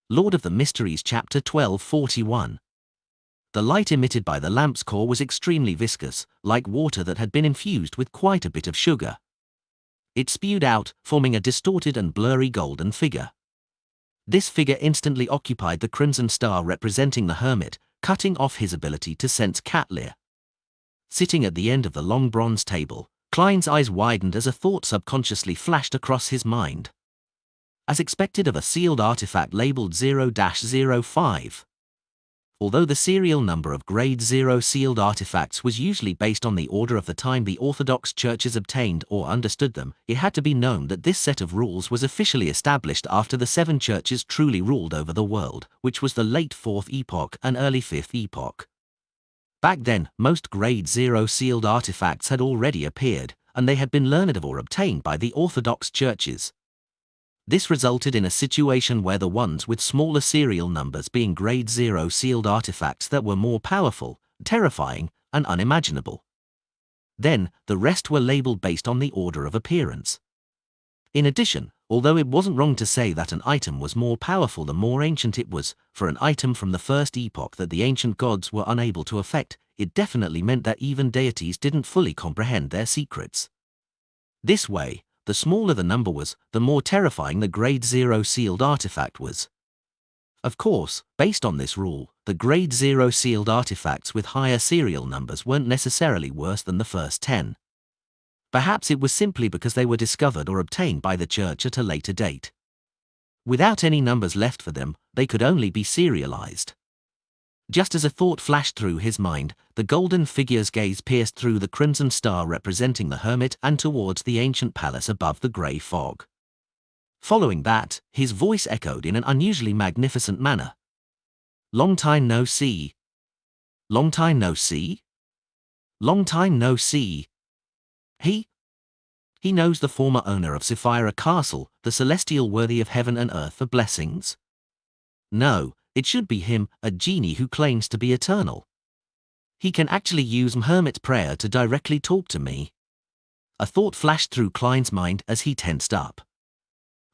Lord of the Mysteries Chapter 1241. The light emitted by the lamp's core was extremely viscous, like water that had been infused with quite a bit of sugar. It spewed out, forming a distorted and blurry golden figure. This figure instantly occupied the crimson star representing the hermit, cutting off his ability to sense cat-leer. Sitting at the end of the long bronze table, Klein's eyes widened as a thought subconsciously flashed across his mind. As expected of a sealed artifact labeled 0-05. Although the serial number of Grade 0 sealed artifacts was usually based on the order of the time the Orthodox churches obtained or understood them, it had to be known that this set of rules was officially established after the 7 churches truly ruled over the world, which was the late 4th epoch and early 5th epoch. Back then, most Grade 0 sealed artifacts had already appeared, and they had been learned of or obtained by the Orthodox churches. This resulted in a situation where the ones with smaller serial numbers being Grade 0 sealed artifacts that were more powerful, terrifying, and unimaginable. Then, the rest were labeled based on the order of appearance. In addition, although it wasn't wrong to say that an item was more powerful the more ancient it was, for an item from the first epoch that the ancient gods were unable to affect, it definitely meant that even deities didn't fully comprehend their secrets. This way, the smaller the number was, the more terrifying the Grade 0 sealed artifact was. Of course, based on this rule, the Grade 0 sealed artifacts with higher serial numbers weren't necessarily worse than the first 10. Perhaps it was simply because they were discovered or obtained by the church at a later date. Without any numbers left for them, they could only be serialized. Just as a thought flashed through his mind, the golden figure's gaze pierced through the crimson star representing the hermit and towards the ancient palace above the grey fog. Following that, his voice echoed in an unusually magnificent manner. "Long time no see. Long time no see. Long time no see." He knows the former owner of Sapphira Castle, the celestial worthy of heaven and earth for blessings? No. It should be him, a genie who claims to be eternal. He can actually use hermit prayer to directly talk to me. A thought flashed through Klein's mind as he tensed up.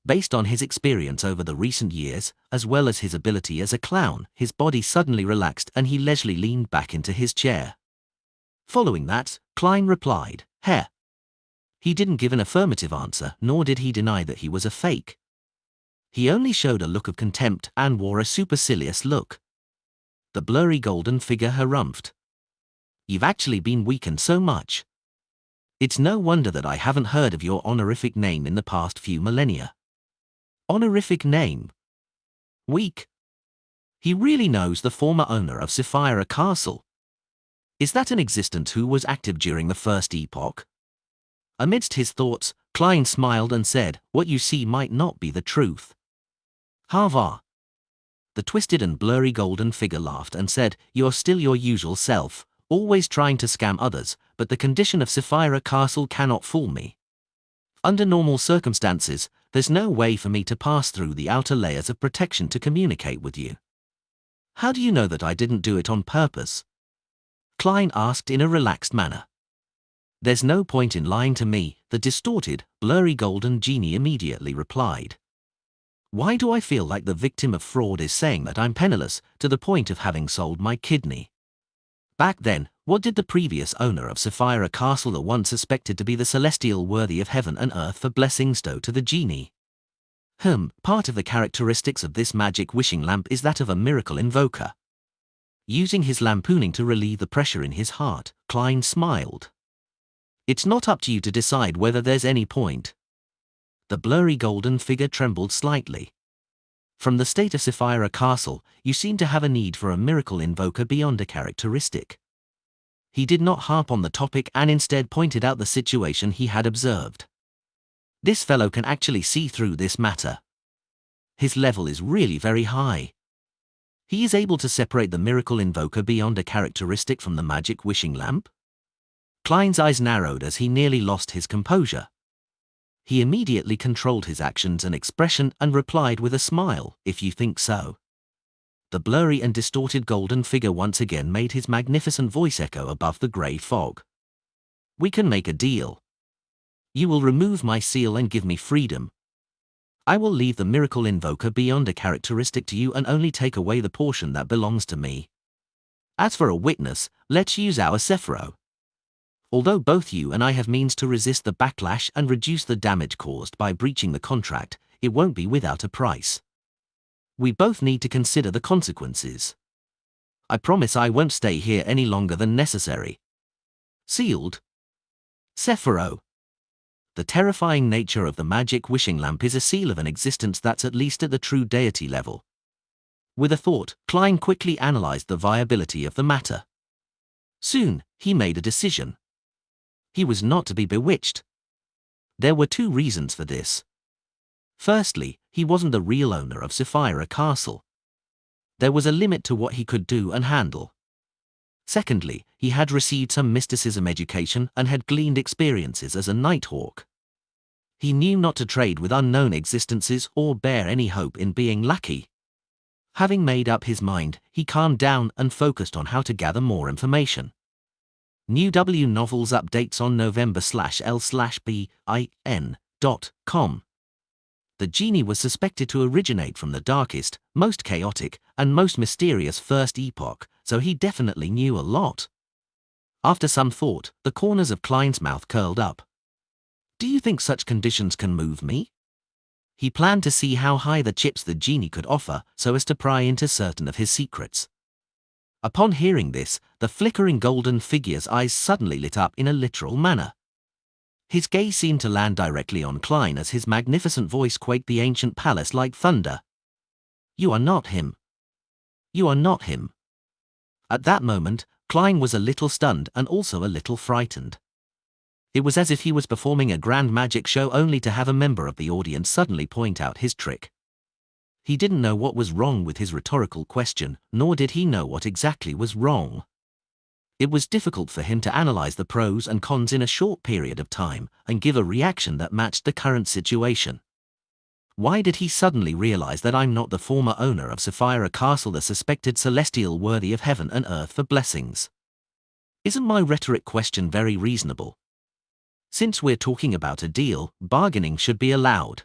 Based on his experience over the recent years, as well as his ability as a clown, his body suddenly relaxed and he leisurely leaned back into his chair. Following that, Klein replied, "Heh." He didn't give an affirmative answer, nor did he deny that he was a fake. He only showed a look of contempt and wore a supercilious look. The blurry golden figure harumphed. "You've actually been weakened so much. It's no wonder that I haven't heard of your honorific name in the past few millennia." Honorific name? Weak? He really knows the former owner of Sapphira Castle. Is that an existence who was active during the first epoch? Amidst his thoughts, Klein smiled and said, "What you see might not be the truth." "Hava." The twisted and blurry golden figure laughed and said, "You're still your usual self, always trying to scam others, but the condition of Sapphira Castle cannot fool me. Under normal circumstances, there's no way for me to pass through the outer layers of protection to communicate with you." "How do you know that I didn't do it on purpose?" Klein asked in a relaxed manner. "There's no point in lying to me," the distorted, blurry golden genie immediately replied. "Why do I feel like the victim of fraud is saying that I'm penniless, to the point of having sold my kidney? Back then, what did the previous owner of Sapphira Castle, the one suspected to be the celestial worthy of heaven and earth for blessings, do to the genie?" Part of the characteristics of this magic wishing lamp is that of a miracle invoker." Using his lampooning to relieve the pressure in his heart, Klein smiled. "It's not up to you to decide whether there's any point." The blurry golden figure trembled slightly. "From the state of Sapphira Castle, you seem to have a need for a miracle invoker beyond a characteristic." He did not harp on the topic and instead pointed out the situation he had observed. "This fellow can actually see through this matter. His level is really very high. He is able to separate the miracle invoker beyond a characteristic from the magic wishing lamp?" Klein's eyes narrowed as he nearly lost his composure. He immediately controlled his actions and expression and replied with a smile, "If you think so." The blurry and distorted golden figure once again made his magnificent voice echo above the grey fog. "We can make a deal. You will remove my seal and give me freedom. I will leave the miracle invoker beyond a characteristic to you and only take away the portion that belongs to me. As for a witness, let's use our Sephiro. Although both you and I have means to resist the backlash and reduce the damage caused by breaching the contract, it won't be without a price. We both need to consider the consequences. I promise I won't stay here any longer than necessary. Sealed. Sephiro. The terrifying nature of the magic wishing lamp is a seal of an existence that's at least at the true deity level. With a thought, Klein quickly analyzed the viability of the matter. Soon, he made a decision. He was not to be bewitched. There were two reasons for this. Firstly, he wasn't the real owner of Sapphira Castle. There was a limit to what he could do and handle. Secondly, he had received some mysticism education and had gleaned experiences as a nighthawk. He knew not to trade with unknown existences or bear any hope in being lucky. Having made up his mind, he calmed down and focused on how to gather more information. New W Novels updates on November/L/BIN.com. The genie was suspected to originate from the darkest, most chaotic, and most mysterious first epoch, so he definitely knew a lot. After some thought, the corners of Klein's mouth curled up. Do you think such conditions can move me? He planned to see how high the chips the genie could offer so as to pry into certain of his secrets. Upon hearing this, the flickering golden figure's eyes suddenly lit up in a literal manner. His gaze seemed to land directly on Klein as his magnificent voice quaked the ancient palace like thunder. You are not him. You are not him. At that moment, Klein was a little stunned and also a little frightened. It was as if he was performing a grand magic show only to have a member of the audience suddenly point out his trick. He didn't know what was wrong with his rhetorical question, nor did he know what exactly was wrong. It was difficult for him to analyze the pros and cons in a short period of time and give a reaction that matched the current situation. Why did he suddenly realize that I'm not the former owner of Sapphira Castle, the suspected celestial worthy of heaven and earth for blessings? Isn't my rhetoric question very reasonable? Since we're talking about a deal, bargaining should be allowed.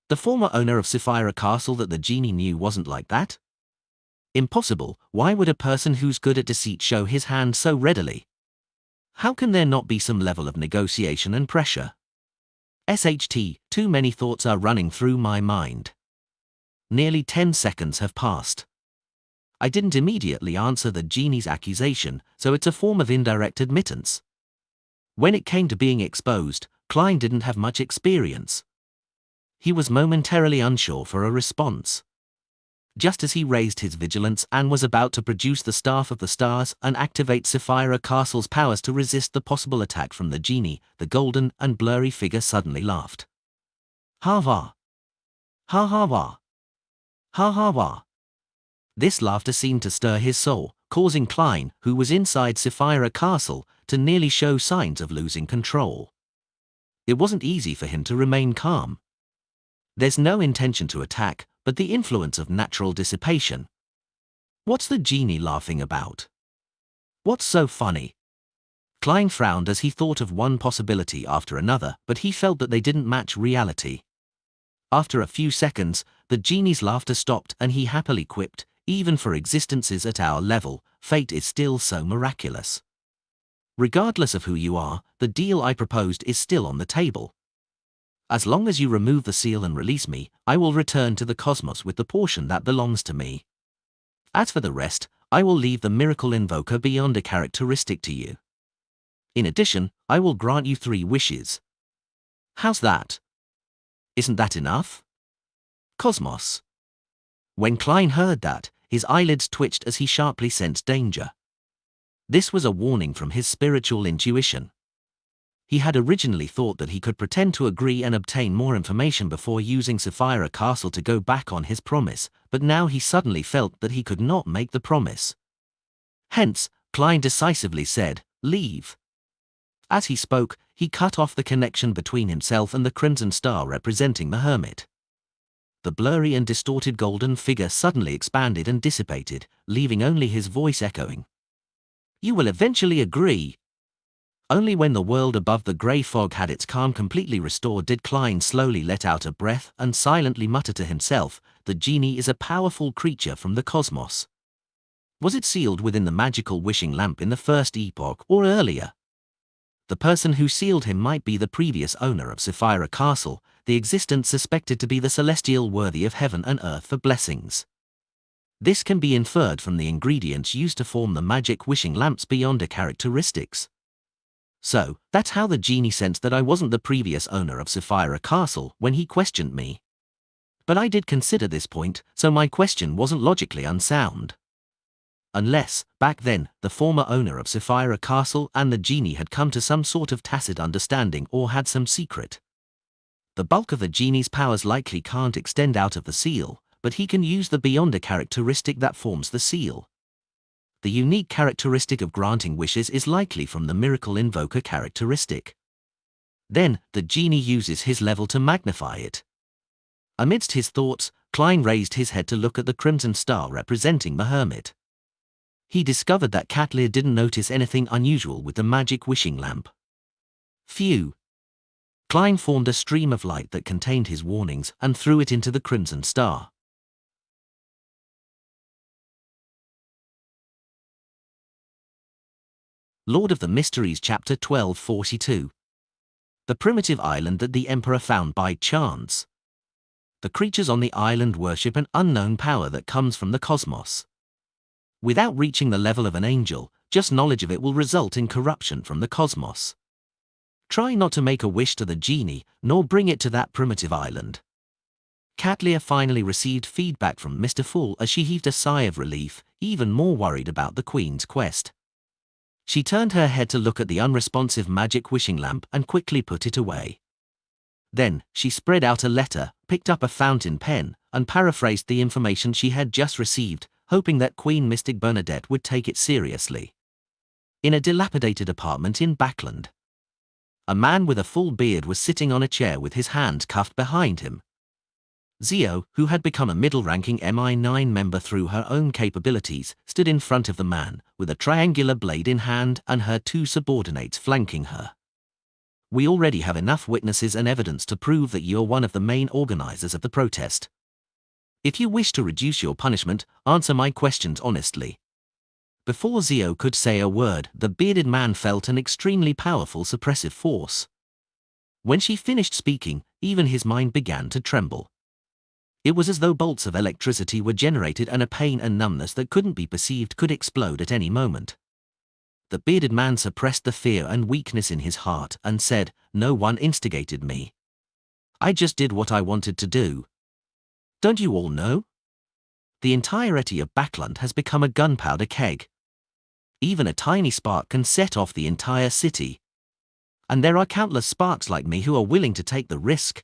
The former owner of Sapphira Castle that the genie knew wasn't like that? Impossible. Why would a person who's good at deceit show his hand so readily? How can there not be some level of negotiation and pressure? SHT, too many thoughts are running through my mind. Nearly 10 seconds have passed. I didn't immediately answer the genie's accusation, so it's a form of indirect admittance. When it came to being exposed, Klein didn't have much experience. He was momentarily unsure for a response. Just as he raised his vigilance and was about to produce the Staff of the Stars and activate Sapphira Castle's powers to resist the possible attack from the genie, the golden and blurry figure suddenly laughed. Ha ha. Ha ha ha. Ha ha ha. This laughter seemed to stir his soul, causing Klein, who was inside Sapphira Castle, to nearly show signs of losing control. It wasn't easy for him to remain calm. There's no intention to attack, but the influence of natural dissipation. What's the genie laughing about? What's so funny? Klein frowned as he thought of one possibility after another, but he felt that they didn't match reality. After a few seconds, the genie's laughter stopped and he happily quipped, even for existences at our level, fate is still so miraculous. Regardless of who you are, the deal I proposed is still on the table. As long as you remove the seal and release me, I will return to the cosmos with the portion that belongs to me. As for the rest, I will leave the miracle invoker beyond a characteristic to you. In addition, I will grant you 3 wishes. How's that? Isn't that enough? Cosmos. When Klein heard that, his eyelids twitched as he sharply sensed danger. This was a warning from his spiritual intuition. He had originally thought that he could pretend to agree and obtain more information before using Sapphira Castle to go back on his promise, but now he suddenly felt that he could not make the promise. Hence, Klein decisively said, "Leave." As he spoke, he cut off the connection between himself and the crimson star representing the hermit. The blurry and distorted golden figure suddenly expanded and dissipated, leaving only his voice echoing. "You will eventually agree." Only when the world above the grey fog had its calm completely restored did Klein slowly let out a breath and silently mutter to himself, "The genie is a powerful creature from the cosmos." Was it sealed within the magical wishing lamp in the first epoch or earlier? The person who sealed him might be the previous owner of Sapphira Castle, the existence suspected to be the celestial worthy of heaven and earth for blessings. This can be inferred from the ingredients used to form the magic wishing lamp's beyonder characteristics. So, that's how the genie sensed that I wasn't the previous owner of Sapphira Castle when he questioned me. But I did consider this point, so my question wasn't logically unsound. Unless, back then, the former owner of Sapphira Castle and the genie had come to some sort of tacit understanding or had some secret. The bulk of the genie's powers likely can't extend out of the seal, but he can use the beyonder characteristic that forms the seal. The unique characteristic of granting wishes is likely from the miracle invoker characteristic. Then, the genie uses his level to magnify it. Amidst his thoughts, Klein raised his head to look at the crimson star representing the hermit. He discovered that Katleer didn't notice anything unusual with the magic wishing lamp. Phew! Klein formed a stream of light that contained his warnings and threw it into the crimson star. Lord of the Mysteries Chapter 1242. The primitive island that the Emperor found by chance. The creatures on the island worship an unknown power that comes from the cosmos. Without reaching the level of an angel, just knowledge of it will result in corruption from the cosmos. Try not to make a wish to the genie, nor bring it to that primitive island. Katleer finally received feedback from Mr. Fool as she heaved a sigh of relief, even more worried about the Queen's quest. She turned her head to look at the unresponsive magic wishing lamp and quickly put it away. Then, she spread out a letter, picked up a fountain pen, and paraphrased the information she had just received, hoping that Queen Mystic Bernadette would take it seriously. In a dilapidated apartment in Backland, a man with a full beard was sitting on a chair with his hands cuffed behind him. Zio, who had become a middle-ranking MI9 member through her own capabilities, stood in front of the man, with a triangular blade in hand and her two subordinates flanking her. "We already have enough witnesses and evidence to prove that you're one of the main organizers of the protest. If you wish to reduce your punishment, answer my questions honestly." Before Zio could say a word, the bearded man felt an extremely powerful suppressive force. When she finished speaking, even his mind began to tremble. It was as though bolts of electricity were generated and a pain and numbness that couldn't be perceived could explode at any moment. The bearded man suppressed the fear and weakness in his heart and said, "No one instigated me. I just did what I wanted to do. Don't you all know? The entirety of Backland has become a gunpowder keg. Even a tiny spark can set off the entire city. And there are countless sparks like me who are willing to take the risk.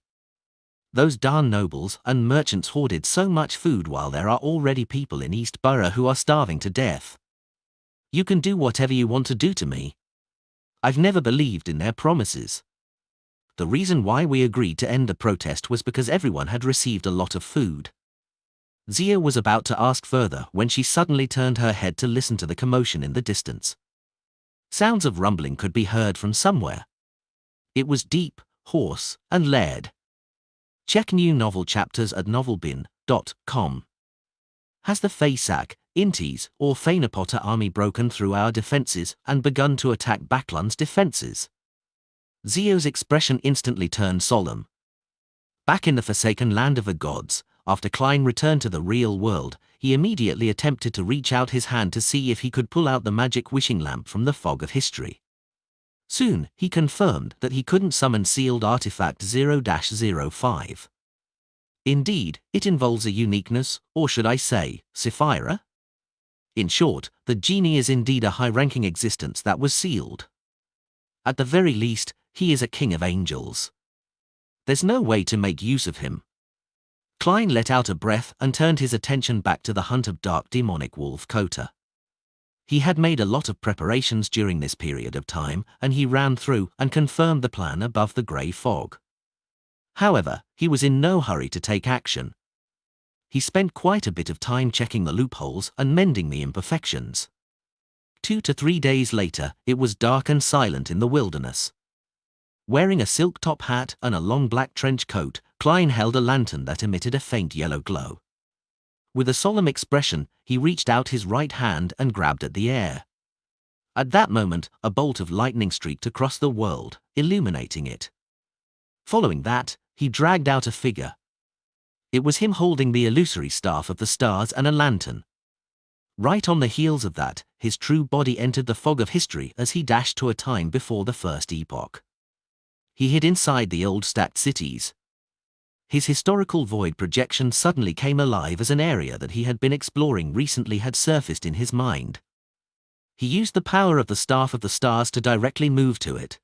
Those darn nobles and merchants hoarded so much food while there are already people in East Borough who are starving to death. You can do whatever you want to do to me. I've never believed in their promises. The reason why we agreed to end the protest was because everyone had received a lot of food." Zia was about to ask further when she suddenly turned her head to listen to the commotion in the distance. Sounds of rumbling could be heard from somewhere. It was deep, hoarse, and layered. Check new novel chapters at novelbin.com. Has the Faysak, Intis, or Fainapotter army broken through our defenses and begun to attack Backland's defenses? Zio's expression instantly turned solemn. Back in the forsaken land of the gods, after Klein returned to the real world, he immediately attempted to reach out his hand to see if he could pull out the magic wishing lamp from the fog of history. Soon, he confirmed that he couldn't summon sealed artifact 0-05. Indeed, it involves a uniqueness, or should I say, Sapphira? In short, the genie is indeed a high-ranking existence that was sealed. At the very least, he is a king of angels. There's no way to make use of him. Klein let out a breath and turned his attention back to the hunt of dark demonic wolf Kota. He had made a lot of preparations during this period of time, and he ran through and confirmed the plan above the grey fog. However, he was in no hurry to take action. He spent quite a bit of time checking the loopholes and mending the imperfections. 2 to 3 days later, it was dark and silent in the wilderness. Wearing a silk top hat and a long black trench coat, Klein held a lantern that emitted a faint yellow glow. With a solemn expression, he reached out his right hand and grabbed at the air. At that moment, a bolt of lightning streaked across the world, illuminating it. Following that, he dragged out a figure. It was him holding the illusory staff of the stars and a lantern. Right on the heels of that, his true body entered the fog of history as he dashed to a time before the first epoch. He hid inside the old stacked cities. His historical void projection suddenly came alive as an area that he had been exploring recently had surfaced in his mind. He used the power of the staff of the stars to directly move to it.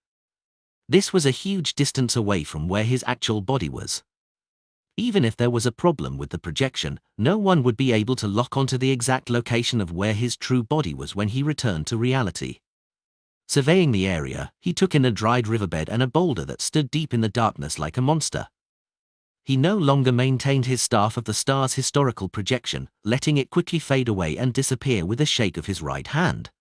This was a huge distance away from where his actual body was. Even if there was a problem with the projection, no one would be able to lock onto the exact location of where his true body was when he returned to reality. Surveying the area, he took in a dried riverbed and a boulder that stood deep in the darkness like a monster. He no longer maintained his staff of the stars' historical projection, letting it quickly fade away and disappear with a shake of his right hand.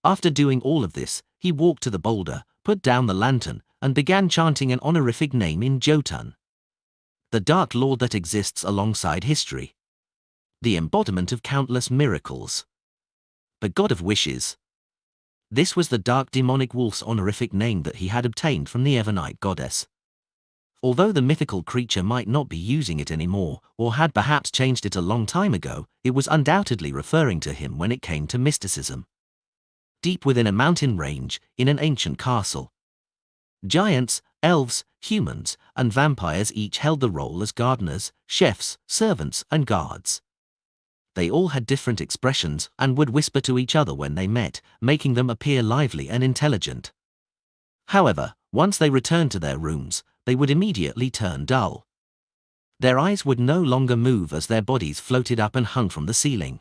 After doing all of this, he walked to the boulder, put down the lantern, and began chanting an honorific name in Jotun, the Dark Lord that exists alongside history, the embodiment of countless miracles, the God of Wishes. This was the dark demonic wolf's honorific name that he had obtained from the Evernight goddess. Although the mythical creature might not be using it anymore, or had perhaps changed it a long time ago, it was undoubtedly referring to him when it came to mysticism. Deep within a mountain range, in an ancient castle, giants, elves, humans, and vampires each held the role as gardeners, chefs, servants, and guards. They all had different expressions and would whisper to each other when they met, making them appear lively and intelligent. However, once they returned to their rooms, they would immediately turn dull. Their eyes would no longer move as their bodies floated up and hung from the ceiling.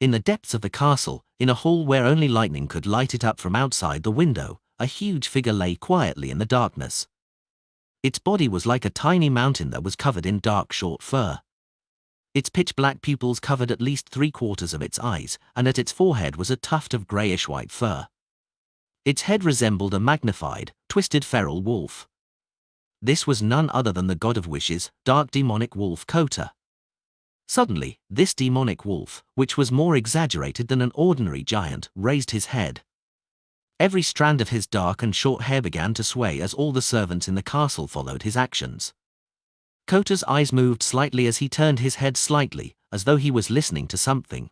In the depths of the castle, in a hall where only lightning could light it up from outside the window, a huge figure lay quietly in the darkness. Its body was like a tiny mountain that was covered in dark short fur. Its pitch-black pupils covered at least 3/4 of its eyes, and at its forehead was a tuft of grayish-white fur. Its head resembled a magnified, twisted feral wolf. This was none other than the God of Wishes, dark demonic wolf Kota. Suddenly, this demonic wolf, which was more exaggerated than an ordinary giant, raised his head. Every strand of his dark and short hair began to sway as all the servants in the castle followed his actions. Kota's eyes moved slightly as he turned his head slightly, as though he was listening to something.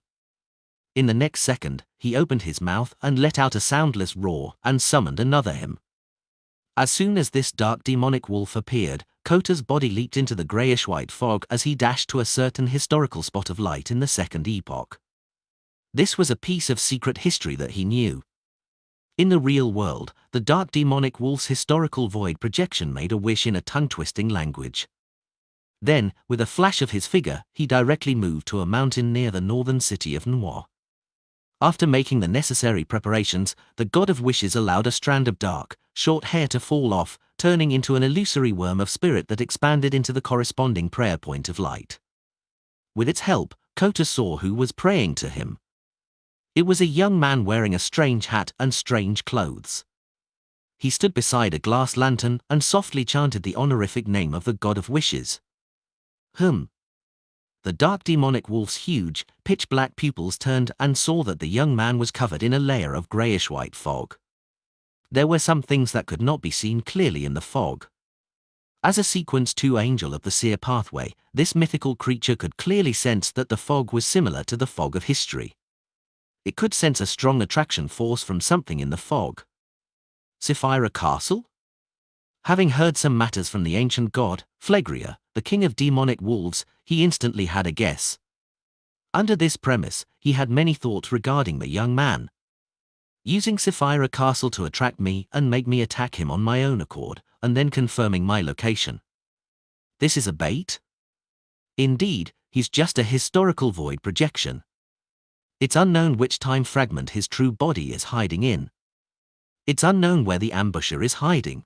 In the next second, he opened his mouth and let out a soundless roar and summoned another him. As soon as this dark demonic wolf appeared, Kota's body leaped into the grayish-white fog as he dashed to a certain historical spot of light in the second epoch. This was a piece of secret history that he knew. In the real world, the dark demonic wolf's historical void projection made a wish in a tongue-twisting language. Then, with a flash of his figure, he directly moved to a mountain near the northern city of Noir. After making the necessary preparations, the God of Wishes allowed a strand of dark, short hair to fall off, turning into an illusory worm of spirit that expanded into the corresponding prayer point of light. With its help, Kota saw who was praying to him. It was a young man wearing a strange hat and strange clothes. He stood beside a glass lantern and softly chanted the honorific name of the God of Wishes. The dark demonic wolf's huge, pitch-black pupils turned and saw that the young man was covered in a layer of grayish-white fog. There were some things that could not be seen clearly in the fog. As a Sequence 2 angel of the seer pathway, this mythical creature could clearly sense that the fog was similar to the fog of history. It could sense a strong attraction force from something in the fog. Sapphira Castle? Having heard some matters from the ancient god, Phlegria, the king of demonic wolves, he instantly had a guess. Under this premise, he had many thoughts regarding the young man. Using Sapphira Castle to attract me and make me attack him on my own accord, and then confirming my location. This is a bait? Indeed, he's just a historical void projection. It's unknown which time fragment his true body is hiding in. It's unknown where the ambusher is hiding.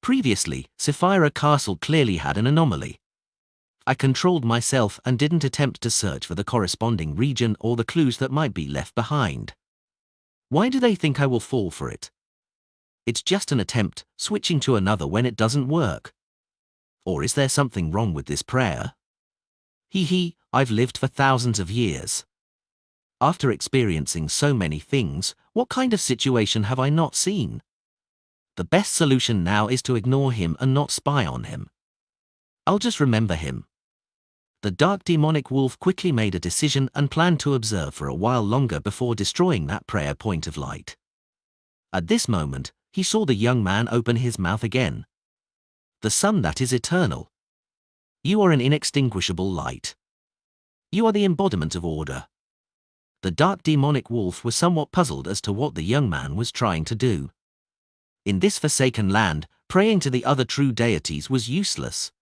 Previously, Sapphira Castle clearly had an anomaly. I controlled myself and didn't attempt to search for the corresponding region or the clues that might be left behind. Why do they think I will fall for it? It's just an attempt, switching to another when it doesn't work. Or is there something wrong with this prayer? I've lived for thousands of years. After experiencing so many things, what kind of situation have I not seen? The best solution now is to ignore him and not spy on him. I'll just remember him. The dark demonic wolf quickly made a decision and planned to observe for a while longer before destroying that prayer point of light. At this moment, he saw the young man open his mouth again. The sun that is eternal. You are an inextinguishable light. You are the embodiment of order. The dark demonic wolf was somewhat puzzled as to what the young man was trying to do. In this forsaken land, praying to the other true deities was useless.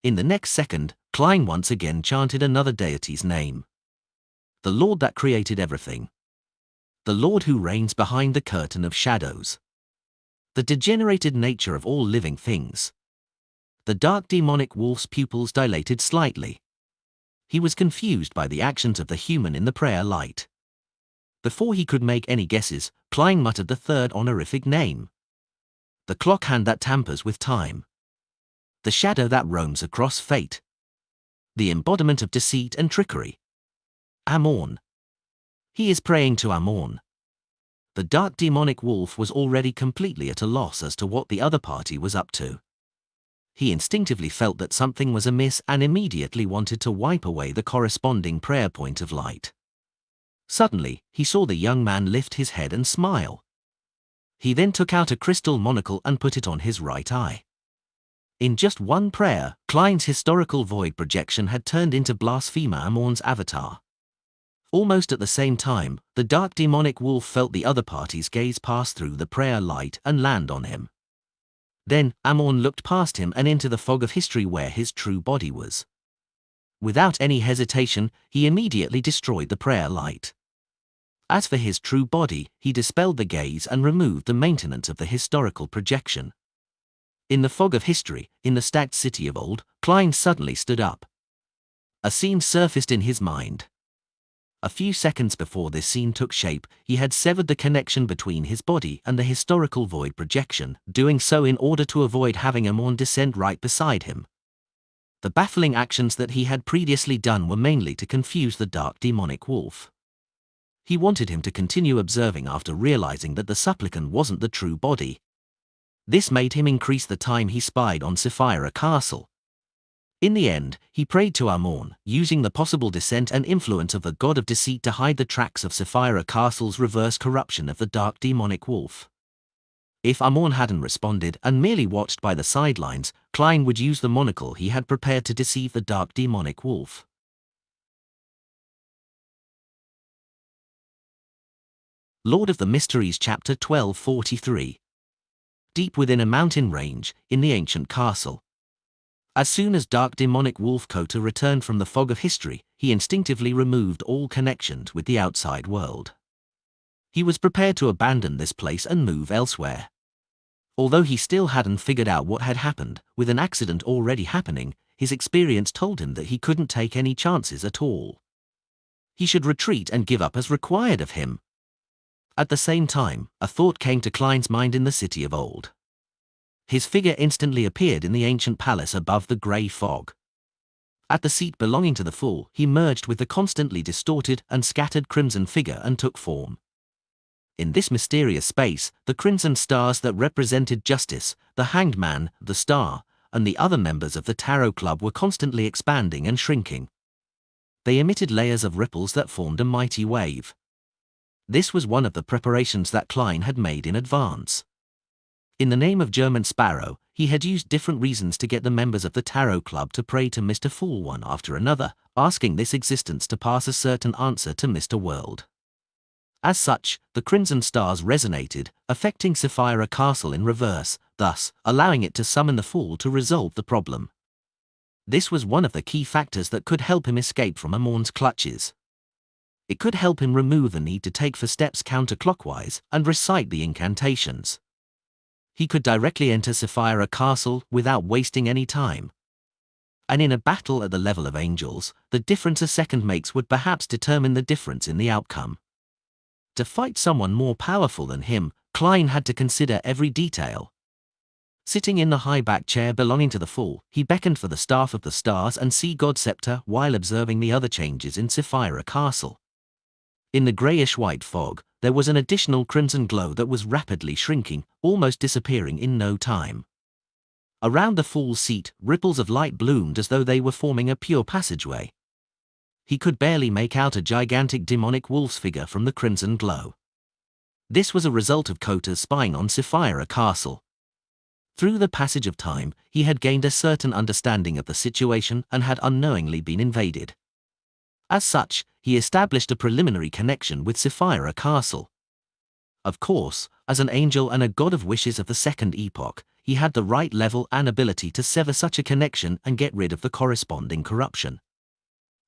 In the next second, Klein once again chanted another deity's name. The Lord that created everything. The Lord who reigns behind the curtain of shadows. The degenerated nature of all living things. The dark demonic wolf's pupils dilated slightly. He was confused by the actions of the human in the prayer light. Before he could make any guesses, Klein muttered the third honorific name. The clock hand that tampers with time. The shadow that roams across fate. The embodiment of deceit and trickery. Amorn. He is praying to Amorn. The dark demonic wolf was already completely at a loss as to what the other party was up to. He instinctively felt that something was amiss and immediately wanted to wipe away the corresponding prayer point of light. Suddenly, he saw the young man lift his head and smile. He then took out a crystal monocle and put it on his right eye. In just one prayer, Klein's historical void projection had turned into blasphemer Amorn's avatar. Almost at the same time, the dark demonic wolf felt the other party's gaze pass through the prayer light and land on him. Then, Amorn looked past him and into the fog of history where his true body was. Without any hesitation, he immediately destroyed the prayer light. As for his true body, he dispelled the gaze and removed the maintenance of the historical projection. In the fog of history, in the stacked city of old, Klein suddenly stood up. A scene surfaced in his mind. A few seconds before this scene took shape, he had severed the connection between his body and the historical void projection, doing so in order to avoid having Amorn descend right beside him. The baffling actions that he had previously done were mainly to confuse the dark demonic wolf. He wanted him to continue observing after realizing that the supplicant wasn't the true body. This made him increase the time he spied on Sapphira Castle. In the end, he prayed to Amorn, using the possible descent and influence of the god of deceit to hide the tracks of Sapphira Castle's reverse corruption of the dark demonic wolf. If Amorn hadn't responded and merely watched by the sidelines, Klein would use the monocle he had prepared to deceive the dark demonic wolf. Lord of the Mysteries Chapter 1243. Deep within a mountain range, in the ancient castle. As soon as dark demonic wolf Kota returned from the fog of history, he instinctively removed all connections with the outside world. He was prepared to abandon this place and move elsewhere. Although he still hadn't figured out what had happened, with an accident already happening, his experience told him that he couldn't take any chances at all. He should retreat and give up as required of him. At the same time, a thought came to Klein's mind in the city of old. His figure instantly appeared in the ancient palace above the grey fog. At the seat belonging to the fool, he merged with the constantly distorted and scattered crimson figure and took form. In this mysterious space, the crimson stars that represented justice, the hanged man, the star, and the other members of the tarot club were constantly expanding and shrinking. They emitted layers of ripples that formed a mighty wave. This was one of the preparations that Klein had made in advance. In the name of German Sparrow, he had used different reasons to get the members of the Tarot Club to pray to Mr. Fool one after another, asking this existence to pass a certain answer to Mr. World. As such, the crimson stars resonated, affecting Sapphira Castle in reverse, thus allowing it to summon the Fool to resolve the problem. This was one of the key factors that could help him escape from Amorn's clutches. It could help him remove the need to take 4 steps counterclockwise and recite the incantations. He could directly enter Sapphira Castle without wasting any time. And in a battle at the level of angels, the difference a second makes would perhaps determine the difference in the outcome. To fight someone more powerful than him, Klein had to consider every detail. Sitting in the high-back chair belonging to the Fool, he beckoned for the staff of the stars and sea god scepter while observing the other changes in Sapphira Castle. In the greyish-white fog, there was an additional crimson glow that was rapidly shrinking, almost disappearing in no time. Around the Fool's seat, ripples of light bloomed as though they were forming a pure passageway. He could barely make out a gigantic demonic wolf's figure from the crimson glow. This was a result of Kota's spying on Sapphira Castle. Through the passage of time, he had gained a certain understanding of the situation and had unknowingly been invaded. As such, he established a preliminary connection with Sapphira Castle. Of course, as an angel and a god of wishes of the second epoch, he had the right level and ability to sever such a connection and get rid of the corresponding corruption.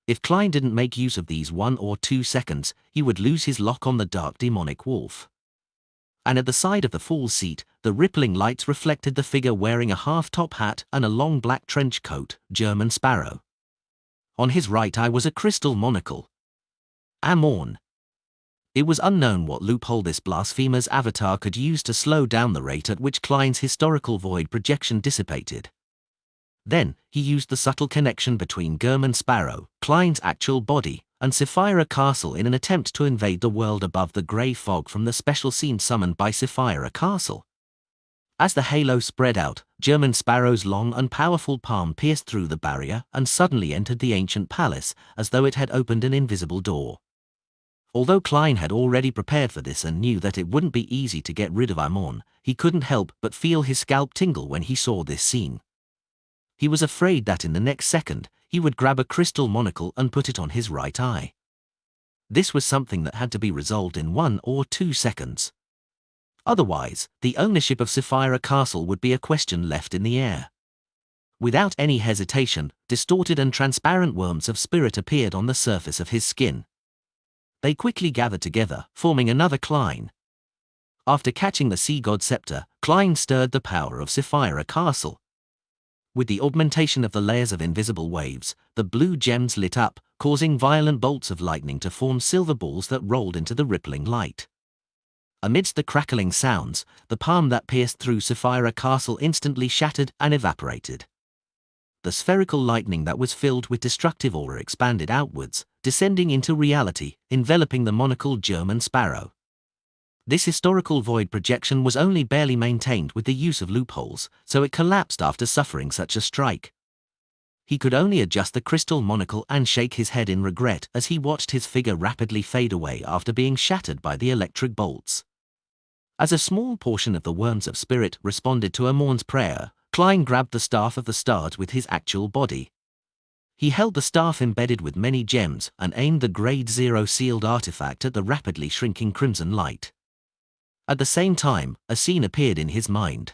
If Klein didn't make use of these 1 or 2 seconds, he would lose his lock on the dark demonic wolf. And at the side of the Fool's seat, the rippling lights reflected the figure wearing a half-top hat and a long black trench coat, German Sparrow. On his right eye was a crystal monocle. Amorn. It was unknown what loophole this blasphemer's avatar could use to slow down the rate at which Klein's historical void projection dissipated. Then, he used the subtle connection between German Sparrow, Klein's actual body, and Sapphira Castle in an attempt to invade the world above the grey fog from the special scene summoned by Sapphira Castle. As the halo spread out, German Sparrow's long and powerful palm pierced through the barrier and suddenly entered the ancient palace, as though it had opened an invisible door. Although Klein had already prepared for this and knew that it wouldn't be easy to get rid of Amorn, he couldn't help but feel his scalp tingle when he saw this scene. He was afraid that in the next second, he would grab a crystal monocle and put it on his right eye. This was something that had to be resolved in 1 or 2 seconds. Otherwise, the ownership of Sapphira Castle would be a question left in the air. Without any hesitation, distorted and transparent worms of spirit appeared on the surface of his skin. They quickly gathered together, forming another Klein. After catching the sea god scepter, Klein stirred the power of Sapphira Castle. With the augmentation of the layers of invisible waves, the blue gems lit up, causing violent bolts of lightning to form silver balls that rolled into the rippling light. Amidst the crackling sounds, the palm that pierced through Sapphira Castle instantly shattered and evaporated. The spherical lightning that was filled with destructive aura expanded outwards, descending into reality, enveloping the monocled German Sparrow. This historical void projection was only barely maintained with the use of loopholes, so it collapsed after suffering such a strike. He could only adjust the crystal monocle and shake his head in regret as he watched his figure rapidly fade away after being shattered by the electric bolts. As a small portion of the worms of spirit responded to Amorn's prayer, Klein grabbed the staff of the stars with his actual body. He held the staff embedded with many gems and aimed the Grade 0 sealed artifact at the rapidly shrinking crimson light. At the same time, a scene appeared in his mind.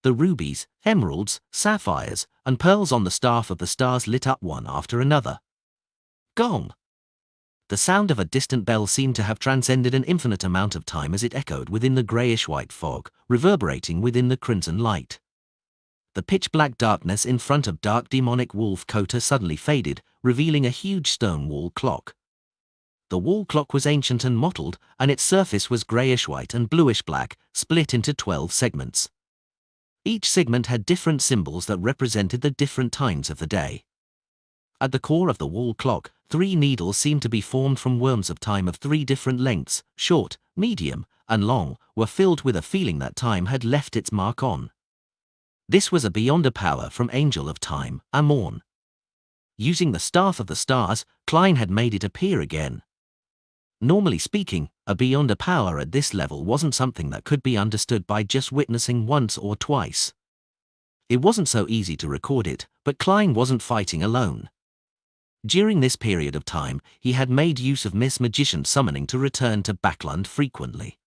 The rubies, emeralds, sapphires, and pearls on the staff of the stars lit up one after another. Gong! The sound of a distant bell seemed to have transcended an infinite amount of time as it echoed within the greyish-white fog, reverberating within the crimson light. The pitch-black darkness in front of dark demonic wolf Kota suddenly faded, revealing a huge stone wall clock. The wall clock was ancient and mottled, and its surface was greyish-white and bluish-black, split into 12 segments. Each segment had different symbols that represented the different times of the day. At the core of the wall clock, 3 needles seemed to be formed from worms of time of 3 different lengths, short, medium, and long, were filled with a feeling that time had left its mark on. This was a beyonder power from Angel of Time, Amorn. Using the Staff of the Stars, Klein had made it appear again. Normally speaking, a beyonder power at this level wasn't something that could be understood by just witnessing once or twice. It wasn't so easy to record it, but Klein wasn't fighting alone. During this period of time, he had made use of Miss Magician summoning to return to Backland frequently.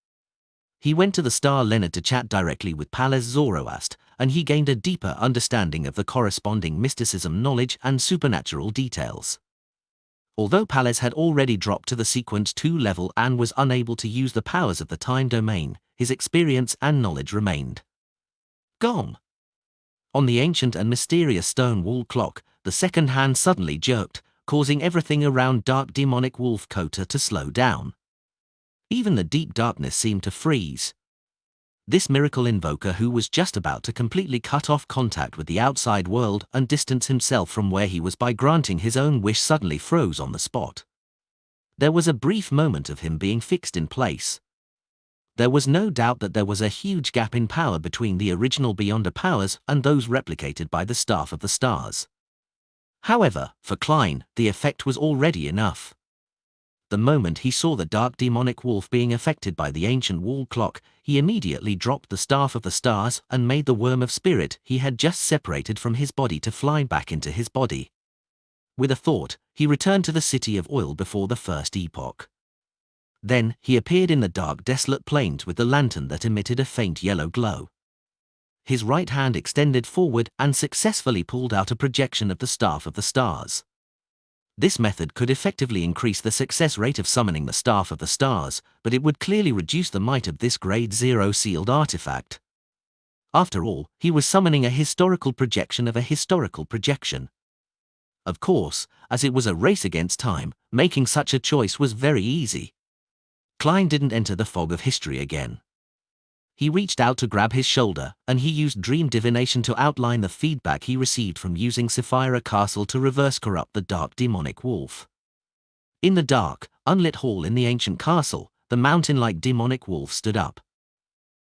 He went to the Star Leonard to chat directly with Pallas Zoroast, and he gained a deeper understanding of the corresponding mysticism knowledge and supernatural details. Although Pallas had already dropped to the Sequence 2 level and was unable to use the powers of the time domain, his experience and knowledge remained. Gong! On the ancient and mysterious stone wall clock, the second hand suddenly jerked, causing everything around dark demonic wolf Kota to slow down. Even the deep darkness seemed to freeze. This miracle invoker, who was just about to completely cut off contact with the outside world and distance himself from where he was by granting his own wish, suddenly froze on the spot. There was a brief moment of him being fixed in place. There was no doubt that there was a huge gap in power between the original Beyonder powers and those replicated by the Staff of the Stars. However, for Klein, the effect was already enough. The moment he saw the dark demonic wolf being affected by the ancient wall clock, he immediately dropped the Staff of the Stars and made the worm of spirit he had just separated from his body to fly back into his body. With a thought, he returned to the city of oil before the first epoch. Then, he appeared in the dark, desolate plains with the lantern that emitted a faint yellow glow. His right hand extended forward and successfully pulled out a projection of the Staff of the Stars. This method could effectively increase the success rate of summoning the Staff of the Stars, but it would clearly reduce the might of this Grade 0 sealed artifact. After all, he was summoning a historical projection of a historical projection. Of course, as it was a race against time, making such a choice was very easy. Klein didn't enter the fog of history again. He reached out to grab his shoulder, and he used dream divination to outline the feedback he received from using Sapphira Castle to reverse corrupt the dark demonic wolf. In the dark, unlit hall in the ancient castle, the mountain-like demonic wolf stood up.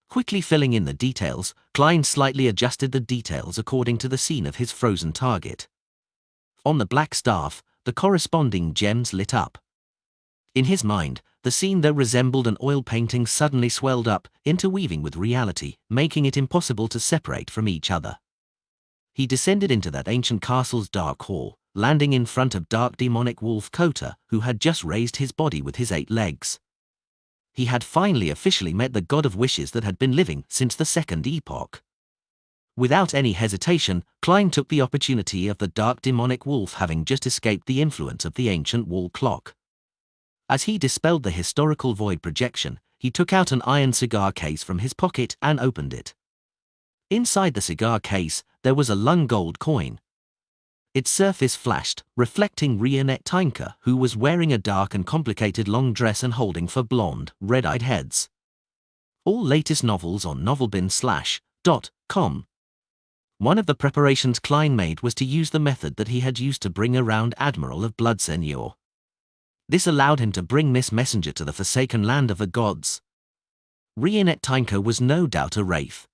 Quickly filling in the details, Klein slightly adjusted the details according to the scene of his frozen target. On the black staff, the corresponding gems lit up. In his mind, the scene that resembled an oil painting suddenly swelled up, interweaving with reality, making it impossible to separate from each other. He descended into that ancient castle's dark hall, landing in front of dark demonic wolf Kota, who had just raised his body with his 8 legs. He had finally officially met the god of wishes that had been living since the second epoch. Without any hesitation, Klein took the opportunity of the dark demonic wolf having just escaped the influence of the ancient wall clock. As he dispelled the historical void projection, he took out an iron cigar case from his pocket and opened it. Inside the cigar case, there was a lung gold coin. Its surface flashed, reflecting Rionette Tynker, who was wearing a dark and complicated long dress and holding 4 blonde, red-eyed heads. All latest novels on novelbin/.com. One of the preparations Klein made was to use the method that he had used to bring around Admiral of Blood Seigneur. This allowed him to bring Miss Messenger to the forsaken land of the gods. Rionette Tynker was no doubt a wraith.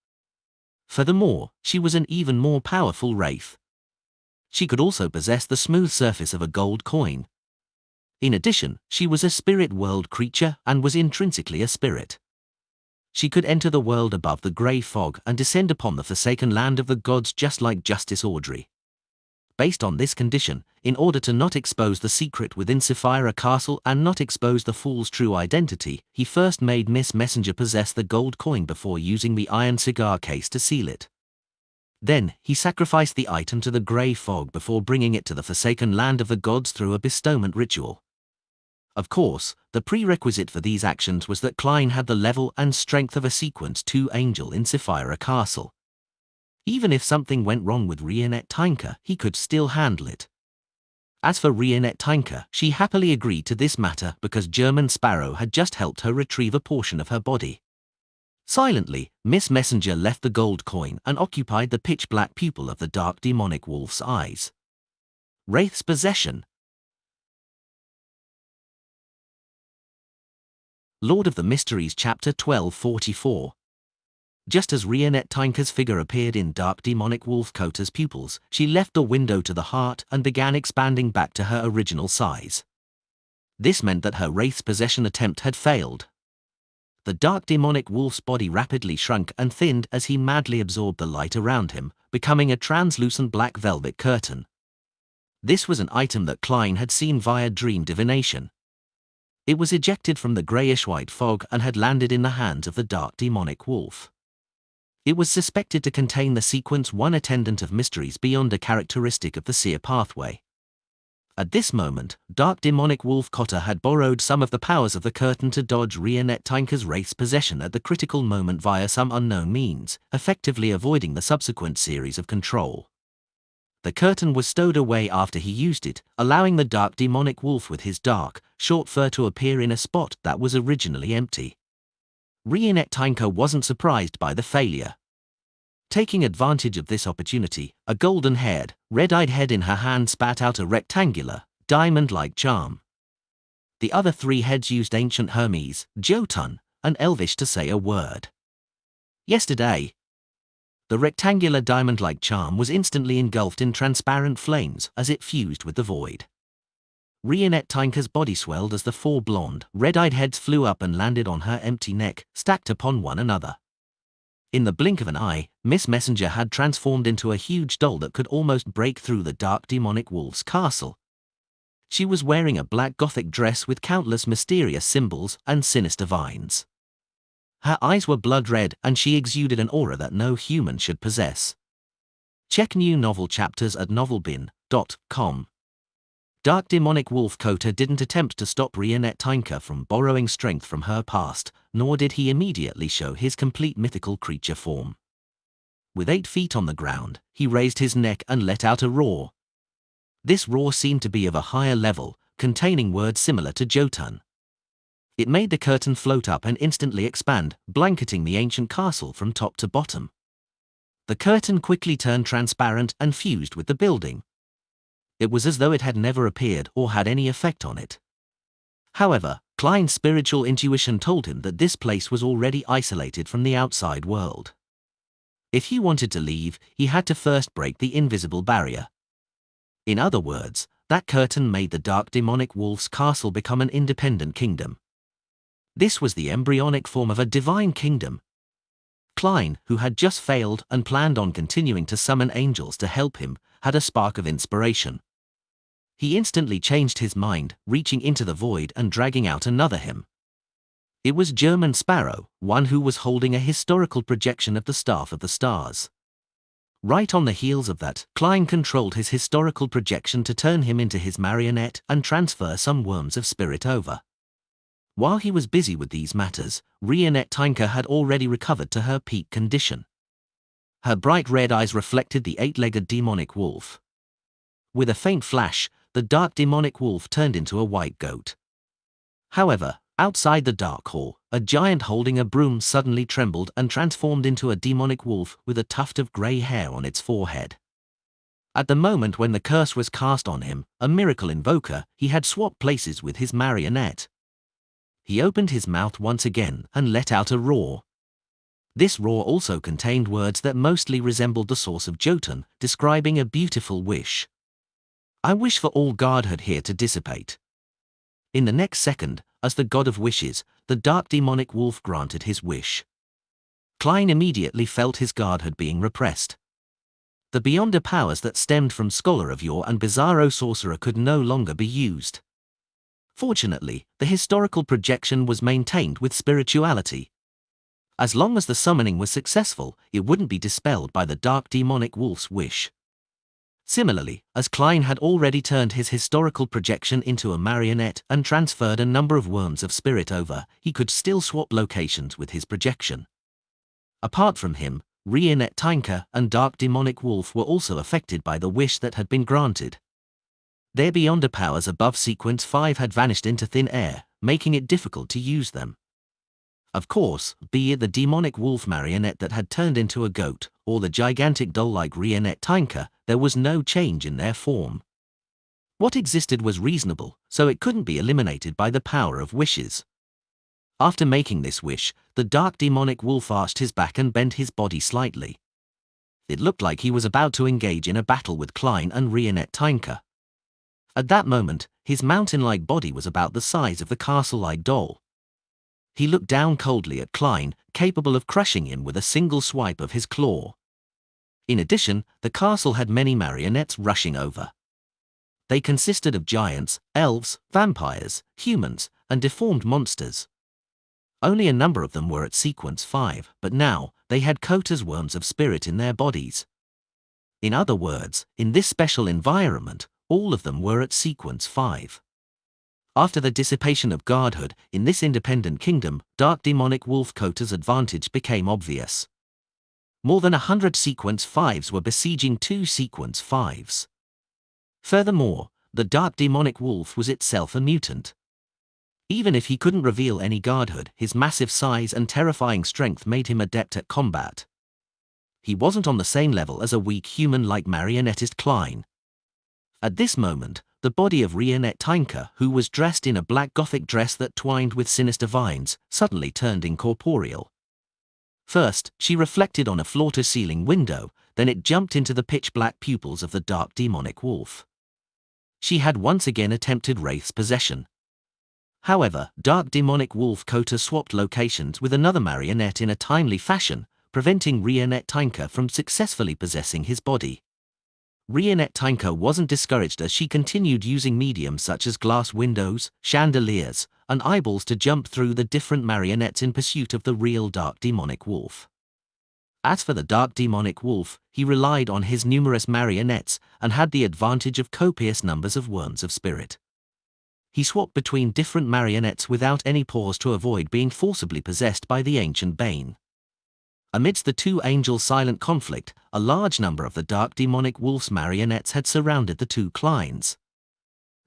Furthermore, she was an even more powerful wraith. She could also possess the smooth surface of a gold coin. In addition, she was a spirit world creature and was intrinsically a spirit. She could enter the world above the grey fog and descend upon the forsaken land of the gods just like Justice Audrey. Based on this condition, in order to not expose the secret within Sapphira Castle and not expose the fool's true identity, he first made Miss Messenger possess the gold coin before using the iron cigar case to seal it. Then, he sacrificed the item to the grey fog before bringing it to the forsaken land of the gods through a bestowment ritual. Of course, the prerequisite for these actions was that Klein had the level and strength of a Sequence 2 angel in Sapphira Castle. Even if something went wrong with Rionette Tynker, he could still handle it. As for Rionette Tynker, she happily agreed to this matter because German Sparrow had just helped her retrieve a portion of her body. Silently, Miss Messenger left the gold coin and occupied the pitch-black pupil of the dark demonic wolf's eyes. Wraith's Possession. Lord of the Mysteries Chapter 1244. Just as Rionette Tynker's figure appeared in dark demonic wolf Kota's pupils, she left the window to the heart and began expanding back to her original size. This meant that her wraith's possession attempt had failed. The dark demonic wolf's body rapidly shrunk and thinned as he madly absorbed the light around him, becoming a translucent black velvet curtain. This was an item that Klein had seen via dream divination. It was ejected from the greyish-white fog and had landed in the hands of the dark demonic wolf. It was suspected to contain the Sequence 1 attendant of mysteries beyond a characteristic of the seer pathway. At this moment, dark demonic wolf Kota had borrowed some of the powers of the curtain to dodge Rionette Tynker's wraith's possession at the critical moment via some unknown means, effectively avoiding the subsequent series of control. The curtain was stowed away after he used it, allowing the dark demonic wolf with his dark, short fur to appear in a spot that was originally empty. Reenectinka wasn't surprised by the failure. Taking advantage of this opportunity, a golden-haired, red-eyed head in her hand spat out a rectangular, diamond-like charm. The other three heads used ancient Hermes, Jotun, and Elvish to say a word. Yesterday. The rectangular diamond-like charm was instantly engulfed in transparent flames as it fused with the void. Reenectinka's body swelled as the four blonde, red-eyed heads flew up and landed on her empty neck, stacked upon one another. In the blink of an eye, Miss Messenger had transformed into a huge doll that could almost break through the dark demonic wolf's castle. She was wearing a black Gothic dress with countless mysterious symbols and sinister vines. Her eyes were blood red and she exuded an aura that no human should possess. Check new novel chapters at novelbin.com. Dark demonic wolf Kota didn't attempt to stop Reenectinka from borrowing strength from her past, nor did he immediately show his complete mythical creature form. With 8 feet on the ground, he raised his neck and let out a roar. This roar seemed to be of a higher level, containing words similar to Jotun. It made the curtain float up and instantly expand, blanketing the ancient castle from top to bottom. The curtain quickly turned transparent and fused with the building. It was as though it had never appeared or had any effect on it. However, Klein's spiritual intuition told him that this place was already isolated from the outside world. If he wanted to leave, he had to first break the invisible barrier. In other words, that curtain made the dark demonic wolf's castle become an independent kingdom. This was the embryonic form of a divine kingdom. Klein, who had just failed and planned on continuing to summon angels to help him, had a spark of inspiration. He instantly changed his mind, reaching into the void and dragging out another hymn. It was German Sparrow, one who was holding a historical projection of the Staff of the Stars. Right on the heels of that, Klein controlled his historical projection to turn him into his marionette and transfer some worms of spirit over. While he was busy with these matters, Reenectinka had already recovered to her peak condition. Her bright red eyes reflected the 8-legged demonic wolf. With a faint flash, the dark demonic wolf turned into a white goat. However, outside the dark hall, a giant holding a broom suddenly trembled and transformed into a demonic wolf with a tuft of grey hair on its forehead. At the moment when the curse was cast on him, a miracle invoker, he had swapped places with his marionette. He opened his mouth once again and let out a roar. This roar also contained words that mostly resembled the source of Jotun, describing a beautiful wish. I wish for all godhood here to dissipate. In the next second, as the god of wishes, the dark demonic wolf granted his wish. Klein immediately felt his godhood being repressed. The beyonder powers that stemmed from Scholar of Yore and Bizarro Sorcerer could no longer be used. Fortunately, the historical projection was maintained with spirituality. As long as the summoning was successful, it wouldn't be dispelled by the dark demonic wolf's wish. Similarly, as Klein had already turned his historical projection into a marionette and transferred a number of worms of spirit over, he could still swap locations with his projection. Apart from him, Reenectinka and Dark Demonic Wolf were also affected by the wish that had been granted. Their beyonder powers above Sequence 5 had vanished into thin air, making it difficult to use them. Of course, be it the demonic wolf marionette that had turned into a goat, or the gigantic doll like Reenectinka, there was no change in their form. What existed was reasonable, so it couldn't be eliminated by the power of wishes. After making this wish, the dark demonic wolf arched his back and bent his body slightly. It looked like he was about to engage in a battle with Klein and Reenectinka. At that moment, his mountain-like body was about the size of the castle-like doll. He looked down coldly at Klein, capable of crushing him with a single swipe of his claw. In addition, the castle had many marionettes rushing over. They consisted of giants, elves, vampires, humans, and deformed monsters. Only a number of them were at Sequence 5, but now, they had Kota's worms of spirit in their bodies. In other words, in this special environment, all of them were at Sequence 5. After the dissipation of godhood, in this independent kingdom, Dark Demonic Wolf Kota's advantage became obvious. More than 100 Sequence 5s were besieging 2 Sequence 5s. Furthermore, the Dark Demonic Wolf was itself a mutant. Even if he couldn't reveal any godhood, his massive size and terrifying strength made him adept at combat. He wasn't on the same level as a weak human like marionettist Klein. At this moment, the body of Rionette Tinker, who was dressed in a black gothic dress that twined with sinister vines, suddenly turned incorporeal. First, she reflected on a floor-to-ceiling window, then it jumped into the pitch-black pupils of the dark demonic wolf. She had once again attempted Wraith's possession. However, dark demonic wolf Kota swapped locations with another marionette in a timely fashion, preventing Rionette Tinker from successfully possessing his body. Rionette Tinker wasn't discouraged as she continued using mediums such as glass windows, chandeliers, and eyeballs to jump through the different marionettes in pursuit of the real dark demonic wolf. As for the dark demonic wolf, he relied on his numerous marionettes and had the advantage of copious numbers of worms of spirit. He swapped between different marionettes without any pause to avoid being forcibly possessed by the ancient bane. Amidst the two angels' silent conflict, a large number of the dark demonic wolf's marionettes had surrounded the two Kleins.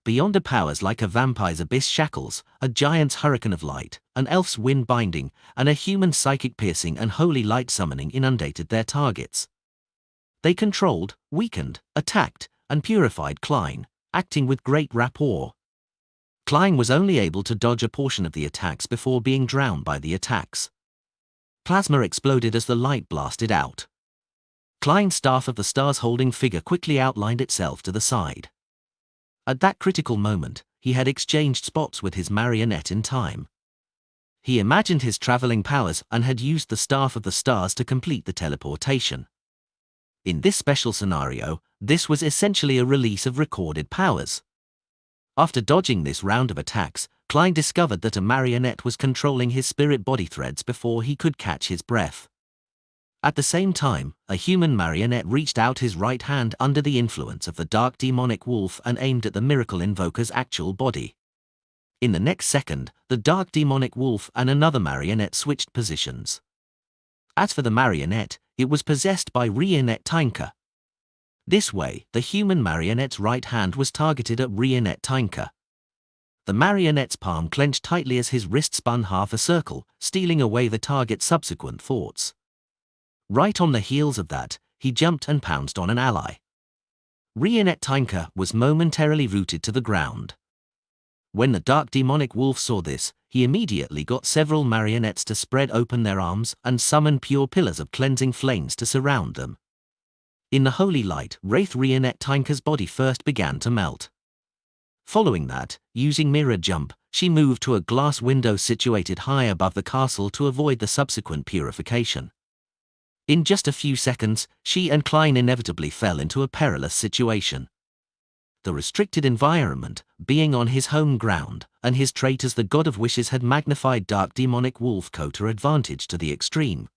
Beyond powers like a vampire's abyss shackles, a giant's hurricane of light, an elf's wind binding, and a human psychic piercing and holy light summoning inundated their targets. They controlled, weakened, attacked, and purified Klein, acting with great rapport. Klein was only able to dodge a portion of the attacks before being drowned by the attacks. Plasma exploded as the light blasted out. Klein's staff of the stars holding figure quickly outlined itself to the side. At that critical moment, he had exchanged spots with his marionette in time. He imagined his traveling powers and had used the staff of the stars to complete the teleportation. In this special scenario, this was essentially a release of recorded powers. After dodging this round of attacks, Klein discovered that a marionette was controlling his spirit body threads before he could catch his breath. At the same time, a human marionette reached out his right hand under the influence of the dark demonic wolf and aimed at the miracle invoker's actual body. In the next second, the dark demonic wolf and another marionette switched positions. As for the marionette, it was possessed by Rionette Tinker. This way, the human marionette's right hand was targeted at Rionette Tinker. The marionette's palm clenched tightly as his wrist spun half a circle, stealing away the target's subsequent thoughts. Right on the heels of that, he jumped and pounced on an ally. Rionette Tinker was momentarily rooted to the ground. When the dark demonic wolf saw this, he immediately got several marionettes to spread open their arms and summon pure pillars of cleansing flames to surround them. In the holy light, Wraith Rionette Tinker's body first began to melt. Following that, using mirror jump, she moved to a glass window situated high above the castle to avoid the subsequent purification. In just a few seconds, she and Klein inevitably fell into a perilous situation. The restricted environment, being on his home ground, and his trait as the god of wishes had magnified dark demonic wolf Kota advantage to the extreme.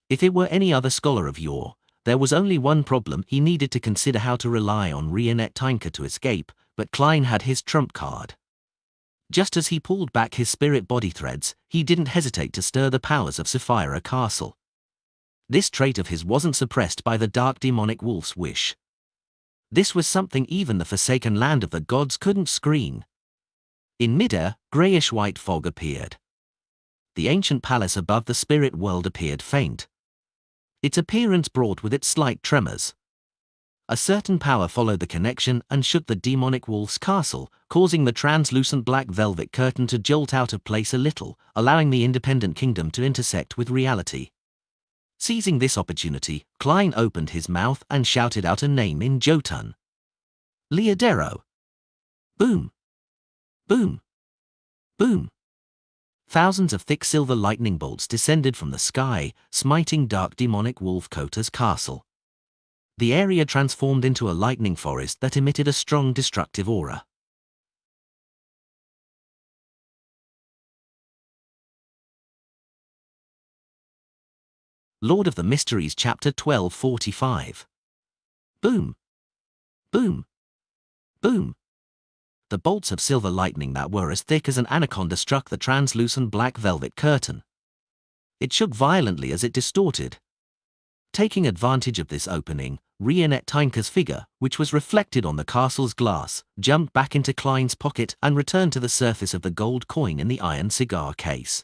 If it were any other scholar of yore, there was only one problem: he needed to consider how to rely on Rionette Tinker to escape, but Klein had his trump card. Just as he pulled back his spirit body threads, he didn't hesitate to stir the powers of Sapphira Castle. This trait of his wasn't suppressed by the dark demonic wolf's wish. This was something even the forsaken land of the gods couldn't screen. In midair, greyish-white fog appeared. The ancient palace above the spirit world appeared faint. Its appearance brought with it slight tremors. A certain power followed the connection and shook the demonic wolf's castle, causing the translucent black velvet curtain to jolt out of place a little, allowing the independent kingdom to intersect with reality. Seizing this opportunity, Klein opened his mouth and shouted out a name in Jotun. Leodero. Boom. Boom. Boom. Thousands of thick silver lightning bolts descended from the sky, smiting dark demonic wolf Kota's castle. The area transformed into a lightning forest that emitted a strong destructive aura. Lord of the Mysteries Chapter 12:45. Boom. Boom. Boom. The bolts of silver lightning that were as thick as an anaconda struck the translucent black velvet curtain. It shook violently as it distorted. Taking advantage of this opening, Rionette Tinker's figure, which was reflected on the castle's glass, jumped back into Klein's pocket and returned to the surface of the gold coin in the iron cigar case.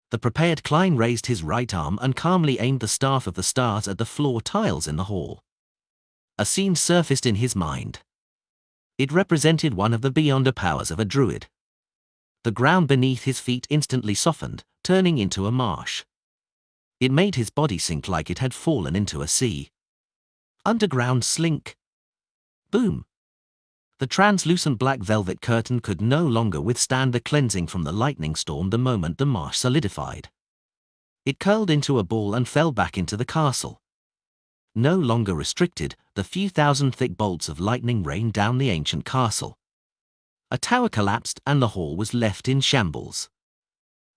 The prepared Klein raised his right arm and calmly aimed the staff of the stars at the floor tiles in the hall. A scene surfaced in his mind. It represented one of the beyonder powers of a druid. The ground beneath his feet instantly softened, turning into a marsh. It made his body sink like it had fallen into a sea. Underground slink. Boom. The translucent black velvet curtain could no longer withstand the cleansing from the lightning storm the moment the marsh solidified. It curled into a ball and fell back into the castle. No longer restricted, the few thousand thick bolts of lightning rained down the ancient castle. A tower collapsed and the hall was left in shambles.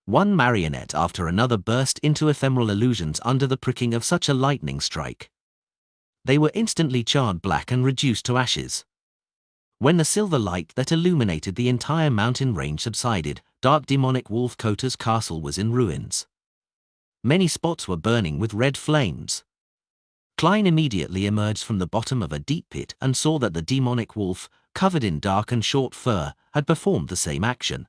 One marionette after another burst into ephemeral illusions under the pricking of such a lightning strike. They were instantly charred black and reduced to ashes. When the silver light that illuminated the entire mountain range subsided, dark demonic Wolf Kota's castle was in ruins. Many spots were burning with red flames. Klein immediately emerged from the bottom of a deep pit and saw that the demonic wolf, covered in dark and short fur, had performed the same action.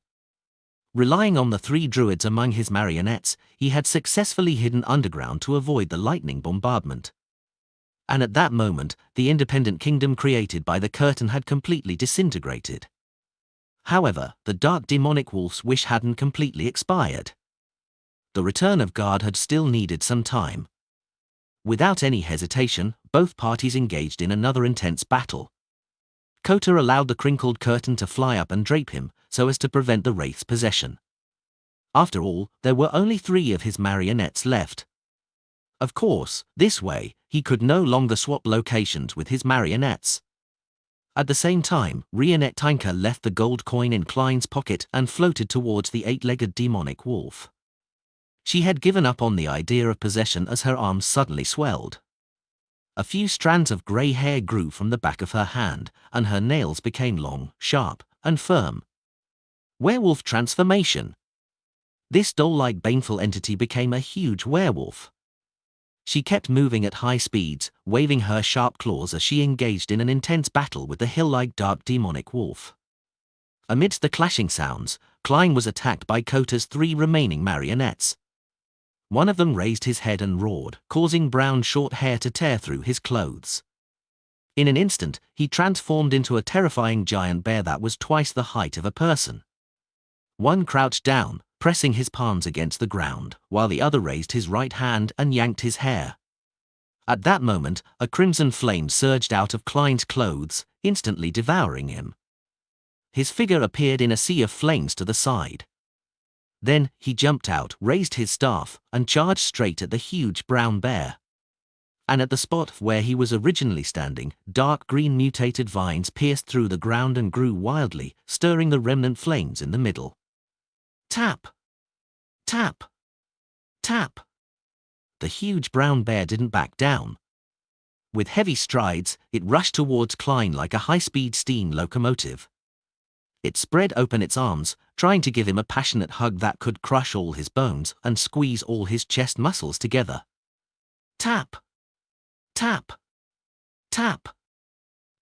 Relying on the 3 druids among his marionettes, he had successfully hidden underground to avoid the lightning bombardment. And at that moment, the independent kingdom created by the curtain had completely disintegrated. However, the dark demonic wolf's wish hadn't completely expired. The return of guard had still needed some time. Without any hesitation, both parties engaged in another intense battle. Kota allowed the crinkled curtain to fly up and drape him, so as to prevent the wraith's possession. After all, there were only 3 of his marionettes left. Of course, this way, he could no longer swap locations with his marionettes. At the same time, Rionette Tinker left the gold coin in Klein's pocket and floated towards the 8-legged demonic wolf. She had given up on the idea of possession as her arms suddenly swelled. A few strands of grey hair grew from the back of her hand, and her nails became long, sharp, and firm. Werewolf transformation. This doll-like baneful entity became a huge werewolf. She kept moving at high speeds, waving her sharp claws as she engaged in an intense battle with the hill-like dark demonic wolf. Amidst the clashing sounds, Klein was attacked by Kota's 3 remaining marionettes. One of them raised his head and roared, causing brown short hair to tear through his clothes. In an instant, he transformed into a terrifying giant bear that was twice the height of a person. One crouched down, pressing his palms against the ground, while the other raised his right hand and yanked his hair. At that moment, a crimson flame surged out of Klein's clothes, instantly devouring him. His figure appeared in a sea of flames to the side. Then, he jumped out, raised his staff, and charged straight at the huge brown bear. And at the spot where he was originally standing, dark green mutated vines pierced through the ground and grew wildly, stirring the remnant flames in the middle. Tap! Tap! Tap! The huge brown bear didn't back down. With heavy strides, it rushed towards Klein like a high-speed steam locomotive. It spread open its arms, trying to give him a passionate hug that could crush all his bones and squeeze all his chest muscles together. Tap! Tap! Tap!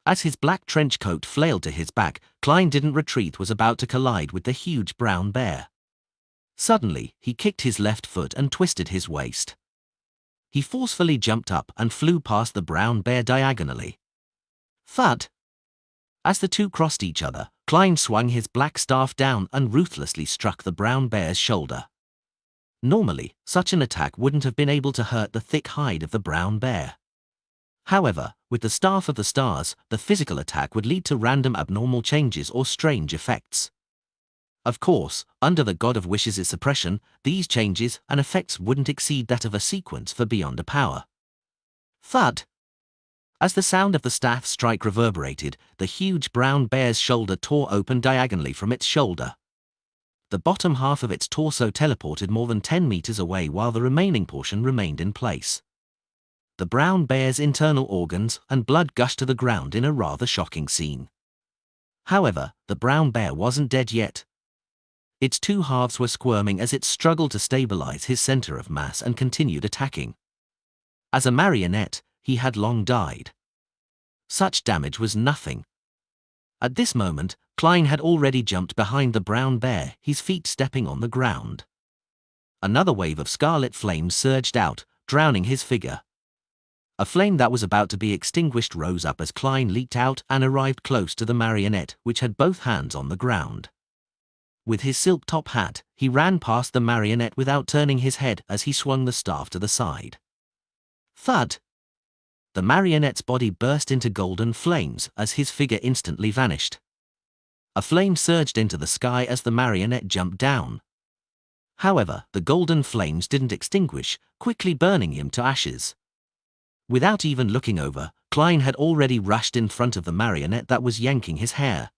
As his black trench coat flailed to his back, Klein didn't retreat, was about to collide with the huge brown bear. Suddenly, he kicked his left foot and twisted his waist. He forcefully jumped up and flew past the brown bear diagonally. Thud! As the two crossed each other, Klein swung his black staff down and ruthlessly struck the brown bear's shoulder. Normally, such an attack wouldn't have been able to hurt the thick hide of the brown bear. However, with the Staff of the Stars, the physical attack would lead to random abnormal changes or strange effects. Of course, under the God of Wishes' suppression, these changes and effects wouldn't exceed that of a sequence for Beyond Power. Thud! As the sound of the staff strike reverberated, the huge brown bear's shoulder tore open diagonally from its shoulder. The bottom half of its torso teleported more than 10 meters away while the remaining portion remained in place. The brown bear's internal organs and blood gushed to the ground in a rather shocking scene. However, the brown bear wasn't dead yet. Its two halves were squirming as it struggled to stabilize his center of mass and continued attacking. As a marionette, he had long died. Such damage was nothing. At this moment, Klein had already jumped behind the brown bear, his feet stepping on the ground. Another wave of scarlet flames surged out, drowning his figure. A flame that was about to be extinguished rose up as Klein leaped out and arrived close to the marionette, which had both hands on the ground. With his silk top hat, he ran past the marionette without turning his head as he swung the staff to the side. Thud! The marionette's body burst into golden flames as his figure instantly vanished. A flame surged into the sky as the marionette jumped down. However, the golden flames didn't extinguish, quickly burning him to ashes. Without even looking over, Klein had already rushed in front of the marionette that was yanking his hair.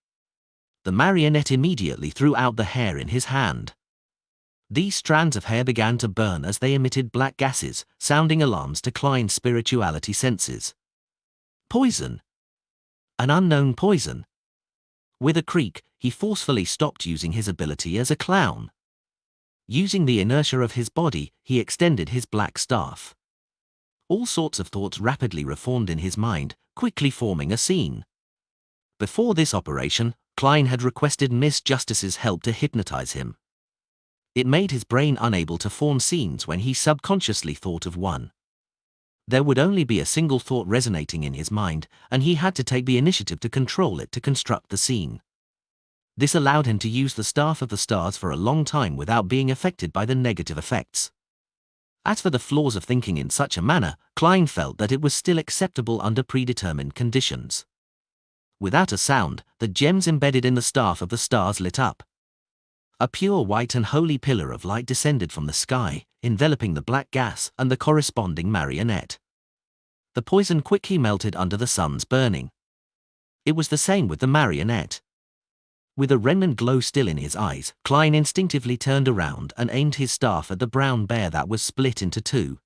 The marionette immediately threw out the hair in his hand. These strands of hair began to burn as they emitted black gases, sounding alarms to Klein's spirituality senses. Poison! An unknown poison. With a creak, he forcefully stopped using his ability as a clown. Using the inertia of his body, he extended his black staff. All sorts of thoughts rapidly reformed in his mind, quickly forming a scene. Before this operation, Klein had requested Miss Justice's help to hypnotize him. It made his brain unable to form scenes when he subconsciously thought of one. There would only be a single thought resonating in his mind, and he had to take the initiative to control it to construct the scene. This allowed him to use the Staff of the Stars for a long time without being affected by the negative effects. As for the flaws of thinking in such a manner, Klein felt that it was still acceptable under predetermined conditions. Without a sound, the gems embedded in the Staff of the Stars lit up. A pure white and holy pillar of light descended from the sky, enveloping the black gas and the corresponding marionette. The poison quickly melted under the sun's burning. It was the same with the marionette. With a remnant glow still in his eyes, Klein instinctively turned around and aimed his staff at the brown bear that was split into two.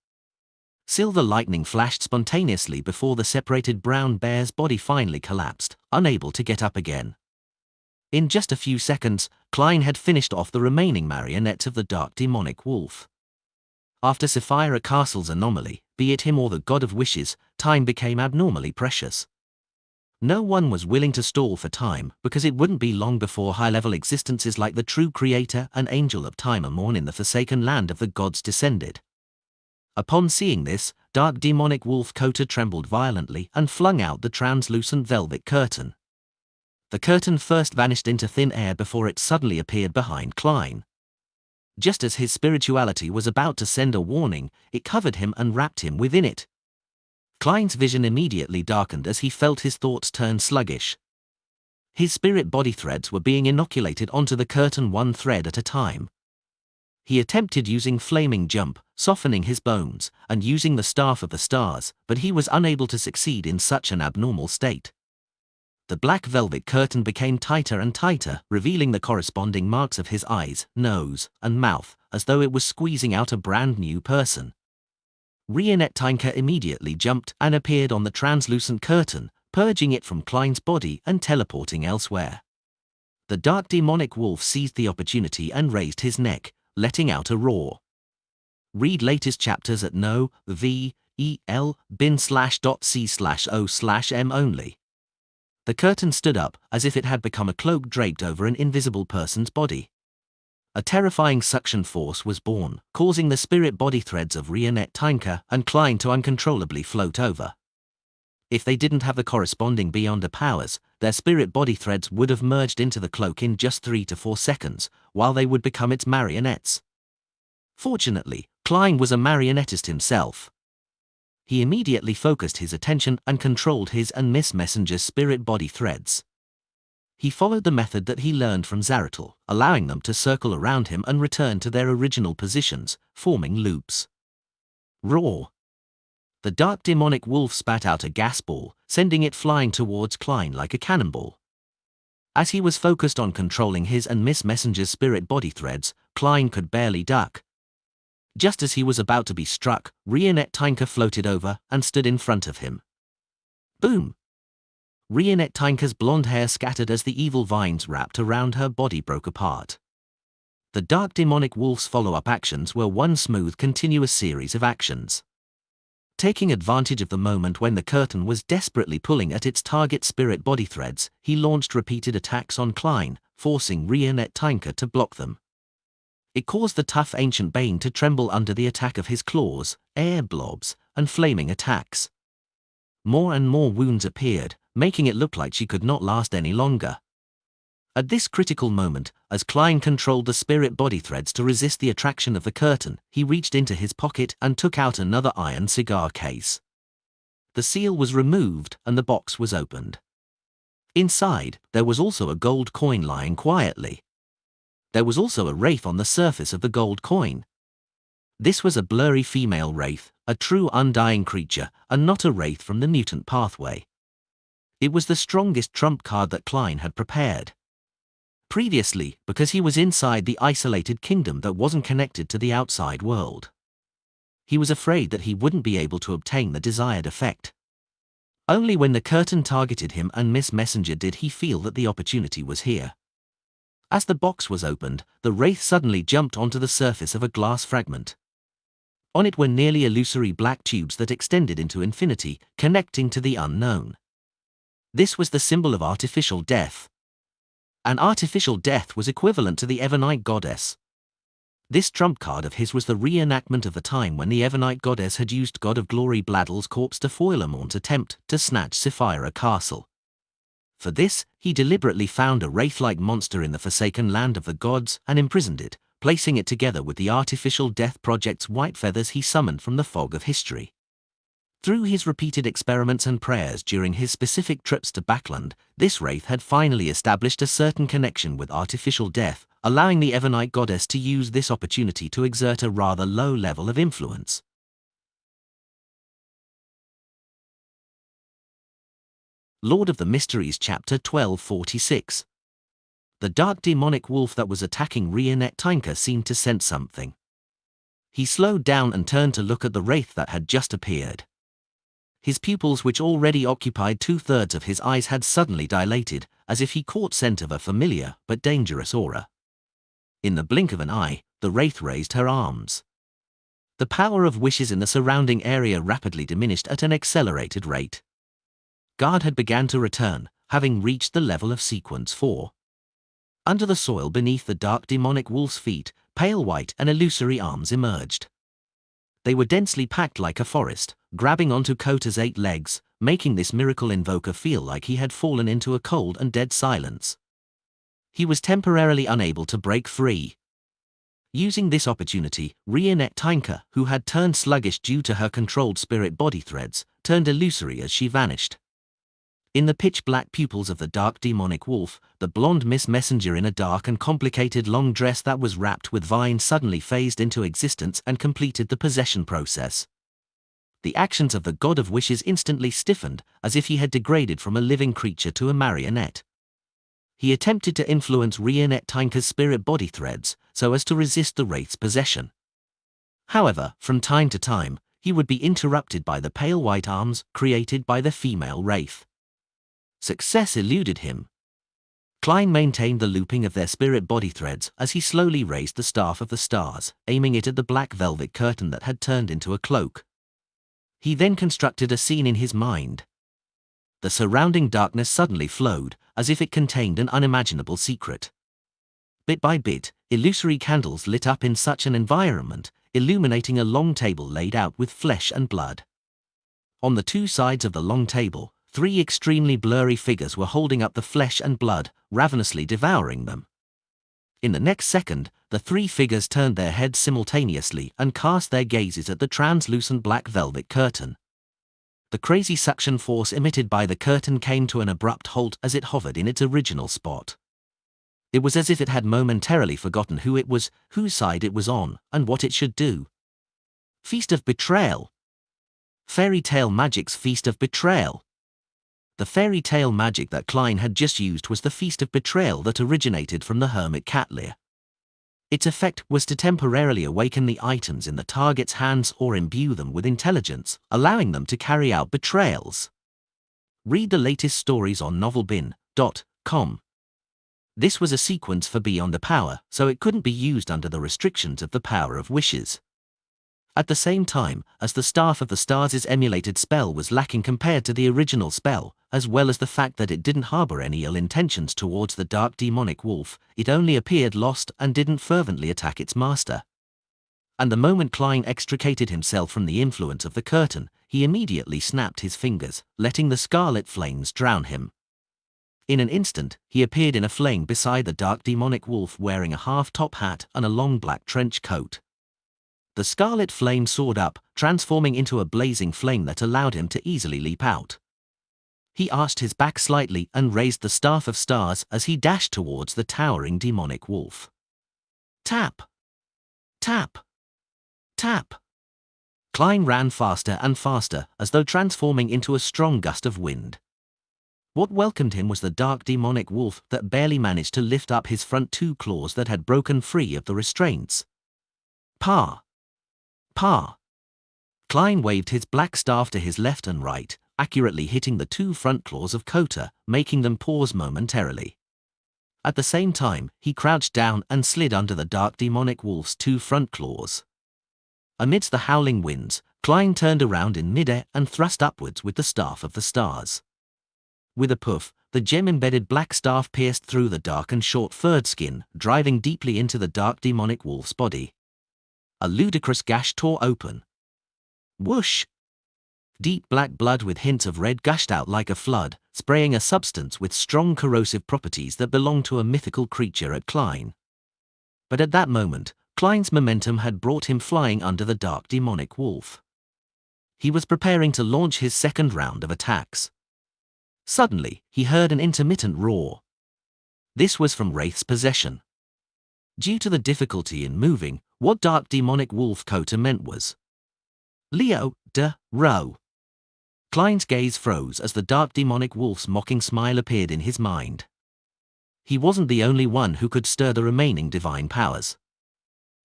Silver lightning flashed spontaneously before the separated brown bear's body finally collapsed, unable to get up again. In just a few seconds, Klein had finished off the remaining marionettes of the dark demonic wolf. After Sapphira Castle's anomaly, be it him or the god of wishes, time became abnormally precious. No one was willing to stall for time, because it wouldn't be long before high-level existences like the true creator and angel of time Amorn in the forsaken land of the gods descended. Upon seeing this, dark demonic wolf Kota trembled violently and flung out the translucent velvet curtain. The curtain first vanished into thin air before it suddenly appeared behind Klein. Just as his spirituality was about to send a warning, it covered him and wrapped him within it. Klein's vision immediately darkened as he felt his thoughts turn sluggish. His spirit body threads were being inoculated onto the curtain one thread at a time. He attempted using flaming jump, softening his bones, and using the Staff of the Stars, but he was unable to succeed in such an abnormal state. The black velvet curtain became tighter and tighter, revealing the corresponding marks of his eyes, nose, and mouth, as though it was squeezing out a brand new person. Rionette Tinker immediately jumped and appeared on the translucent curtain, purging it from Klein's body and teleporting elsewhere. The dark demonic wolf seized the opportunity and raised his neck, letting out a roar. Read latest chapters at no.bin/c/o/m only. The curtain stood up, as if it had become a cloak draped over an invisible person's body. A terrifying suction force was born, causing the spirit body threads of Rionette Tinker and Klein to uncontrollably float over. If they didn't have the corresponding Beyonder powers, their spirit body threads would have merged into the cloak in just 3 to 4 seconds, while they would become its marionettes. Fortunately, Klein was a marionettist himself. He immediately focused his attention and controlled his and Miss Messenger's spirit body threads. He followed the method that he learned from Zaratul, allowing them to circle around him and return to their original positions, forming loops. Roar! The dark demonic wolf spat out a gas ball, sending it flying towards Klein like a cannonball. As he was focused on controlling his and Miss Messenger's spirit body threads, Klein could barely duck. Just as he was about to be struck, Rionette Tinker floated over and stood in front of him. Boom! Rionette Tinker's blonde hair scattered as the evil vines wrapped around her body broke apart. The dark demonic wolf's follow-up actions were one smooth continuous series of actions. Taking advantage of the moment when the curtain was desperately pulling at its target spirit body threads, he launched repeated attacks on Klein, forcing Rionette Tinker to block them. It caused the tough ancient Bane to tremble under the attack of his claws, air blobs, and flaming attacks. More and more wounds appeared, making it look like she could not last any longer. At this critical moment, as Klein controlled the spirit body threads to resist the attraction of the curtain, he reached into his pocket and took out another iron cigar case. The seal was removed and the box was opened. Inside, there was also a gold coin lying quietly. There was also a wraith on the surface of the gold coin. This was a blurry female wraith, a true undying creature, and not a wraith from the mutant pathway. It was the strongest trump card that Klein had prepared. Previously, because he was inside the isolated kingdom that wasn't connected to the outside world. He was afraid that he wouldn't be able to obtain the desired effect. Only when the curtain targeted him and Miss Messenger did he feel that the opportunity was here. As the box was opened, the wraith suddenly jumped onto the surface of a glass fragment. On it were nearly illusory black tubes that extended into infinity, connecting to the unknown. This was the symbol of artificial death. An artificial death was equivalent to the Evernite goddess. This trump card of his was the reenactment of the time when the Evernite goddess had used God of Glory Bladdle's corpse to foil Amorn's attempt to snatch Sapphira Castle. For this, he deliberately found a wraith-like monster in the forsaken land of the gods and imprisoned it, placing it together with the artificial death project's white feathers he summoned from the fog of history. Through his repeated experiments and prayers during his specific trips to Backland, this wraith had finally established a certain connection with artificial death, allowing the Evernite goddess to use this opportunity to exert a rather low level of influence. Lord of the Mysteries Chapter 1246. The dark demonic wolf that was attacking Rionette Tinker seemed to sense something. He slowed down and turned to look at the wraith that had just appeared. His pupils, which already occupied 2/3 of his eyes, had suddenly dilated, as if he caught scent of a familiar but dangerous aura. In the blink of an eye, the wraith raised her arms. The power of wishes in the surrounding area rapidly diminished at an accelerated rate. Guard had begun to return, having reached the level of Sequence 4. Under the soil beneath the dark demonic wolf's feet, pale white and illusory arms emerged. They were densely packed like a forest, grabbing onto Kota's 8 legs, making this miracle invoker feel like he had fallen into a cold and dead silence. He was temporarily unable to break free. Using this opportunity, Rionette Tinker, who had turned sluggish due to her controlled spirit body threads, turned illusory as she vanished. In the pitch-black pupils of the dark demonic wolf, the blonde Miss Messenger in a dark and complicated long dress that was wrapped with vines suddenly phased into existence and completed the possession process. The actions of the God of Wishes instantly stiffened, as if he had degraded from a living creature to a marionette. He attempted to influence Rionette Tinker's spirit body threads, so as to resist the wraith's possession. However, from time to time, he would be interrupted by the pale white arms created by the female wraith. Success eluded him. Klein maintained the looping of their spirit body threads as he slowly raised the staff of the stars, aiming it at the black velvet curtain that had turned into a cloak. He then constructed a scene in his mind. The surrounding darkness suddenly flowed, as if it contained an unimaginable secret. Bit by bit, illusory candles lit up in such an environment, illuminating a long table laid out with flesh and blood. On the 2 sides of the long table, 3 extremely blurry figures were holding up the flesh and blood, ravenously devouring them. In the next second, the 3 figures turned their heads simultaneously and cast their gazes at the translucent black velvet curtain. The crazy suction force emitted by the curtain came to an abrupt halt as it hovered in its original spot. It was as if it had momentarily forgotten who it was, whose side it was on, and what it should do. Feast of Betrayal. Fairy tale magic's Feast of Betrayal. The fairy tale magic that Klein had just used was the Feast of Betrayal that originated from the hermit Catlear. Its effect was to temporarily awaken the items in the target's hands or imbue them with intelligence, allowing them to carry out betrayals. Read the latest stories on novelbin.com. This was a sequence for Beyond the Power, so it couldn't be used under the restrictions of the Power of Wishes. At the same time, as the Staff of the Stars' emulated spell was lacking compared to the original spell, as well as the fact that it didn't harbor any ill intentions towards the dark demonic wolf, it only appeared lost and didn't fervently attack its master. And the moment Klein extricated himself from the influence of the curtain, he immediately snapped his fingers, letting the scarlet flames drown him. In an instant, he appeared in a flame beside the dark demonic wolf wearing a half-top hat and a long black trench coat. The scarlet flame soared up, transforming into a blazing flame that allowed him to easily leap out. He arched his back slightly and raised the Staff of Stars as he dashed towards the towering demonic wolf. Tap! Tap! Tap! Klein ran faster and faster, as though transforming into a strong gust of wind. What welcomed him was the dark demonic wolf that barely managed to lift up his front two claws that had broken free of the restraints. Pa! Pa! Klein waved his black staff to his left and right, accurately hitting the two front claws of Kota, making them pause momentarily. At the same time, he crouched down and slid under the dark demonic wolf's two front claws. Amidst the howling winds, Klein turned around in midair and thrust upwards with the Staff of the Stars. With a puff, the gem-embedded black staff pierced through the dark and short-furred skin, driving deeply into the dark demonic wolf's body. A ludicrous gash tore open. Whoosh! Deep black blood with hints of red gushed out like a flood, spraying a substance with strong corrosive properties that belonged to a mythical creature at Klein. But at that moment, Klein's momentum had brought him flying under the dark demonic wolf. He was preparing to launch his second round of attacks. Suddenly, he heard an intermittent roar. This was from Wraith's possession. Due to the difficulty in moving, what dark demonic wolf Kota meant was Leo de Ro. Klein's gaze froze as the dark demonic wolf's mocking smile appeared in his mind. He wasn't the only one who could stir the remaining divine powers.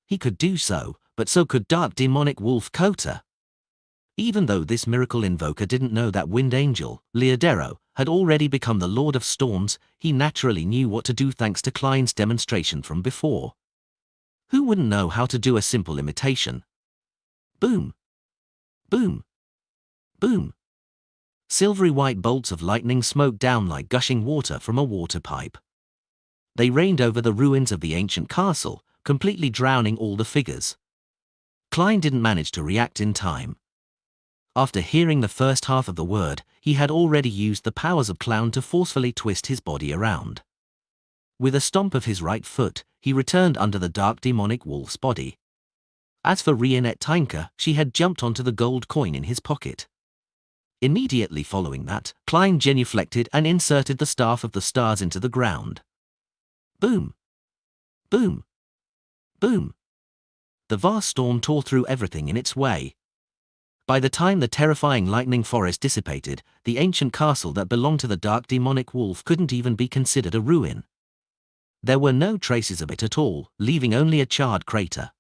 He could do so, but so could dark demonic wolf Kota. Even though this miracle invoker didn't know that Wind Angel, Leodero, had already become the Lord of Storms, he naturally knew what to do thanks to Klein's demonstration from before. Who wouldn't know how to do a simple imitation? Boom! Boom! Boom! Silvery white bolts of lightning smoked down like gushing water from a water pipe. They rained over the ruins of the ancient castle, completely drowning all the figures. Klein didn't manage to react in time. After hearing the first half of the word, he had already used the powers of Clown to forcefully twist his body around. With a stomp of his right foot, he returned under the dark demonic wolf's body. As for Rionette Tynka, she had jumped onto the gold coin in his pocket. Immediately following that, Klein genuflected and inserted the Staff of the Stars into the ground. Boom! Boom! Boom! The vast storm tore through everything in its way. By the time the terrifying lightning forest dissipated, the ancient castle that belonged to the dark demonic wolf couldn't even be considered a ruin. There were no traces of it at all, leaving only a charred crater.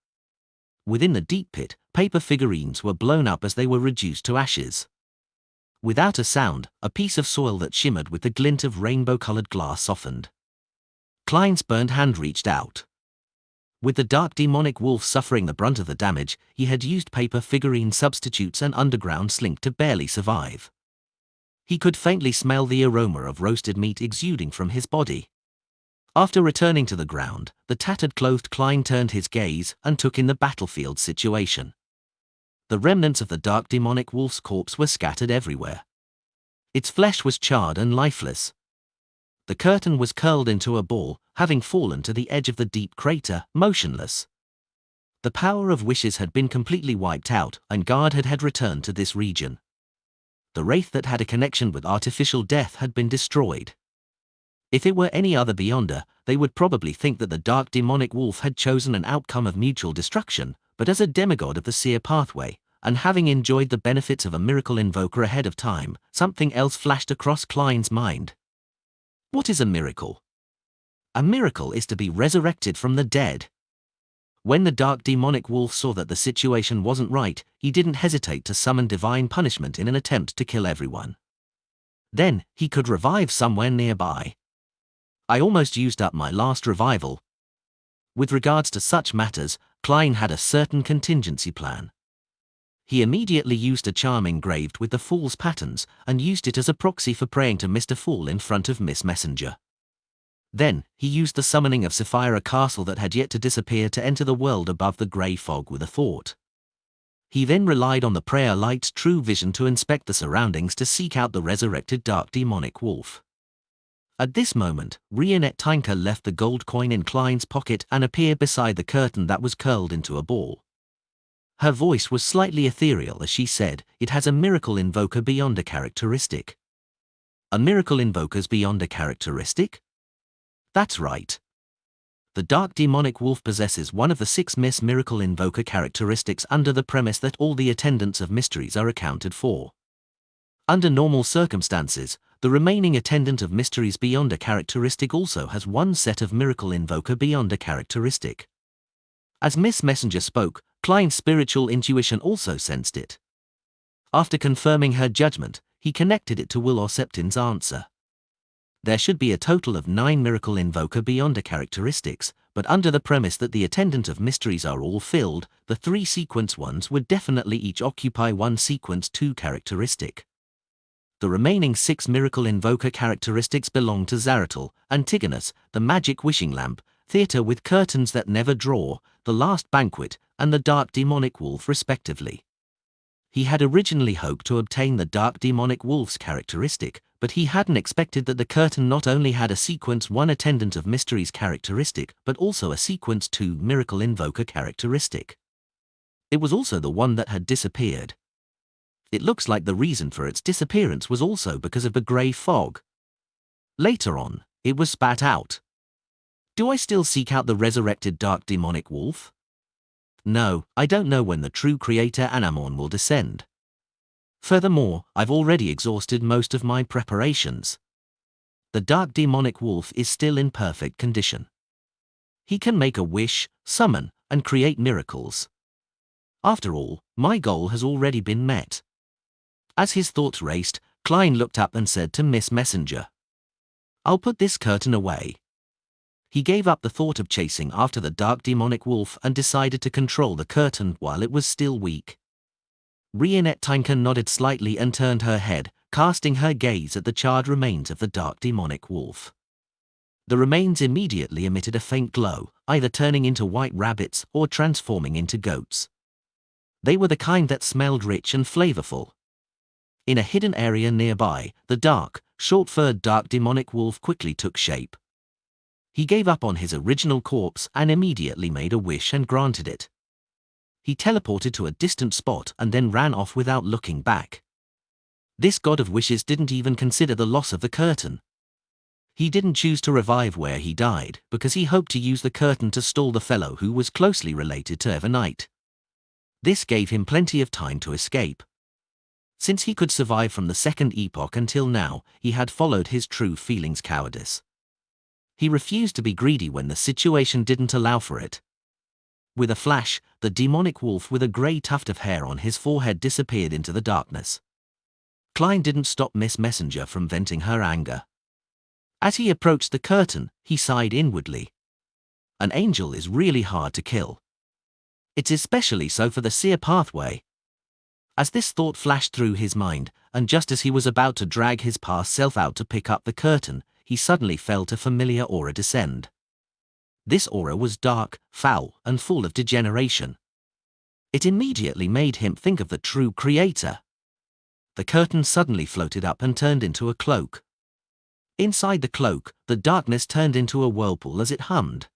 Within the deep pit, paper figurines were blown up as they were reduced to ashes. Without a sound, a piece of soil that shimmered with the glint of rainbow-colored glass softened. Klein's burned hand reached out. With the dark demonic wolf suffering the brunt of the damage, he had used paper figurine substitutes and underground slink to barely survive. He could faintly smell the aroma of roasted meat exuding from his body. After returning to the ground, the tattered clothed Klein turned his gaze and took in the battlefield situation. The remnants of the dark demonic wolf's corpse were scattered everywhere. Its flesh was charred and lifeless. The curtain was curled into a ball, having fallen to the edge of the deep crater, motionless. The power of wishes had been completely wiped out, and Guard had returned to this region. The wraith that had a connection with artificial death had been destroyed. If it were any other Beyonder, they would probably think that the dark demonic wolf had chosen an outcome of mutual destruction, but as a demigod of the seer pathway, and having enjoyed the benefits of a miracle invoker ahead of time, something else flashed across Klein's mind. What is a miracle? A miracle is to be resurrected from the dead. When the dark demonic wolf saw that the situation wasn't right, he didn't hesitate to summon divine punishment in an attempt to kill everyone. Then, he could revive somewhere nearby. I almost used up my last revival. With regards to such matters, Klein had a certain contingency plan. He immediately used a charm engraved with the Fool's patterns and used it as a proxy for praying to Mr. Fool in front of Miss Messenger. Then, he used the summoning of Sapphire Castle that had yet to disappear to enter the world above the grey fog with a thought. He then relied on the prayer light's true vision to inspect the surroundings to seek out the resurrected dark demonic wolf. At this moment, Rionette Tinker left the gold coin in Klein's pocket and appeared beside the curtain that was curled into a ball. Her voice was slightly ethereal as she said, "It has a miracle invoker beyond a characteristic." A miracle invoker's beyond a characteristic? That's right. The dark demonic wolf possesses one of the 6 Miss Miracle Invoker characteristics under the premise that all the attendants of mysteries are accounted for. Under normal circumstances, the remaining attendant of mysteries beyond a characteristic also has one set of Miracle Invoker beyond a characteristic. As Miss Messenger spoke, Klein's spiritual intuition also sensed it. After confirming her judgment, he connected it to Will Septin's answer. There should be a total of 9 Miracle Invoker beyond a characteristics, but under the premise that the attendant of mysteries are all filled, the 3 sequence ones would definitely each occupy 1 sequence 2 characteristic. The remaining 6 Miracle Invoker characteristics belong to Zaratul, Antigonus, the Magic Wishing Lamp, Theatre with Curtains That Never Draw, The Last Banquet, and the Dark Demonic Wolf respectively. He had originally hoped to obtain the Dark Demonic Wolf's characteristic, but he hadn't expected that the curtain not only had a Sequence 1 Attendant of Mysteries characteristic, but also a Sequence 2 Miracle Invoker characteristic. It was also the one that had disappeared. It looks like the reason for its disappearance was also because of the grey fog. Later on, it was spat out. Do I still seek out the resurrected Dark Demonic Wolf? No, I don't know when the true creator Anamorn will descend. Furthermore, I've already exhausted most of my preparations. The Dark Demonic Wolf is still in perfect condition. He can make a wish, summon, and create miracles. After all, my goal has already been met. As his thoughts raced, Klein looked up and said to Miss Messenger, "I'll put this curtain away." He gave up the thought of chasing after the Dark Demonic Wolf and decided to control the curtain while it was still weak. Rionette Tinker nodded slightly and turned her head, casting her gaze at the charred remains of the Dark Demonic Wolf. The remains immediately emitted a faint glow, either turning into white rabbits or transforming into goats. They were the kind that smelled rich and flavorful. In a hidden area nearby, the dark, short-furred Dark Demonic Wolf quickly took shape. He gave up on his original corpse and immediately made a wish and granted it. He teleported to a distant spot and then ran off without looking back. This god of wishes didn't even consider the loss of the curtain. He didn't choose to revive where he died, because he hoped to use the curtain to stall the fellow who was closely related to Evernight. This gave him plenty of time to escape. Since he could survive from the Second Epoch until now, he had followed his true feelings cowardice. He refused to be greedy when the situation didn't allow for it. With a flash, the demonic wolf with a grey tuft of hair on his forehead disappeared into the darkness. Klein didn't stop Miss Messenger from venting her anger. As he approached the curtain, he sighed inwardly. An angel is really hard to kill. It's especially so for the seer pathway. As this thought flashed through his mind, and just as he was about to drag his past self out to pick up the curtain, he suddenly felt a familiar aura descend. This aura was dark, foul, and full of degeneration. It immediately made him think of the true creator. The curtain suddenly floated up and turned into a cloak. Inside the cloak, the darkness turned into a whirlpool as it hummed.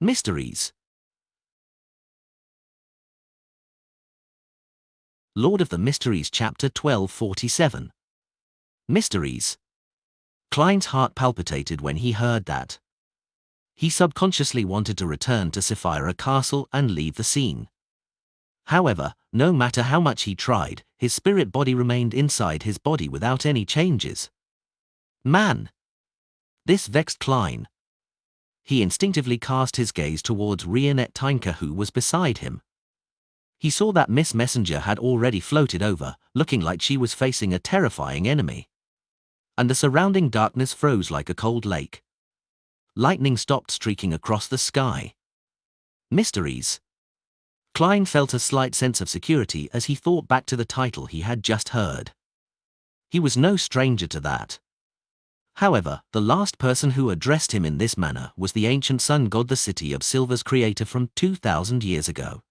Mysteries. Lord of the Mysteries Chapter 1247. Mysteries. Klein's heart palpitated when he heard that. He subconsciously wanted to return to Sapphire Castle and leave the scene. However, no matter how much he tried, his spirit body remained inside his body without any changes. Man! This vexed Klein. He instinctively cast his gaze towards Rionette Tinker, who was beside him. He saw that Miss Messenger had already floated over, looking like she was facing a terrifying enemy. And the surrounding darkness froze like a cold lake. Lightning stopped streaking across the sky. Mysteries. Klein felt a slight sense of security as he thought back to the title he had just heard. He was no stranger to that. However, the last person who addressed him in this manner was the ancient sun god, the City of Silver's creator from 2,000 years ago.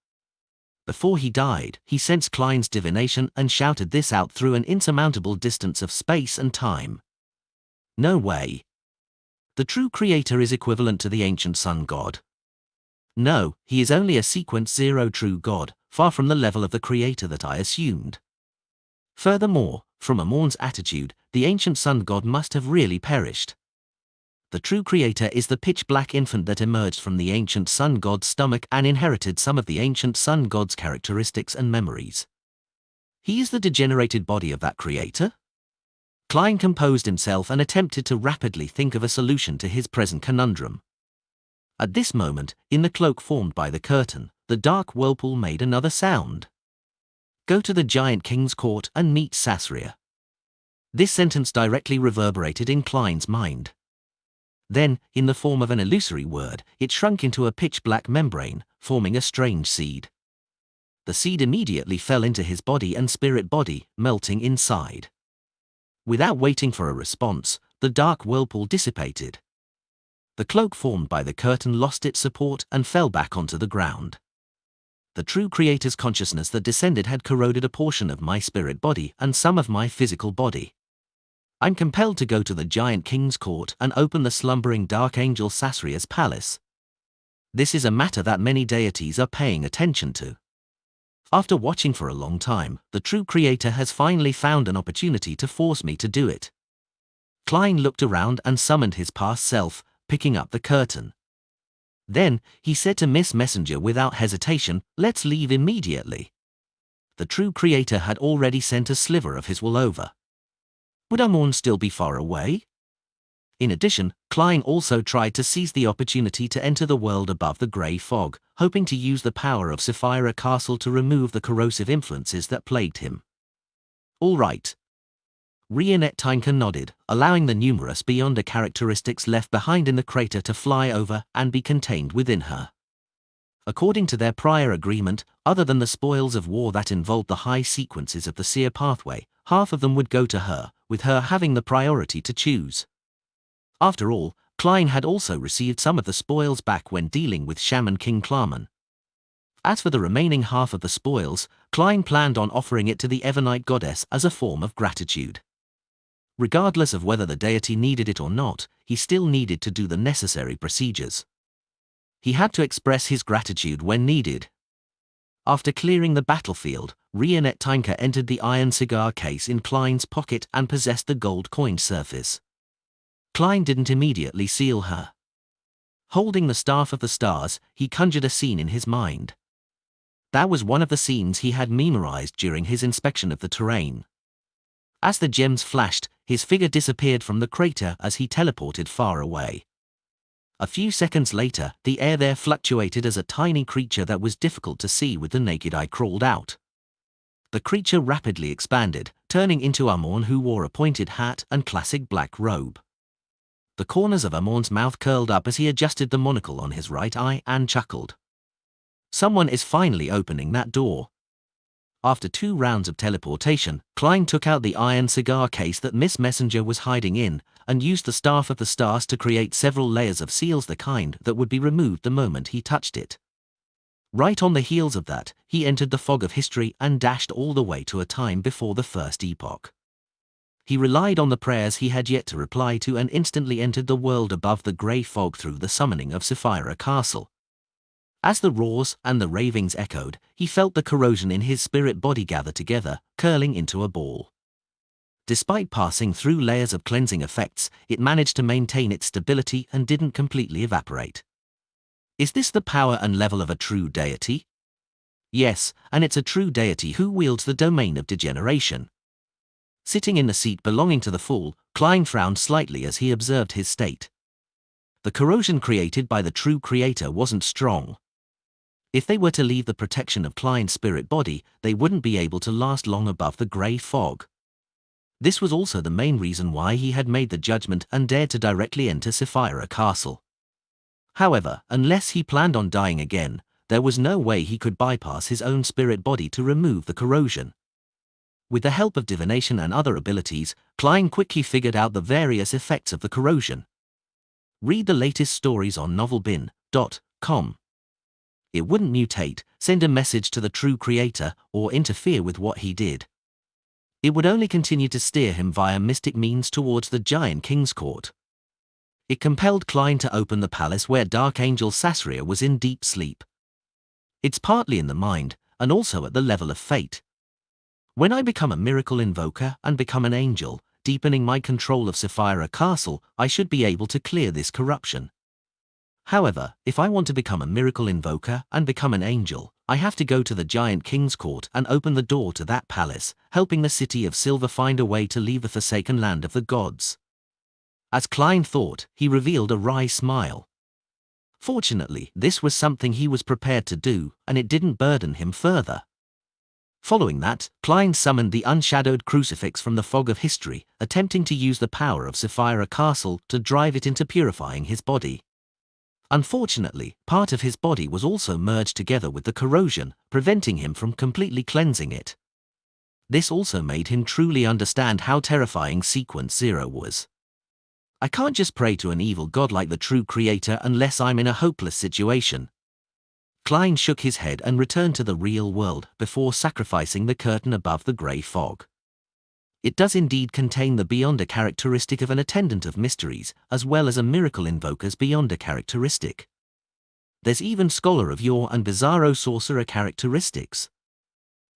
Before he died, he sensed Klein's divination and shouted this out through an insurmountable distance of space and time. No way. The true creator is equivalent to the ancient sun god. No, he is only a sequence zero true god, far from the level of the creator that I assumed. Furthermore, from Amorn's attitude, the ancient sun god must have really perished. The true creator is the pitch-black infant that emerged from the ancient sun god's stomach and inherited some of the ancient sun god's characteristics and memories. He is the degenerated body of that creator? Klein composed himself and attempted to rapidly think of a solution to his present conundrum. At this moment, in the cloak formed by the curtain, the dark whirlpool made another sound. Go to the giant king's court and meet Sasria. This sentence directly reverberated in Klein's mind. Then, in the form of an illusory word, it shrunk into a pitch-black membrane, forming a strange seed. The seed immediately fell into his body and spirit body, melting inside. Without waiting for a response, the dark whirlpool dissipated. The cloak formed by the curtain lost its support and fell back onto the ground. The true creator's consciousness that descended had corroded a portion of my spirit body and some of my physical body. I'm compelled to go to the giant king's court and open the slumbering dark angel Sasria's palace. This is a matter that many deities are paying attention to. After watching for a long time, the true creator has finally found an opportunity to force me to do it. Klein looked around and summoned his past self, picking up the curtain. Then, he said to Miss Messenger without hesitation, "Let's leave immediately." The true creator had already sent a sliver of his will over. Would Amorn still be far away? In addition, Klein also tried to seize the opportunity to enter the world above the grey fog, hoping to use the power of Sapphira Castle to remove the corrosive influences that plagued him. All right. Rionette Tinker nodded, allowing the numerous beyonder characteristics left behind in the crater to fly over and be contained within her. According to their prior agreement, other than the spoils of war that involved the high sequences of the seer pathway, half of them would go to her, with her having the priority to choose. After all, Klein had also received some of the spoils back when dealing with Shaman King Klarman. As for the remaining half of the spoils, Klein planned on offering it to the Evernight goddess as a form of gratitude. Regardless of whether the deity needed it or not, he still needed to do the necessary procedures. He had to express his gratitude when needed. After clearing the battlefield, Rionette Tinker entered the iron cigar case in Klein's pocket and possessed the gold coin surface. Klein didn't immediately seal her. Holding the Staff of the Stars, he conjured a scene in his mind. That was one of the scenes he had memorized during his inspection of the terrain. As the gems flashed, his figure disappeared from the crater as he teleported far away. A few seconds later, the air there fluctuated as a tiny creature that was difficult to see with the naked eye crawled out. The creature rapidly expanded, turning into Amorn, who wore a pointed hat and classic black robe. The corners of Amorn's mouth curled up as he adjusted the monocle on his right eye and chuckled. Someone is finally opening that door. After 2 rounds of teleportation, Klein took out the iron cigar case that Miss Messenger was hiding in, and used the Staff of the Stars to create several layers of seals, the kind that would be removed the moment he touched it. Right on the heels of that, he entered the fog of history and dashed all the way to a time before the first epoch. He relied on the prayers he had yet to reply to and instantly entered the world above the grey fog through the summoning of Sapphira Castle. As the roars and the ravings echoed, he felt the corrosion in his spirit body gather together, curling into a ball. Despite passing through layers of cleansing effects, it managed to maintain its stability and didn't completely evaporate. Is this the power and level of a true deity? Yes, and it's a true deity who wields the domain of degeneration. Sitting in the seat belonging to the fool, Klein frowned slightly as he observed his state. The corrosion created by the true creator wasn't strong. If they were to leave the protection of Klein's spirit body, they wouldn't be able to last long above the grey fog. This was also the main reason why he had made the judgment and dared to directly enter Sapphira Castle. However, unless he planned on dying again, there was no way he could bypass his own spirit body to remove the corrosion. With the help of divination and other abilities, Klein quickly figured out the various effects of the corrosion. Read the latest stories on novelbin.com. It wouldn't mutate, send a message to the true creator, or interfere with what he did. It would only continue to steer him via mystic means towards the giant king's court. It compelled Klein to open the palace where Dark Angel Sasria was in deep sleep. It's partly in the mind, and also at the level of fate. When I become a miracle invoker and become an angel, deepening my control of Sapphira Castle, I should be able to clear this corruption. However, if I want to become a miracle invoker and become an angel, I have to go to the giant king's court and open the door to that palace, helping the city of Silver find a way to leave the forsaken land of the gods. As Klein thought, he revealed a wry smile. Fortunately, this was something he was prepared to do, and it didn't burden him further. Following that, Klein summoned the unshadowed crucifix from the fog of history, attempting to use the power of Sapphira Castle to drive it into purifying his body. Unfortunately, part of his body was also merged together with the corrosion, preventing him from completely cleansing it. This also made him truly understand how terrifying Sequence 0 was. I can't just pray to an evil god like the true creator unless I'm in a hopeless situation. Klein shook his head and returned to the real world before sacrificing the curtain above the grey fog. It does indeed contain the Beyonder characteristic of an attendant of mysteries, as well as a miracle invoker's Beyonder characteristic. There's even Scholar of Yore and Bizarro Sorcerer characteristics.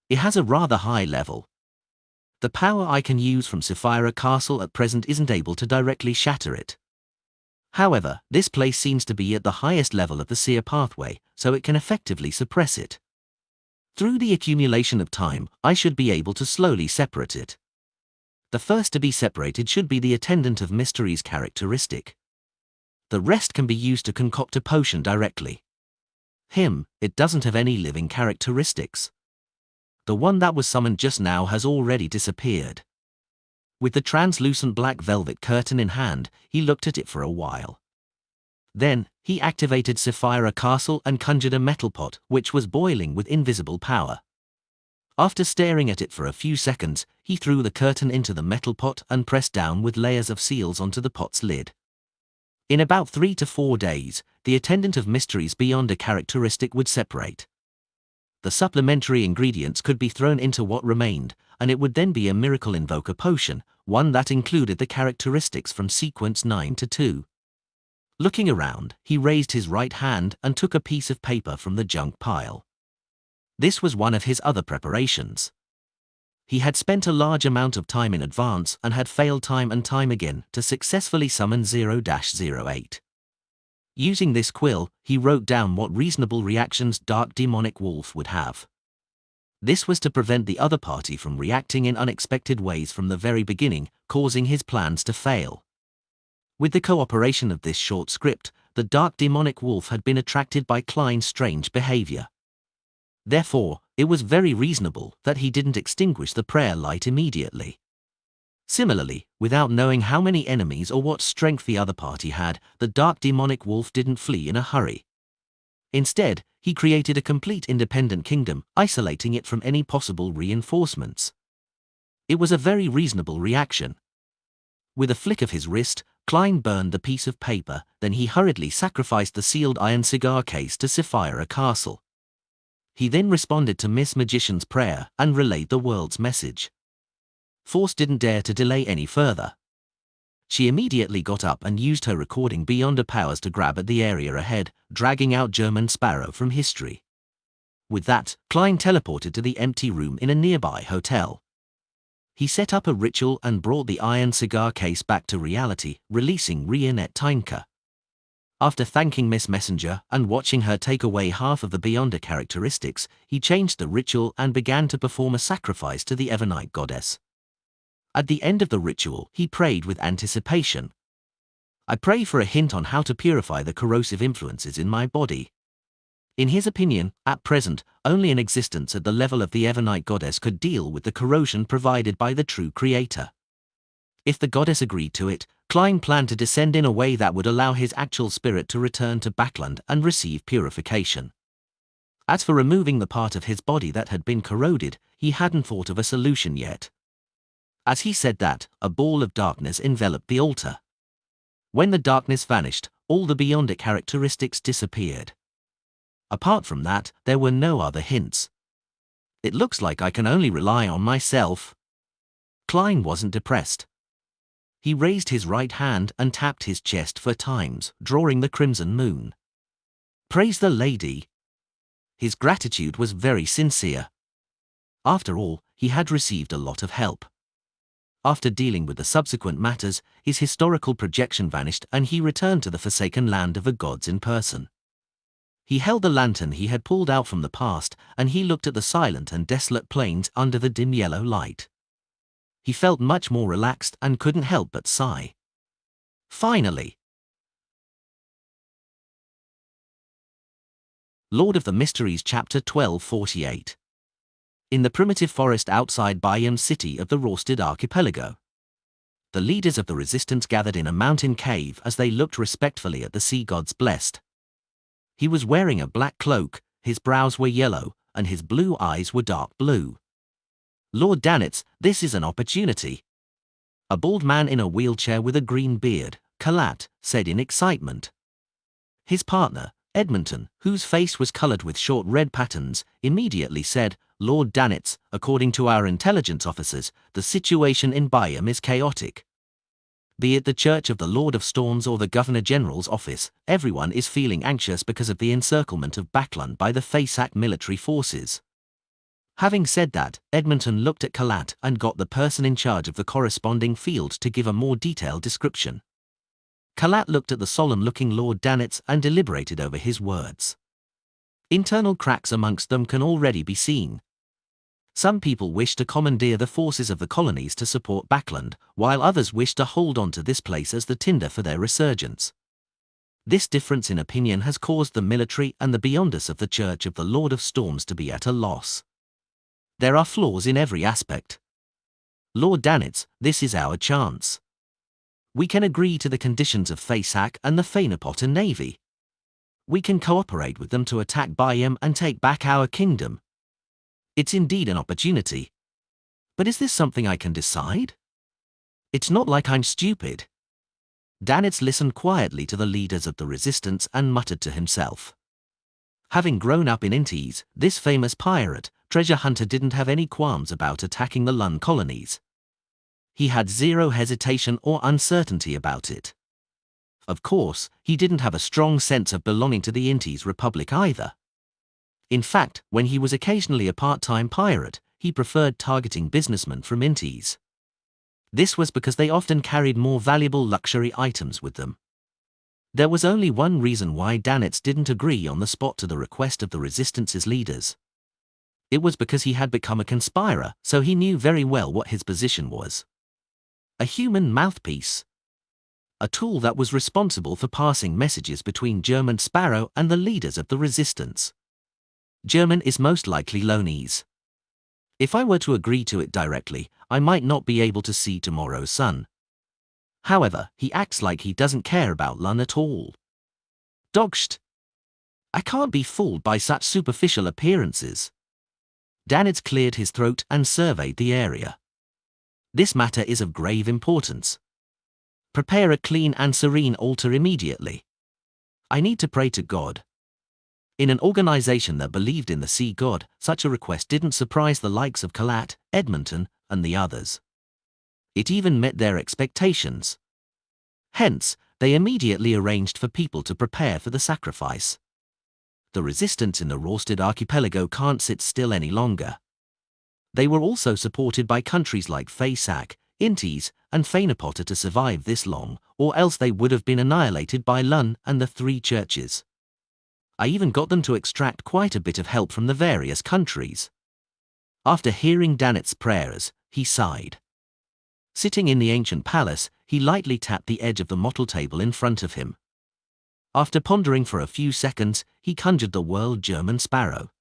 It has a rather high level. The power I can use from Sapphira Castle at present isn't able to directly shatter it. However, this place seems to be at the highest level of the seer pathway, so it can effectively suppress it. Through the accumulation of time, I should be able to slowly separate it. The first to be separated should be the Attendant of Mysteries characteristic. The rest can be used to concoct a potion directly. It doesn't have any living characteristics. The one that was summoned just now has already disappeared. With the translucent black velvet curtain in hand, he looked at it for a while. Then, he activated Sapphira Castle and conjured a metal pot, which was boiling with invisible power. After staring at it for a few seconds, he threw the curtain into the metal pot and pressed down with layers of seals onto the pot's lid. In about 3 to 4 days, the Attendant of Mysteries Beyonder characteristic would separate. The supplementary ingredients could be thrown into what remained, and it would then be a miracle invoker potion, one that included the characteristics from Sequence 9 to 2. Looking around, he raised his right hand and took a piece of paper from the junk pile. This was one of his other preparations. He had spent a large amount of time in advance and had failed time and time again to successfully summon 0-08. Using this quill, he wrote down what reasonable reactions Dark Demonic Wolf would have. This was to prevent the other party from reacting in unexpected ways from the very beginning, causing his plans to fail. With the cooperation of this short script, the Dark Demonic Wolf had been attracted by Klein's strange behavior. Therefore, it was very reasonable that he didn't extinguish the prayer light immediately. Similarly, without knowing how many enemies or what strength the other party had, the Dark Demonic Wolf didn't flee in a hurry. Instead, he created a complete independent kingdom, isolating it from any possible reinforcements. It was a very reasonable reaction. With a flick of his wrist, Klein burned the piece of paper, then he hurriedly sacrificed the sealed iron cigar case to Sapphira Castle. He then responded to Miss Magician's prayer and relayed the world's message. Force didn't dare to delay any further. She immediately got up and used her recording Beyonder powers to grab at the area ahead, dragging out German Sparrow from history. With that, Klein teleported to the empty room in a nearby hotel. He set up a ritual and brought the iron cigar case back to reality, releasing Rionette Tynka. After thanking Miss Messenger and watching her take away half of the Beyonder characteristics, he changed the ritual and began to perform a sacrifice to the Evernight goddess. At the end of the ritual, he prayed with anticipation. I pray for a hint on how to purify the corrosive influences in my body. In his opinion, at present, only an existence at the level of the Evernight goddess could deal with the corrosion provided by the true creator. If the goddess agreed to it, Klein planned to descend in a way that would allow his actual spirit to return to Backland and receive purification. As for removing the part of his body that had been corroded, he hadn't thought of a solution yet. As he said that, a ball of darkness enveloped the altar. When the darkness vanished, all the beyond it characteristics disappeared. Apart from that, there were no other hints. It looks like I can only rely on myself. Klein wasn't depressed. He raised his right hand and tapped his chest 4 times, drawing the crimson moon. Praise the lady. His gratitude was very sincere. After all, he had received a lot of help. After dealing with the subsequent matters, his historical projection vanished and he returned to the forsaken land of the gods in person. He held the lantern he had pulled out from the past, and he looked at the silent and desolate plains under the dim yellow light. He felt much more relaxed and couldn't help but sigh. Finally. Lord of the Mysteries Chapter 1248. In the primitive forest outside Bayam city of the Rorsted archipelago. The leaders of the resistance gathered in a mountain cave as they looked respectfully at the sea gods blessed. He was wearing a black cloak, his brows were yellow, and his blue eyes were dark blue. Lord Danitz, this is an opportunity. A bald man in a wheelchair with a green beard, Kalat, said in excitement. His partner, Edmonton, whose face was colored with short red patterns, immediately said, Lord Danitz, according to our intelligence officers, the situation in Bayam is chaotic. Be it the Church of the Lord of Storms or the Governor General's office, everyone is feeling anxious because of the encirclement of Baklan by the Faisak military forces. Having said that, Edmonton looked at Kalat and got the person in charge of the corresponding field to give a more detailed description. Kalat looked at the solemn-looking Lord Danitz and deliberated over his words. Internal cracks amongst them can already be seen. Some people wish to commandeer the forces of the colonies to support Bakland, while others wish to hold on to this place as the tinder for their resurgence. This difference in opinion has caused the military and the beyonders of the Church of the Lord of Storms to be at a loss. There are flaws in every aspect. Lord Danitz, this is our chance. We can agree to the conditions of Faisak and the Fainapota Navy. We can cooperate with them to attack Bayam and take back our kingdom. It's indeed an opportunity. But is this something I can decide? It's not like I'm stupid. Danitz listened quietly to the leaders of the resistance and muttered to himself. Having grown up in Intes, this famous pirate, treasure hunter didn't have any qualms about attacking the Lun colonies. He had zero hesitation or uncertainty about it. Of course, he didn't have a strong sense of belonging to the Intes Republic either. In fact, when he was occasionally a part-time pirate, he preferred targeting businessmen from Intes. This was because they often carried more valuable luxury items with them. There was only one reason why Danitz didn't agree on the spot to the request of the resistance's leaders. It was because he had become a conspirer, so he knew very well what his position was. A human mouthpiece. A tool that was responsible for passing messages between German Sparrow and the leaders of the resistance. German is most likely Lonese. If I were to agree to it directly, I might not be able to see tomorrow's sun. However, he acts like he doesn't care about Lun at all. Dogsht. I can't be fooled by such superficial appearances. Danitz cleared his throat and surveyed the area. This matter is of grave importance. Prepare a clean and serene altar immediately. I need to pray to God. In an organization that believed in the sea god, such a request didn't surprise the likes of Kalat, Edmonton, and the others. It even met their expectations. Hence, they immediately arranged for people to prepare for the sacrifice. The resistance in the Rorsted archipelago can't sit still any longer. They were also supported by countries like Faisak, Intes, and Fainapota to survive this long, or else they would have been annihilated by Lun and the 3 churches. I even got them to extract quite a bit of help from the various countries. After hearing Danitz's prayers, he sighed. Sitting in the ancient palace, he lightly tapped the edge of the mottle table in front of him. After pondering for a few seconds, he conjured the world German Sparrow.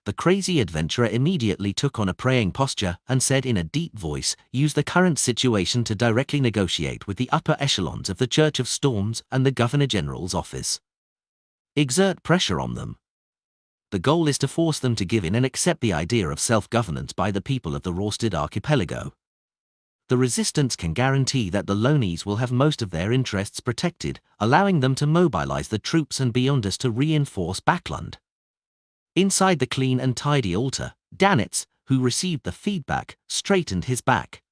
The crazy adventurer immediately took on a praying posture and said in a deep voice, use the current situation to directly negotiate with the upper echelons of the Church of Storms and the Governor General's office. Exert pressure on them. The goal is to force them to give in and accept the idea of self-governance by the people of the Rosted Archipelago. The resistance can guarantee that the Lonies will have most of their interests protected, allowing them to mobilize the troops and beyonders to reinforce Backland. Inside the clean and tidy altar, Danitz, who received the feedback, straightened his back.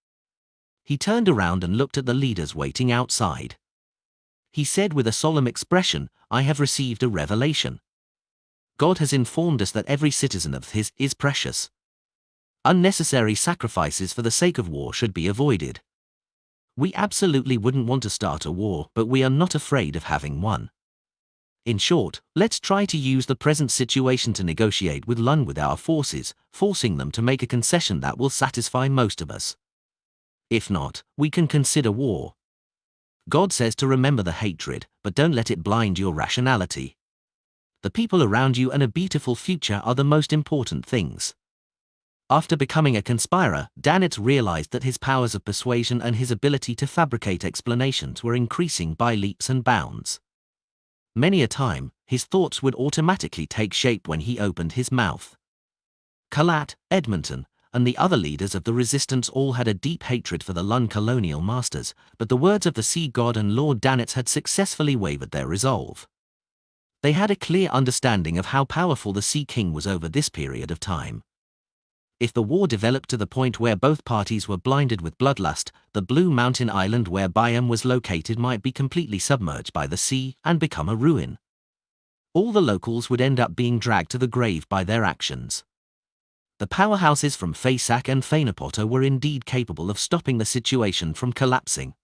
He turned around and looked at the leaders waiting outside. He said with a solemn expression, "I have received a revelation. God has informed us that every citizen of his is precious. Unnecessary sacrifices for the sake of war should be avoided. We absolutely wouldn't want to start a war, but we are not afraid of having one. In short, let's try to use the present situation to negotiate with Lund with our forces, forcing them to make a concession that will satisfy most of us. If not, we can consider war. God says to remember the hatred, but don't let it blind your rationality. The people around you and a beautiful future are the most important things." After becoming a conspirer, Danitz realized that his powers of persuasion and his ability to fabricate explanations were increasing by leaps and bounds. Many a time, his thoughts would automatically take shape when he opened his mouth. Kalat, Edmonton, and the other leaders of the resistance all had a deep hatred for the Lund colonial masters, but the words of the sea god and Lord Danitz had successfully wavered their resolve. They had a clear understanding of how powerful the Sea King was over this period of time. If the war developed to the point where both parties were blinded with bloodlust, the Blue Mountain Island where Byam was located might be completely submerged by the sea and become a ruin. All the locals would end up being dragged to the grave by their actions. The powerhouses from Faisak and Fainapoto were indeed capable of stopping the situation from collapsing.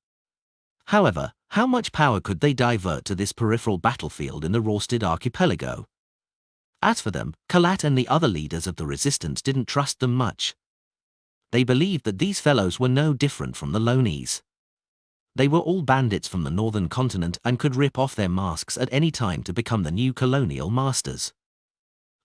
However, how much power could they divert to this peripheral battlefield in the Rosted Archipelago? As for them, Kalat and the other leaders of the resistance didn't trust them much. They believed that these fellows were no different from the Lonies. They were all bandits from the northern continent and could rip off their masks at any time to become the new colonial masters.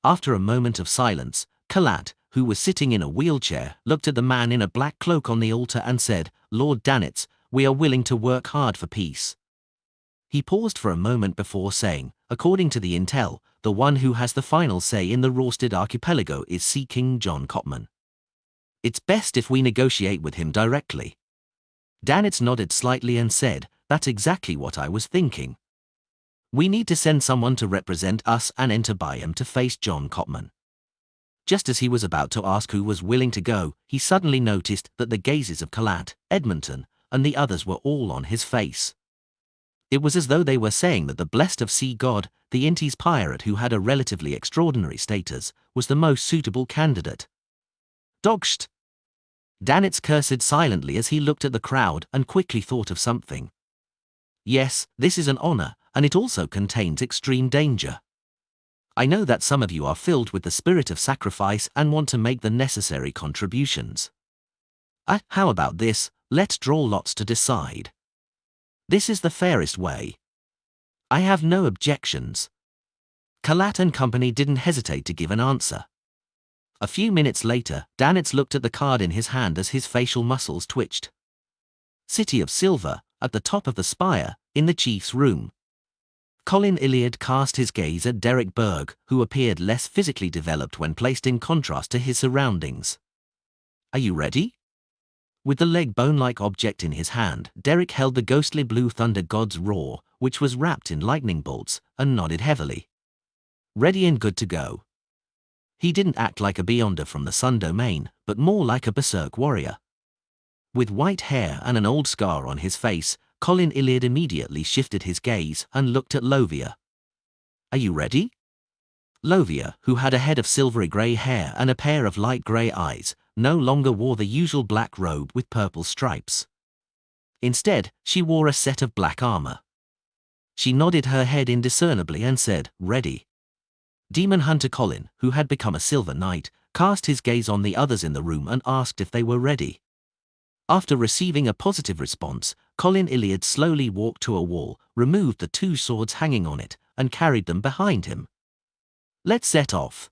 After a moment of silence, Kalat, who was sitting in a wheelchair, looked at the man in a black cloak on the altar and said, "Lord Danitz, we are willing to work hard for peace." He paused for a moment before saying, "According to the intel, the one who has the final say in the Rosted Archipelago is Sea King John Copman. It's best if we negotiate with him directly." Danitz nodded slightly and said, "That's exactly what I was thinking. We need to send someone to represent us and enter Byam to face John Copman." Just as he was about to ask who was willing to go, he suddenly noticed that the gazes of Kalat, Edmonton, and the others were all on his face. It was as though they were saying that the blessed of sea god, the Intis pirate who had a relatively extraordinary status, was the most suitable candidate. "Dogsht!" Danitz cursed silently as he looked at the crowd and quickly thought of something. "Yes, this is an honor, and it also contains extreme danger. I know that some of you are filled with the spirit of sacrifice and want to make the necessary contributions. How about this? Let's draw lots to decide. This is the fairest way. I have no objections." Kalat and company didn't hesitate to give an answer. A few minutes later, Danitz looked at the card in his hand as his facial muscles twitched. City of Silver, at the top of the spire, in the chief's room. Colin Iliad cast his gaze at Derek Berg, who appeared less physically developed when placed in contrast to his surroundings. "Are you ready?" With the leg bone-like object in his hand, Derek held the ghostly blue thunder god's roar, which was wrapped in lightning bolts, and nodded heavily. "Ready and good to go." He didn't act like a Beyonder from the Sun Domain, but more like a berserk warrior. With white hair and an old scar on his face, Colin Iliad immediately shifted his gaze and looked at Lovia. "Are you ready?" Lovia, who had a head of silvery grey hair and a pair of light grey eyes, no longer wore the usual black robe with purple stripes. Instead, she wore a set of black armor. She nodded her head indiscernibly and said, "Ready." Demon Hunter Colin, who had become a Silver Knight, cast his gaze on the others in the room and asked if they were ready. After receiving a positive response, Colin Iliad slowly walked to a wall, removed the two swords hanging on it, and carried them behind him. "Let's set off."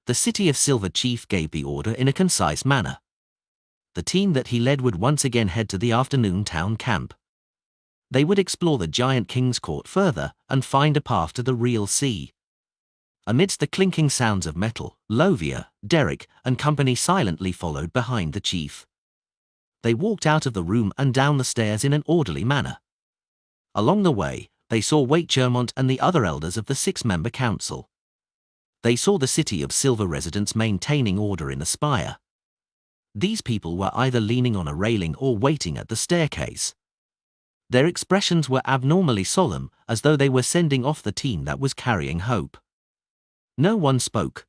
The City of Silver chief gave the order in a concise manner. The team that he led would once again head to the afternoon town camp. They would explore the giant King's Court further and find a path to the real sea. Amidst the clinking sounds of metal, Lovia, Derek, and company silently followed behind the chief. They walked out of the room and down the stairs in an orderly manner. Along the way, they saw Waite Chermont and the other elders of the six-member council. They saw the City of Silver residents maintaining order in the spire. These people were either leaning on a railing or waiting at the staircase. Their expressions were abnormally solemn, as though they were sending off the team that was carrying hope. No one spoke.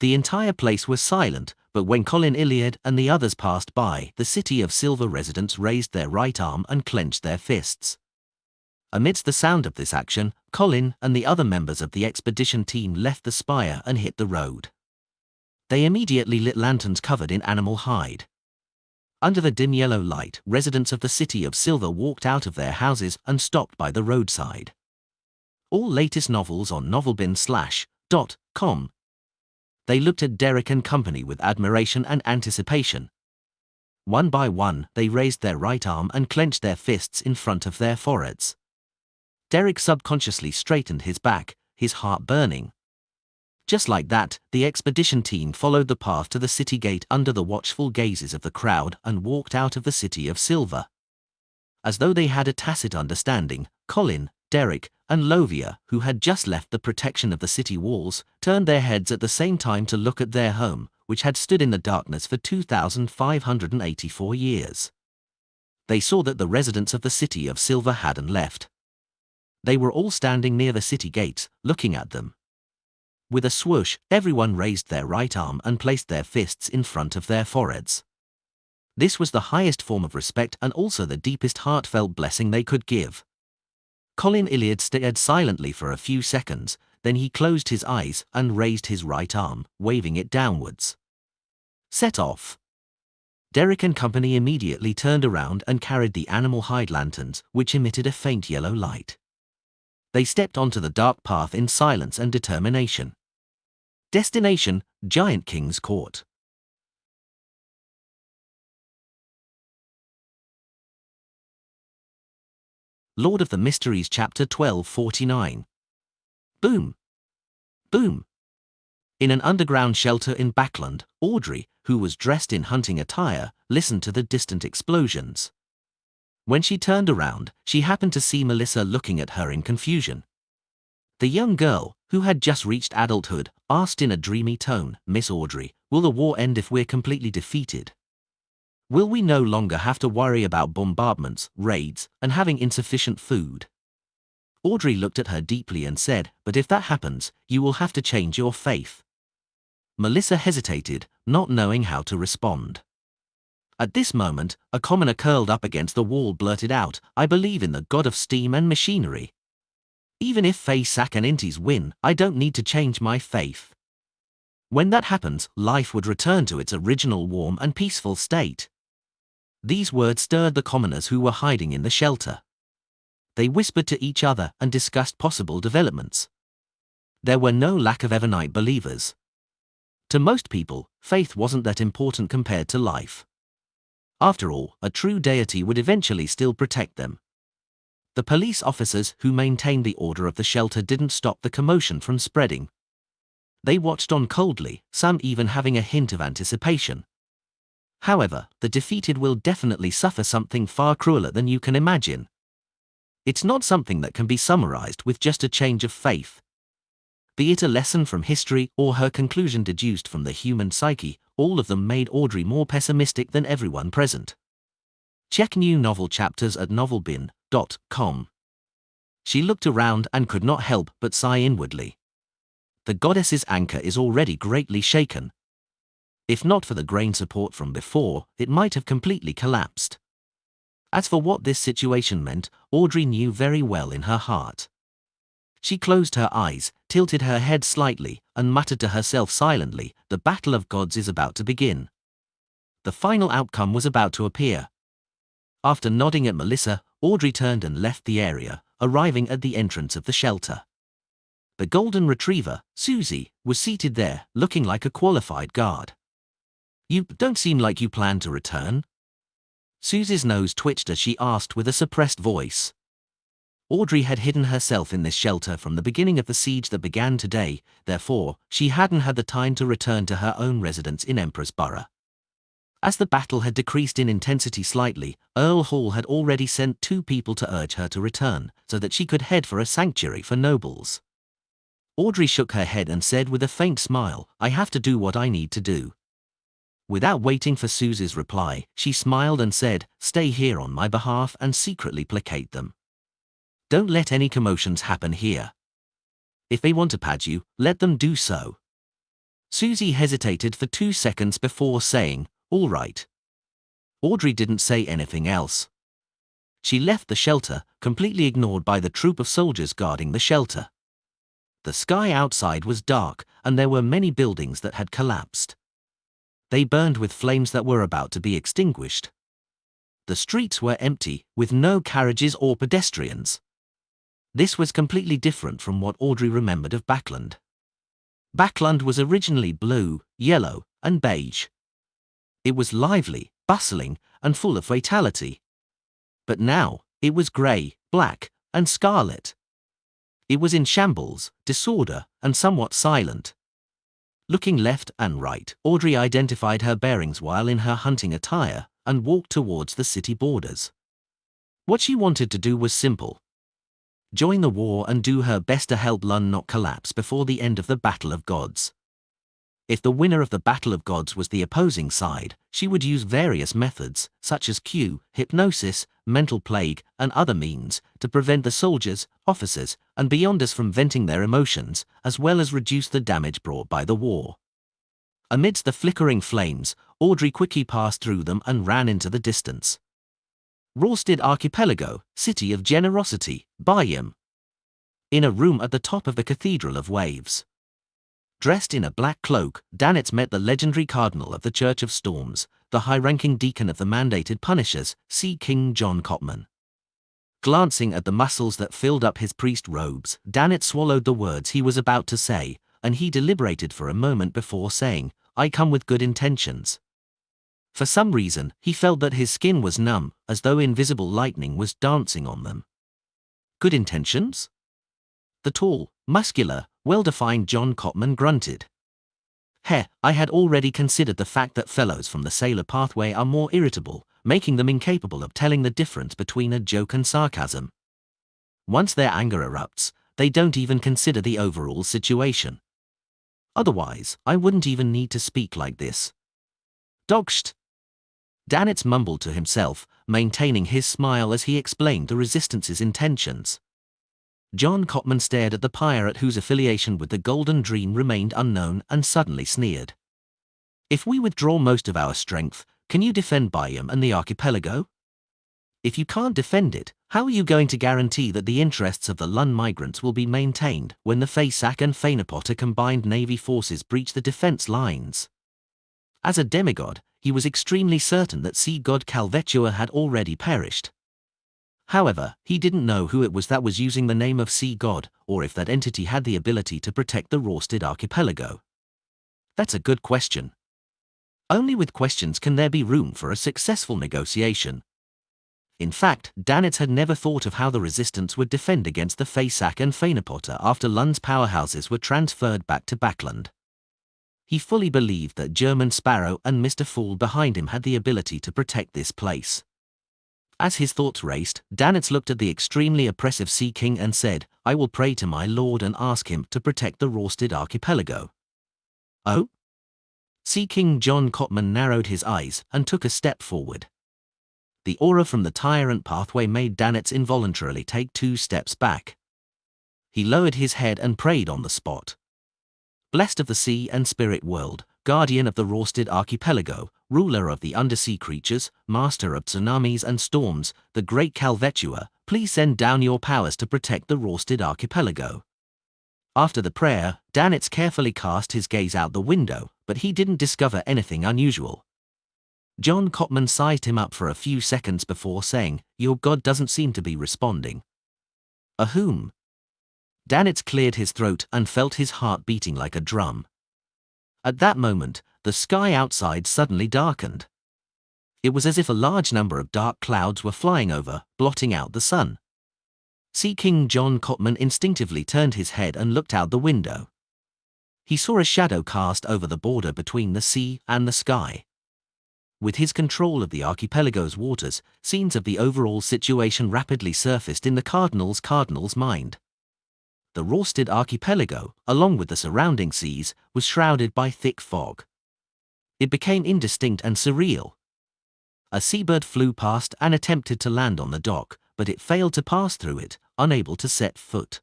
The entire place was silent, but when Colin Iliad and the others passed by, the City of Silver residents raised their right arm and clenched their fists. Amidst the sound of this action, Colin and the other members of the expedition team left the spire and hit the road. They immediately lit lanterns covered in animal hide. Under the dim yellow light, residents of the City of Silver walked out of their houses and stopped by the roadside. All latest novels on novelbin.com. They looked at Derek and company with admiration and anticipation. One by one, they raised their right arm and clenched their fists in front of their foreheads. Derek subconsciously straightened his back, his heart burning. Just like that, the expedition team followed the path to the city gate under the watchful gazes of the crowd and walked out of the City of Silver. As though they had a tacit understanding, Colin, Derek, and Lovia, who had just left the protection of the city walls, turned their heads at the same time to look at their home, which had stood in the darkness for 2,584 years. They saw that the residents of the City of Silver hadn't left. They were all standing near the city gates, looking at them. With a swoosh, everyone raised their right arm and placed their fists in front of their foreheads. This was the highest form of respect and also the deepest heartfelt blessing they could give. Colin Iliad stared silently for a few seconds, then he closed his eyes and raised his right arm, waving it downwards. Set off. Derek and company immediately turned around and carried the animal hide lanterns, which emitted a faint yellow light. They stepped onto the dark path in silence and determination. Destination: Giant King's Court. Lord of the Mysteries Chapter 1249. Boom. Boom. In an underground shelter in Backland, Audrey, who was dressed in hunting attire, listened to the distant explosions. When she turned around, she happened to see Melissa looking at her in confusion. The young girl, who had just reached adulthood, asked in a dreamy tone, "Miss Audrey, will the war end if we're completely defeated? Will we no longer have to worry about bombardments, raids, and having insufficient food?" Audrey looked at her deeply and said, "But if that happens, you will have to change your faith." Melissa hesitated, not knowing how to respond. At this moment, a commoner curled up against the wall blurted out, "I believe in the god of steam and machinery. Even if Faye Sack and Inties win, I don't need to change my faith. When that happens, life would return to its original warm and peaceful state." These words stirred the commoners who were hiding in the shelter. They whispered to each other and discussed possible developments. There were no lack of Evernite believers. To most people, faith wasn't that important compared to life. After all, a true deity would eventually still protect them. The police officers who maintained the order of the shelter didn't stop the commotion from spreading. They watched on coldly, some even having a hint of anticipation. However, the defeated will definitely suffer something far crueler than you can imagine. It's not something that can be summarized with just a change of faith. Be it a lesson from history or her conclusion deduced from the human psyche, all of them made Audrey more pessimistic than everyone present. Check new novel chapters at novelbin.com. She looked around and could not help but sigh inwardly. The goddess's anchor is already greatly shaken. If not for the grain support from before, it might have completely collapsed. As for what this situation meant, Audrey knew very well in her heart. She closed her eyes, tilted her head slightly, and muttered to herself silently, "The battle of gods is about to begin." The final outcome was about to appear. After nodding at Melissa, Audrey turned and left the area, arriving at the entrance of the shelter. The golden retriever, Susie, was seated there, looking like a qualified guard. "You don't seem like you plan to return." Susie's nose twitched as she asked with a suppressed voice. Audrey had hidden herself in this shelter from the beginning of the siege that began today, therefore, she hadn't had the time to return to her own residence in Empress Borough. As the battle had decreased in intensity slightly, Earl Hall had already sent 2 people to urge her to return, so that she could head for a sanctuary for nobles. Audrey shook her head and said with a faint smile, "I have to do what I need to do." Without waiting for Susie's reply, she smiled and said, "Stay here on my behalf and secretly placate them. Don't let any commotions happen here. If they want to pad you, let them do so." Susie hesitated for 2 seconds before saying, "All right." Audrey didn't say anything else. She left the shelter, completely ignored by the troop of soldiers guarding the shelter. The sky outside was dark, and there were many buildings that had collapsed. They burned with flames that were about to be extinguished. The streets were empty, with no carriages or pedestrians. This was completely different from what Audrey remembered of Backland. Backland was originally blue, yellow, and beige. It was lively, bustling, and full of vitality. But now, it was grey, black, and scarlet. It was in shambles, disorder, and somewhat silent. Looking left and right, Audrey identified her bearings while in her hunting attire, and walked towards the city borders. What she wanted to do was simple: join the war and do her best to help Lund not collapse before the end of the Battle of Gods. If the winner of the Battle of Gods was the opposing side, she would use various methods, such as hypnosis, mental plague, and other means, to prevent the soldiers, officers, and beyonders from venting their emotions, as well as reduce the damage brought by the war. Amidst the flickering flames, Audrey quickly passed through them and ran into the distance. Rorsted Archipelago, City of Generosity, Bayam. In a room at the top of the Cathedral of Waves. Dressed in a black cloak, Danitz met the legendary Cardinal of the Church of Storms, the high-ranking deacon of the mandated Punishers, Sea King John Cotman. Glancing at the muscles that filled up his priest robes, Danitz swallowed the words he was about to say, and he deliberated for a moment before saying, "I come with good intentions." For some reason, he felt that his skin was numb, as though invisible lightning was dancing on them. Good intentions? The tall, muscular, well-defined John Cotman grunted. I had already considered the fact that fellows from the sailor pathway are more irritable, making them incapable of telling the difference between a joke and sarcasm. Once their anger erupts, they don't even consider the overall situation. Otherwise, I wouldn't even need to speak like this. Dogsht! Danitz mumbled to himself, maintaining his smile as he explained the Resistance's intentions. John Cotman stared at the pirate whose affiliation with the Golden Dream remained unknown and suddenly sneered. "If we withdraw most of our strength, can you defend Bayam and the archipelago? If you can't defend it, how are you going to guarantee that the interests of the Lund migrants will be maintained when the Faysac and Fainapotter combined navy forces breach the defense lines?" As a demigod, he was extremely certain that sea god Calvetua had already perished. However, he didn't know who it was that was using the name of sea god, or if that entity had the ability to protect the Rorsted archipelago. That's a good question. Only with questions can there be room for a successful negotiation. In fact, Danitz had never thought of how the Resistance would defend against the Faysac and Fainapotter after Lund's powerhouses were transferred back to Backland. He fully believed that German Sparrow and Mr. Fool behind him had the ability to protect this place. As his thoughts raced, Danitz looked at the extremely oppressive Sea King and said, "I will pray to my lord and ask him to protect the Rorsted archipelago." "Oh?" Sea King John Cotman narrowed his eyes and took a step forward. The aura from the tyrant pathway made Danitz involuntarily take 2 steps back. He lowered his head and prayed on the spot. "Blessed of the sea and spirit world, guardian of the Rorsted archipelago, ruler of the undersea creatures, master of tsunamis and storms, the great Calvetua, please send down your powers to protect the Rorsted archipelago." After the prayer, Danitz carefully cast his gaze out the window, but he didn't discover anything unusual. John Cotman sized him up for a few seconds before saying, "Your god doesn't seem to be responding." "A whom?" Danitz cleared his throat and felt his heart beating like a drum. At that moment, the sky outside suddenly darkened. It was as if a large number of dark clouds were flying over, blotting out the sun. Sea King John Cotman instinctively turned his head and looked out the window. He saw a shadow cast over the border between the sea and the sky. With his control of the archipelago's waters, scenes of the overall situation rapidly surfaced in the Cardinal's mind. The Rorsted archipelago, along with the surrounding seas, was shrouded by thick fog. It became indistinct and surreal. A seabird flew past and attempted to land on the dock, but it failed to pass through it, unable to set foot.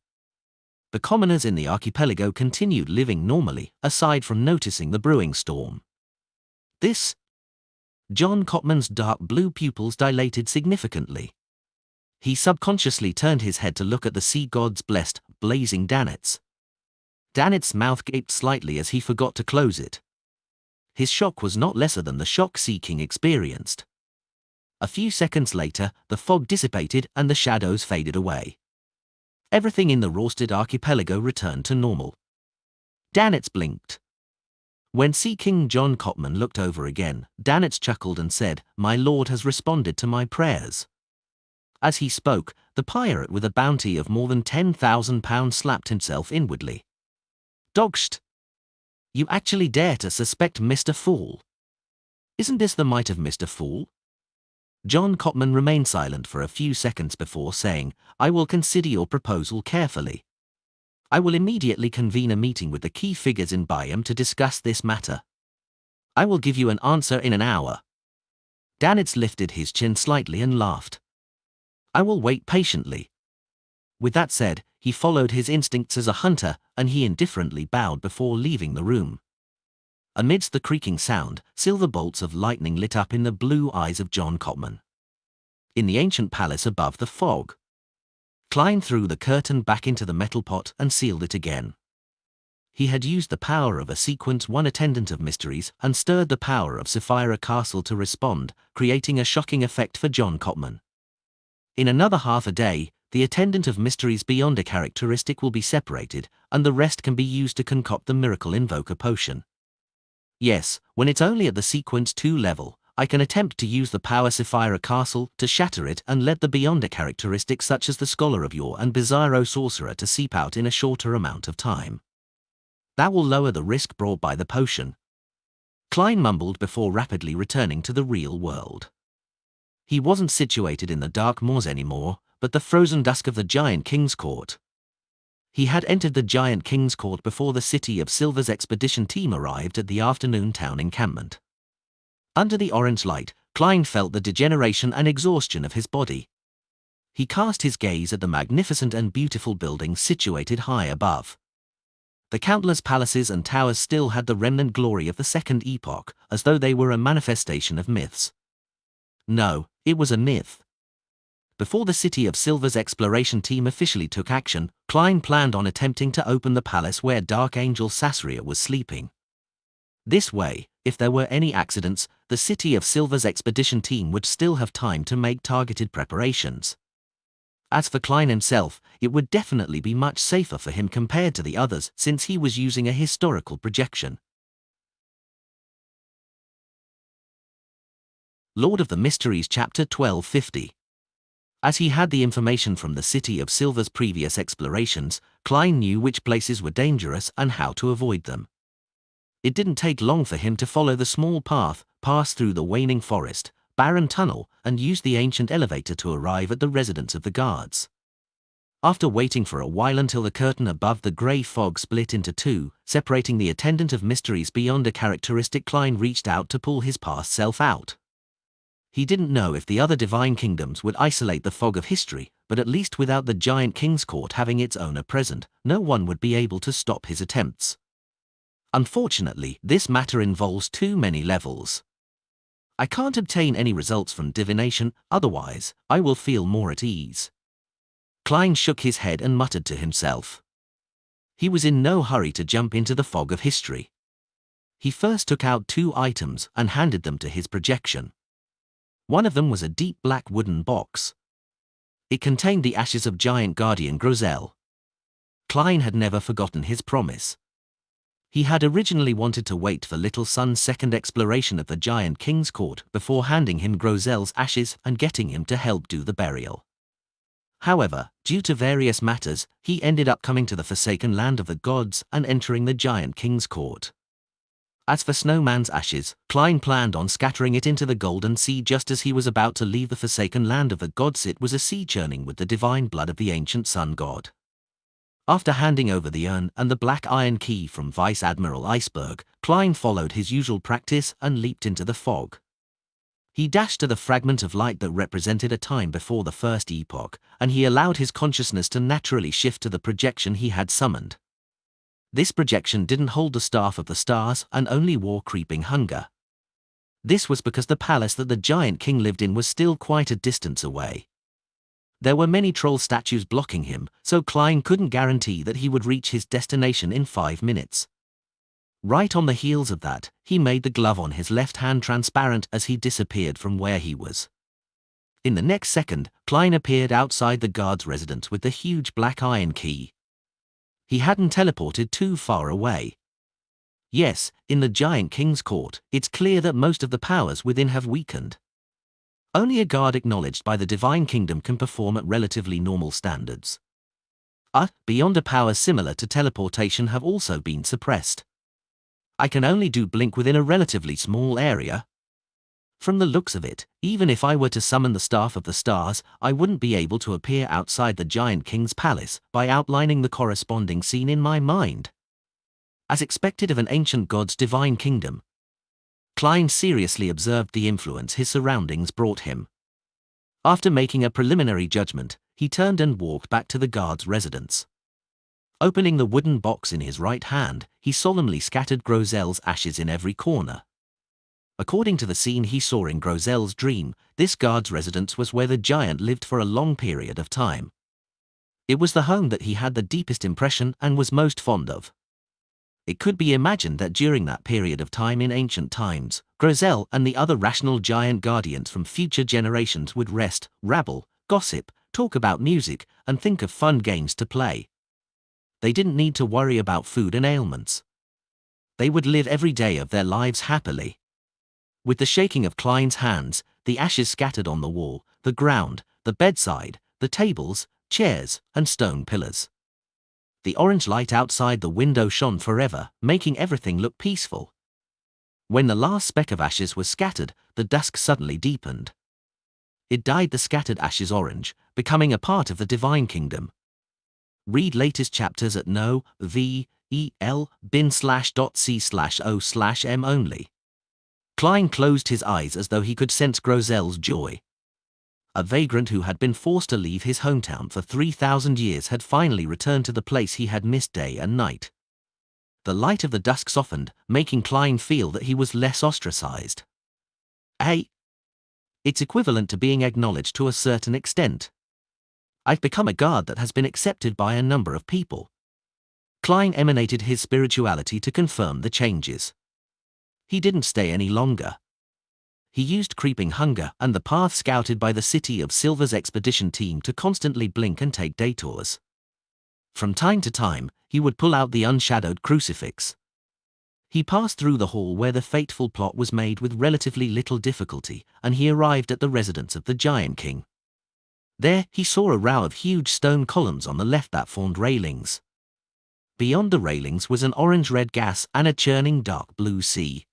The commoners in the archipelago continued living normally, aside from noticing the brewing storm. John Cotman's dark blue pupils dilated significantly. He subconsciously turned his head to look at the sea god's blessed, blazing Danetz. Danet's mouth gaped slightly as he forgot to close it. His shock was not lesser than the shock Sea King experienced. A few seconds later, the fog dissipated and the shadows faded away. Everything in the Rorsted archipelago returned to normal. Danetz blinked. When Sea King John Cotman looked over again, Danetz chuckled and said, "My lord has responded to my prayers." As he spoke, the pirate with a bounty of more than £10,000 slapped himself inwardly. "Dogsht! You actually dare to suspect Mr. Fool? Isn't this the might of Mr. Fool?" John Cotman remained silent for a few seconds before saying, "I will consider your proposal carefully. I will immediately convene a meeting with the key figures in Byam to discuss this matter. I will give you an answer in an hour." Danetz lifted his chin slightly and laughed. "I will wait patiently." With that said, he followed his instincts as a hunter, and he indifferently bowed before leaving the room. Amidst the creaking sound, silver bolts of lightning lit up in the blue eyes of John Cotman. In the ancient palace above the fog, Klein threw the curtain back into the metal pot and sealed it again. He had used the power of a Sequence 1 attendant of mysteries and stirred the power of Sapphira Castle to respond, creating a shocking effect for John Cotman. In another half a day, the attendant of mysteries beyond a characteristic will be separated, and the rest can be used to concoct the miracle invoker potion. Yes, when it's only at the Sequence 2 level, I can attempt to use the power Sapphira Castle to shatter it and let the beyond a characteristic such as the Scholar of Yore and Bizarro Sorcerer to seep out in a shorter amount of time. That will lower the risk brought by the potion. Klein mumbled before rapidly returning to the real world. He wasn't situated in the Dark Moors anymore, but the frozen dusk of the Giant King's Court. He had entered the Giant King's Court before the City of Silver's expedition team arrived at the afternoon town encampment. Under the orange light, Klein felt the degeneration and exhaustion of his body. He cast his gaze at the magnificent and beautiful buildings situated high above. The countless palaces and towers still had the remnant glory of the Second Epoch, as though they were a manifestation of myths. No, it was a myth. Before the City of Silver's exploration team officially took action, Klein planned on attempting to open the palace where Dark Angel Sasria was sleeping. This way, if there were any accidents, the City of Silver's expedition team would still have time to make targeted preparations. As for Klein himself, it would definitely be much safer for him compared to the others since he was using a historical projection. Lord of the Mysteries Chapter 1250. As he had the information from the City of Silver's previous explorations, Klein knew which places were dangerous and how to avoid them. It didn't take long for him to follow the small path, pass through the waning forest, barren tunnel, and use the ancient elevator to arrive at the residence of the guards. After waiting for a while until the curtain above the grey fog split into two, separating the attendant of mysteries beyond a characteristic, Klein reached out to pull his past self out. He didn't know if the other divine kingdoms would isolate the fog of history, but at least without the Giant King's Court having its owner present, no one would be able to stop his attempts. Unfortunately, this matter involves too many levels. I can't obtain any results from divination, otherwise, I will feel more at ease. Klein shook his head and muttered to himself. He was in no hurry to jump into the fog of history. He first took out 2 items and handed them to his projection. One of them was a deep black wooden box. It contained the ashes of giant guardian Grozel. Klein had never forgotten his promise. He had originally wanted to wait for Little Sun's second exploration of the Giant King's Court before handing him Grozel's ashes and getting him to help do the burial. However, due to various matters, he ended up coming to the forsaken land of the gods and entering the Giant King's court. As for Snowman's ashes, Klein planned on scattering it into the Golden Sea just as he was about to leave the forsaken land of the gods. It was a sea churning with the divine blood of the ancient sun god. After handing over the urn and the black iron key from Vice Admiral Iceberg, Klein followed his usual practice and leaped into the fog. He dashed to the fragment of light that represented a time before the first epoch, and he allowed his consciousness to naturally shift to the projection he had summoned. This projection didn't hold the staff of the stars and only wore creeping hunger. This was because the palace that the Giant King lived in was still quite a distance away. There were many troll statues blocking him, so Klein couldn't guarantee that he would reach his destination in 5 minutes. Right on the heels of that, he made the glove on his left hand transparent as he disappeared from where he was. In the next second, Klein appeared outside the guard's residence with the huge black iron key. He hadn't teleported too far away. Yes, in the Giant King's court, it's clear that most of the powers within have weakened. Only a guard acknowledged by the Divine Kingdom can perform at relatively normal standards. Beyond a power similar to teleportation have also been suppressed. I can only do blink within a relatively small area. From the looks of it, even if I were to summon the Staff of the Stars, I wouldn't be able to appear outside the Giant King's palace by outlining the corresponding scene in my mind. As expected of an ancient god's divine kingdom, Klein seriously observed the influence his surroundings brought him. After making a preliminary judgment, he turned and walked back to the guard's residence. Opening the wooden box in his right hand, he solemnly scattered Grozel's ashes in every corner. According to the scene he saw in Grozel's dream, this guard's residence was where the giant lived for a long period of time. It was the home that he had the deepest impression and was most fond of. It could be imagined that during that period of time in ancient times, Grozel and the other rational giant guardians from future generations would rest, rabble, gossip, talk about music, and think of fun games to play. They didn't need to worry about food and ailments. They would live every day of their lives happily. With the shaking of Klein's hands, the ashes scattered on the wall, the ground, the bedside, the tables, chairs, and stone pillars. The orange light outside the window shone forever, making everything look peaceful. When the last speck of ashes was scattered, the dusk suddenly deepened. It dyed the scattered ashes orange, becoming a part of the Divine Kingdom. Read latest chapters at no.bin/c/o/m only. Klein closed his eyes as though he could sense Grozel's joy. A vagrant who had been forced to leave his hometown for 3,000 years had finally returned to the place he had missed day and night. The light of the dusk softened, making Klein feel that he was less ostracized. It's equivalent to being acknowledged to a certain extent. I've become a guard that has been accepted by a number of people. Klein emanated his spirituality to confirm the changes. He didn't stay any longer. He used creeping hunger and the path scouted by the City of Silver's expedition team to constantly blink and take detours. From time to time, he would pull out the unshadowed crucifix. He passed through the hall where the fateful plot was made with relatively little difficulty, and he arrived at the residence of the Giant King. There, he saw a row of huge stone columns on the left that formed railings. Beyond the railings was an orange-red gas and a churning dark blue sea.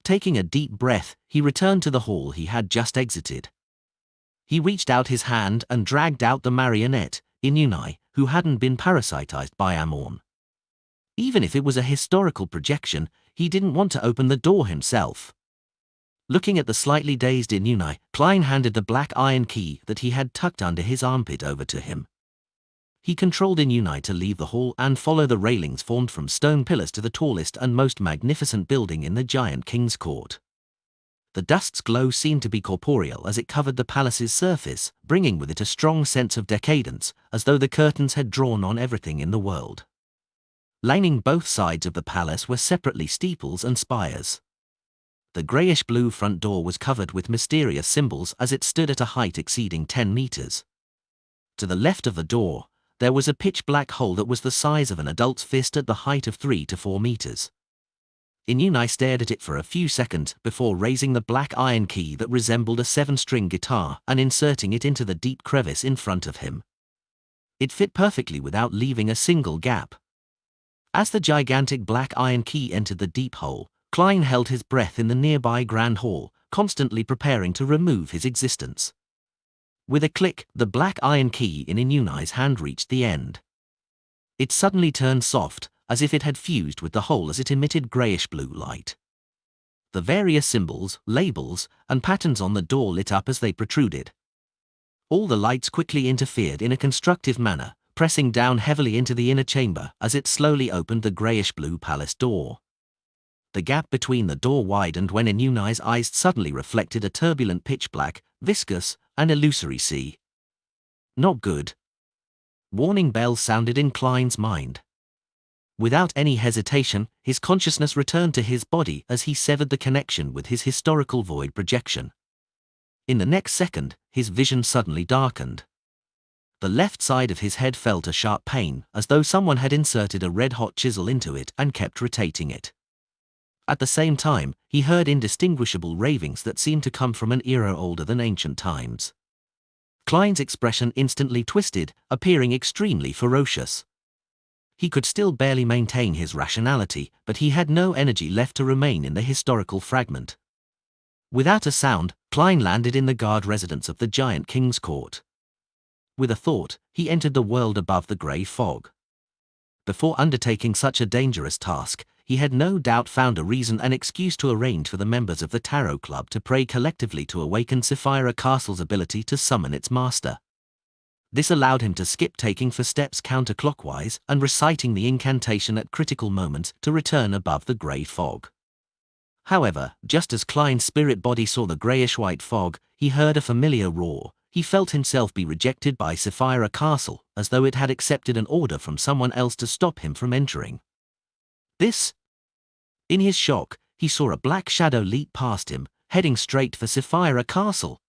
Taking a deep breath, he returned to the hall he had just exited. He reached out his hand and dragged out the marionette, Inunai, who hadn't been parasitized by Amorn. Even if it was a historical projection, he didn't want to open the door himself. Looking at the slightly dazed Inunai, Klein handed the black iron key that he had tucked under his armpit over to him. He controlled Inunai to leave the hall and follow the railings formed from stone pillars to the tallest and most magnificent building in the Giant King's court. The dust's glow seemed to be corporeal as it covered the palace's surface, bringing with it a strong sense of decadence, as though the curtains had drawn on everything in the world. Lining both sides of the palace were separately steeples and spires. The greyish-blue front door was covered with mysterious symbols as it stood at a height exceeding 10 meters. To the left of the door, there was a pitch-black hole that was the size of an adult's fist at the height of 3 to 4 meters. Inuni stared at it for a few seconds before raising the black iron key that resembled a 7-string guitar and inserting it into the deep crevice in front of him. It fit perfectly without leaving a single gap. As the gigantic black iron key entered the deep hole, Klein held his breath in the nearby grand hall, constantly preparing to remove his existence. With a click, the black iron key in Inuni's hand reached the end. It suddenly turned soft, as if it had fused with the hole as it emitted grayish-blue light. The various symbols, labels, and patterns on the door lit up as they protruded. All the lights quickly interfered in a constructive manner, pressing down heavily into the inner chamber as it slowly opened the grayish-blue palace door. The gap between the door widened when Inuni's eyes suddenly reflected a turbulent pitch-black, viscous, and illusory sea. Not good. Warning bells sounded in Klein's mind. Without any hesitation, his consciousness returned to his body as he severed the connection with his historical void projection. In the next second, his vision suddenly darkened. The left side of his head felt a sharp pain, as though someone had inserted a red-hot chisel into it and kept rotating it. At the same time, he heard indistinguishable ravings that seemed to come from an era older than ancient times. Klein's expression instantly twisted, appearing extremely ferocious. He could still barely maintain his rationality, but he had no energy left to remain in the historical fragment. Without a sound, Klein landed in the guard residence of the giant king's court. With a thought, he entered the world above the grey fog. Before undertaking such a dangerous task, he had no doubt found a reason and excuse to arrange for the members of the Tarot Club to pray collectively to awaken Sapphira Castle's ability to summon its master. This allowed him to skip taking 4 steps counterclockwise and reciting the incantation at critical moments to return above the grey fog. However, just as Klein's spirit body saw the greyish-white fog, he heard a familiar roar. He felt himself be rejected by Sapphira Castle, as though it had accepted an order from someone else to stop him from entering. In his shock, he saw a black shadow leap past him, heading straight for Sapphira Castle.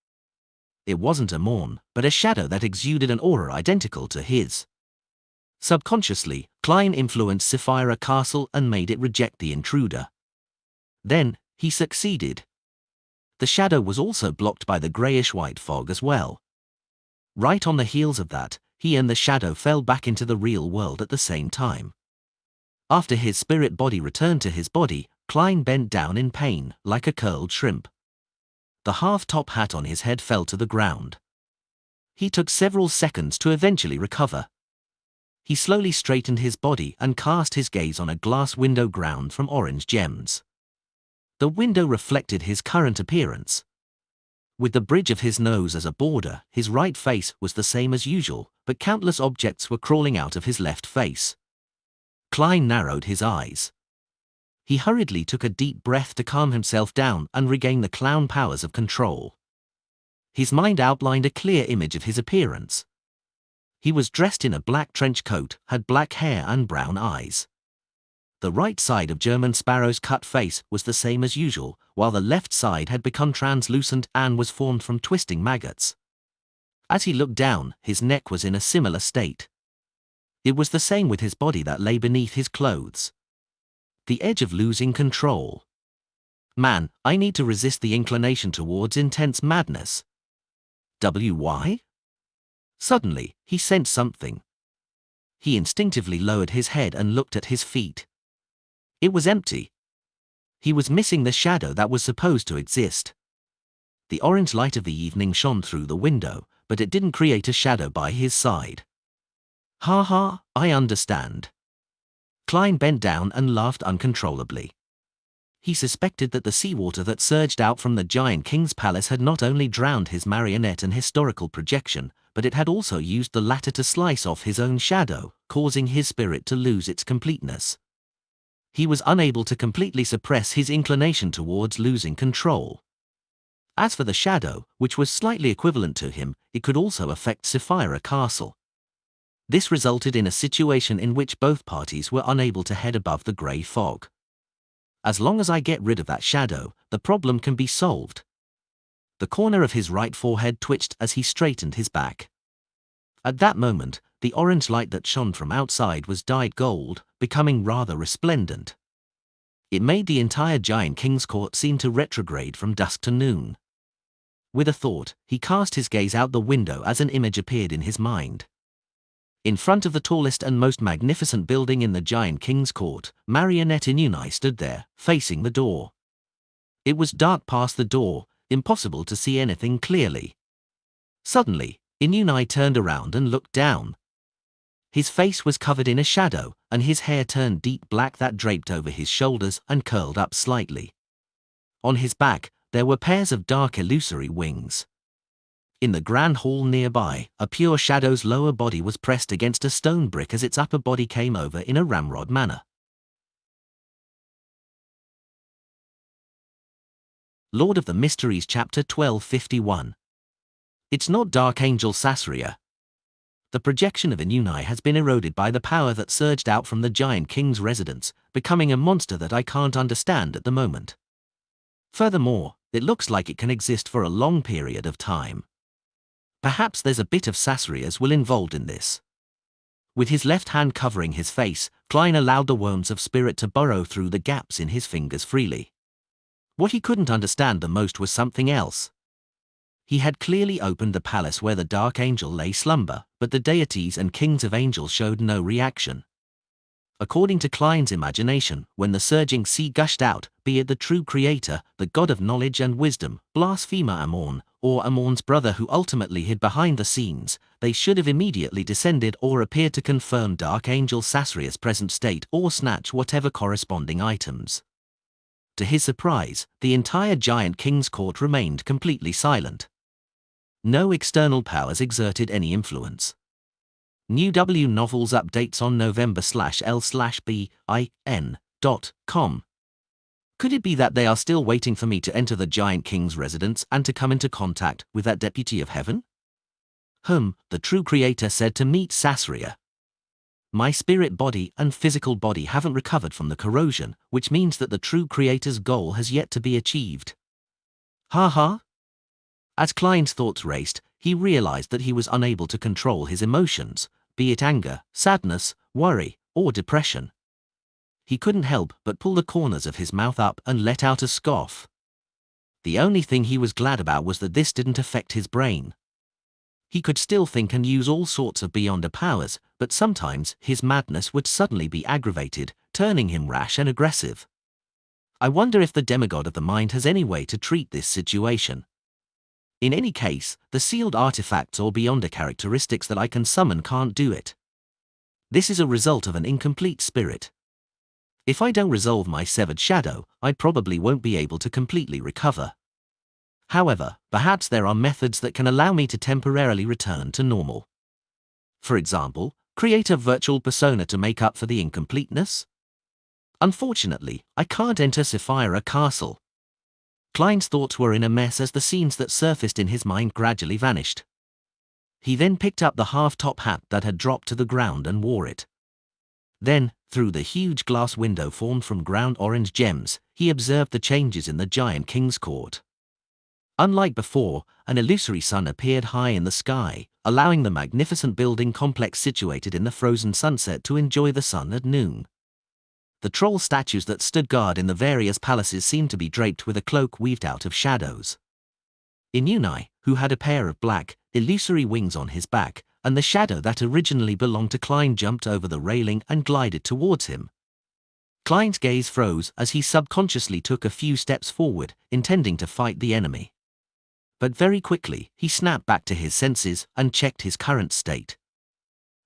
It wasn't a Morn, but a shadow that exuded an aura identical to his. Subconsciously, Klein influenced Sapphira Castle and made it reject the intruder. Then, he succeeded. The shadow was also blocked by the greyish-white fog as well. Right on the heels of that, he and the shadow fell back into the real world at the same time. After his spirit body returned to his body, Klein bent down in pain, like a curled shrimp. The half-top hat on his head fell to the ground. He took several seconds to eventually recover. He slowly straightened his body and cast his gaze on a glass window ground from orange gems. The window reflected his current appearance. With the bridge of his nose as a border, his right face was the same as usual, but countless objects were crawling out of his left face. Klein narrowed his eyes. He hurriedly took a deep breath to calm himself down and regain the clown powers of control. His mind outlined a clear image of his appearance. He was dressed in a black trench coat, had black hair and brown eyes. The right side of German Sparrow's cut face was the same as usual, while the left side had become translucent and was formed from twisting maggots. As he looked down, his neck was in a similar state. It was the same with his body that lay beneath his clothes. The edge of losing control. Man, I need to resist the inclination towards intense madness. Why? Suddenly, he sensed something. He instinctively lowered his head and looked at his feet. It was empty. He was missing the shadow that was supposed to exist. The orange light of the evening shone through the window, but it didn't create a shadow by his side. Ha ha, I understand. Klein bent down and laughed uncontrollably. He suspected that the seawater that surged out from the giant king's palace had not only drowned his marionette and historical projection, but it had also used the latter to slice off his own shadow, causing his spirit to lose its completeness. He was unable to completely suppress his inclination towards losing control. As for the shadow, which was slightly equivalent to him, it could also affect Sapphira Castle. This resulted in a situation in which both parties were unable to head above the grey fog. As long as I get rid of that shadow, the problem can be solved. The corner of his right forehead twitched as he straightened his back. At that moment, the orange light that shone from outside was dyed gold, becoming rather resplendent. It made the entire giant king's court seem to retrograde from dusk to noon. With a thought, he cast his gaze out the window as an image appeared in his mind. In front of the tallest and most magnificent building in the giant king's court, Marionette Inuni stood there, facing the door. It was dark past the door, impossible to see anything clearly. Suddenly, Inuni turned around and looked down. His face was covered in a shadow, and his hair turned deep black that draped over his shoulders and curled up slightly. On his back, there were pairs of dark illusory wings. In the grand hall nearby, a pure shadow's lower body was pressed against a stone brick as its upper body came over in a ramrod manner. Lord of the Mysteries Chapter 1251. It's not Dark Angel Sasria. The projection of Inuni has been eroded by the power that surged out from the giant king's residence, becoming a monster that I can't understand at the moment. Furthermore, it looks like it can exist for a long period of time. Perhaps there's a bit of Sasria's will involved in this. With his left hand covering his face, Klein allowed the worms of spirit to burrow through the gaps in his fingers freely. What he couldn't understand the most was something else. He had clearly opened the palace where the Dark Angel lay slumber, but the deities and kings of angels showed no reaction. According to Klein's imagination, when the surging sea gushed out, be it the true creator, the god of knowledge and wisdom, blasphemer Amon, or Amon's brother who ultimately hid behind the scenes, they should have immediately descended or appeared to confirm Dark Angel Sasria's present state or snatch whatever corresponding items. To his surprise, the entire giant king's court remained completely silent. No external powers exerted any influence. New W Novels updates on November/L/BIN.com. Could it be that they are still waiting for me to enter the giant king's residence and to come into contact with that deputy of heaven? The true creator said to meet Sasria. My spirit body and physical body haven't recovered from the corrosion, which means that the true creator's goal has yet to be achieved. Ha ha! As Klein's thoughts raced, he realized that he was unable to control his emotions, be it anger, sadness, worry, or depression. He couldn't help but pull the corners of his mouth up and let out a scoff. The only thing he was glad about was that this didn't affect his brain. He could still think and use all sorts of beyonder powers, but sometimes his madness would suddenly be aggravated, turning him rash and aggressive. I wonder if the demigod of the mind has any way to treat this situation. In any case, the sealed artifacts or beyonder characteristics that I can summon can't do it. This is a result of an incomplete spirit. If I don't resolve my severed shadow, I probably won't be able to completely recover. However, perhaps there are methods that can allow me to temporarily return to normal. For example, create a virtual persona to make up for the incompleteness. Unfortunately, I can't enter Sapphira Castle. Klein's thoughts were in a mess as the scenes that surfaced in his mind gradually vanished. He then picked up the half-top hat that had dropped to the ground and wore it. Then, through the huge glass window formed from ground orange gems, he observed the changes in the giant king's court. Unlike before, an illusory sun appeared high in the sky, allowing the magnificent building complex situated in the frozen sunset to enjoy the sun at noon. The troll statues that stood guard in the various palaces seemed to be draped with a cloak weaved out of shadows. Inuni, who had a pair of black, illusory wings on his back, and the shadow that originally belonged to Klein jumped over the railing and glided towards him. Klein's gaze froze as he subconsciously took a few steps forward, intending to fight the enemy. But very quickly, he snapped back to his senses and checked his current state.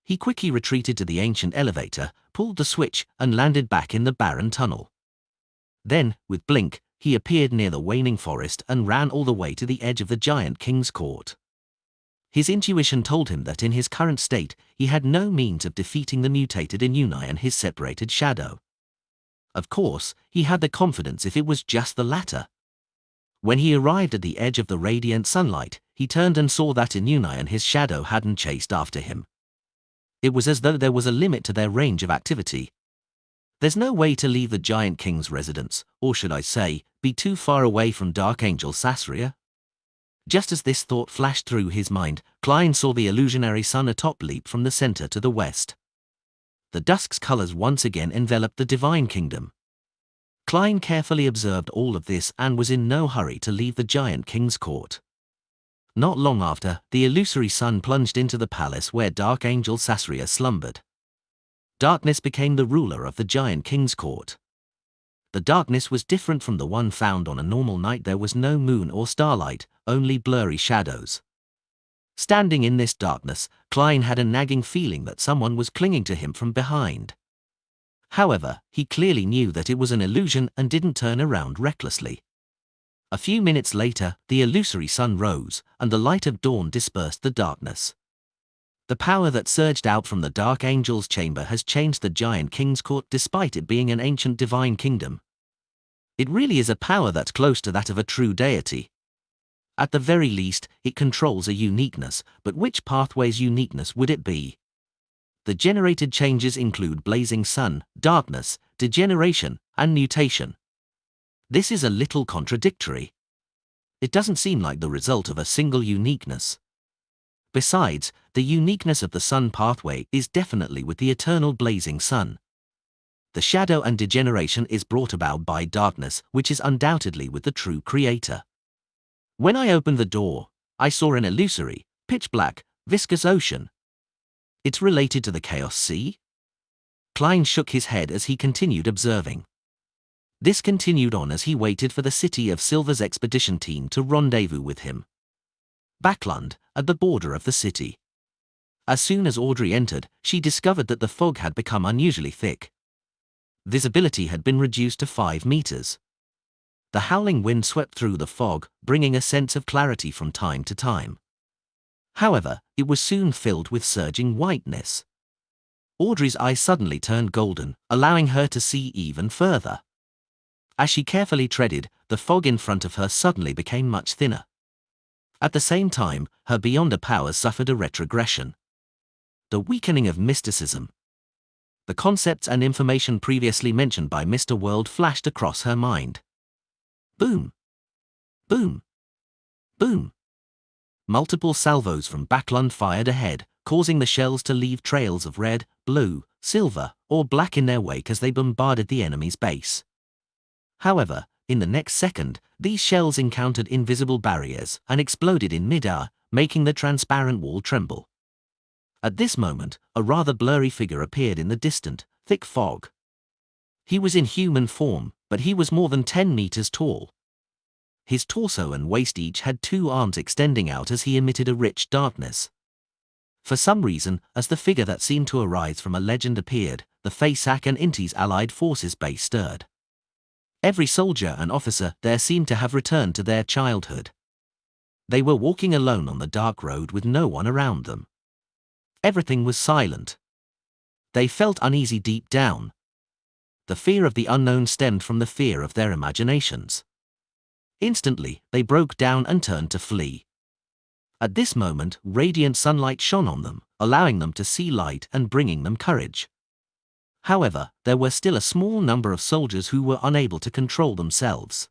He quickly retreated to the ancient elevator, pulled the switch, and landed back in the barren tunnel. Then, with Blink, he appeared near the waning forest and ran all the way to the edge of the giant king's court. His intuition told him that in his current state, he had no means of defeating the mutated Inuni and his separated shadow. Of course, he had the confidence if it was just the latter. When he arrived at the edge of the radiant sunlight, he turned and saw that Inuni and his shadow hadn't chased after him. It was as though there was a limit to their range of activity. There's no way to leave the giant king's residence, or should I say, be too far away from Dark Angel Sasria? Just as this thought flashed through his mind, Klein saw the illusionary sun atop leap from the center to the west. The dusk's colors once again enveloped the divine kingdom. Klein carefully observed all of this and was in no hurry to leave the giant king's court. Not long after, the illusory sun plunged into the palace where Dark Angel Sasria slumbered. Darkness became the ruler of the giant king's court. The darkness was different from the one found on a normal night. There was no moon or starlight, only blurry shadows. Standing in this darkness, Klein had a nagging feeling that someone was clinging to him from behind. However, he clearly knew that it was an illusion and didn't turn around recklessly. A few minutes later, the illusory sun rose, and the light of dawn dispersed the darkness. The power that surged out from the Dark Angel's chamber has changed the giant king's court despite it being an ancient divine kingdom. It really is a power that's close to that of a true deity. At the very least, it controls a uniqueness, but which pathway's uniqueness would it be? The generated changes include blazing sun, darkness, degeneration, and mutation. This is a little contradictory. It doesn't seem like the result of a single uniqueness. Besides, the uniqueness of the sun pathway is definitely with the eternal blazing sun. The shadow and degeneration is brought about by darkness, which is undoubtedly with the true creator. When I opened the door, I saw an illusory, pitch-black, viscous ocean. It's related to the Chaos Sea? Klein shook his head as he continued observing. This continued on as he waited for the City of Silver's expedition team to rendezvous with him. Backlund, at the border of the city. As soon as Audrey entered, she discovered that the fog had become unusually thick. Visibility had been reduced to 5 meters. The howling wind swept through the fog, bringing a sense of clarity from time to time. However, it was soon filled with surging whiteness. Audrey's eyes suddenly turned golden, allowing her to see even further. As she carefully treaded, the fog in front of her suddenly became much thinner. At the same time, her Beyonder powers suffered a retrogression. The weakening of mysticism. The concepts and information previously mentioned by Mr. World flashed across her mind. Boom! Boom! Boom! Multiple salvos from Backlund fired ahead, causing the shells to leave trails of red, blue, silver, or black in their wake as they bombarded the enemy's base. However, in the next second, these shells encountered invisible barriers and exploded in mid-air, making the transparent wall tremble. At this moment, a rather blurry figure appeared in the distant, thick fog. He was in human form, but he was more than 10 meters tall. His torso and waist each had 2 arms extending out as he emitted a rich darkness. For some reason, as the figure that seemed to arise from a legend appeared, the Fasak and Inti's allied forces base stirred. Every soldier and officer there seemed to have returned to their childhood. They were walking alone on the dark road with no one around them. Everything was silent. They felt uneasy deep down. The fear of the unknown stemmed from the fear of their imaginations. Instantly, they broke down and turned to flee. At this moment, radiant sunlight shone on them, allowing them to see light and bringing them courage. However, there were still a small number of soldiers who were unable to control themselves.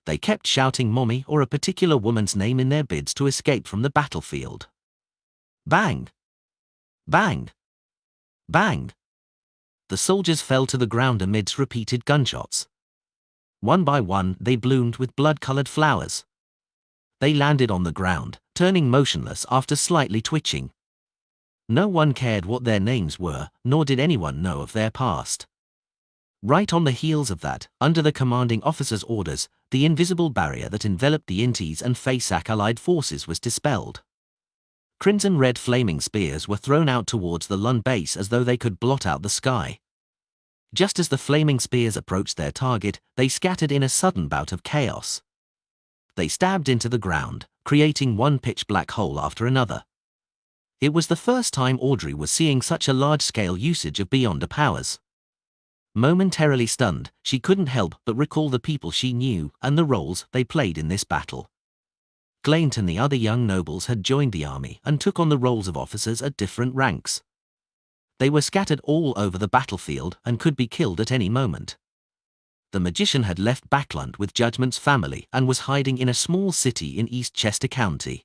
They kept shouting Mommy or a particular woman's name in their bids to escape from the battlefield. Bang! Bang! Bang! The soldiers fell to the ground amidst repeated gunshots. One by one, they bloomed with blood-colored flowers. They landed on the ground, turning motionless after slightly twitching. No one cared what their names were, nor did anyone know of their past. Right on the heels of that, under the commanding officer's orders, the invisible barrier that enveloped the Intis and Fasak allied forces was dispelled. Crimson-red flaming spears were thrown out towards the Lund base as though they could blot out the sky. Just as the flaming spears approached their target, they scattered in a sudden bout of chaos. They stabbed into the ground, creating one pitch-black hole after another. It was the first time Audrey was seeing such a large-scale usage of Beyonder powers. Momentarily stunned, she couldn't help but recall the people she knew and the roles they played in this battle. Glaint and the other young nobles had joined the army and took on the roles of officers at different ranks. They were scattered all over the battlefield and could be killed at any moment. The magician had left Backlund with Judgment's family and was hiding in a small city in East Chester County.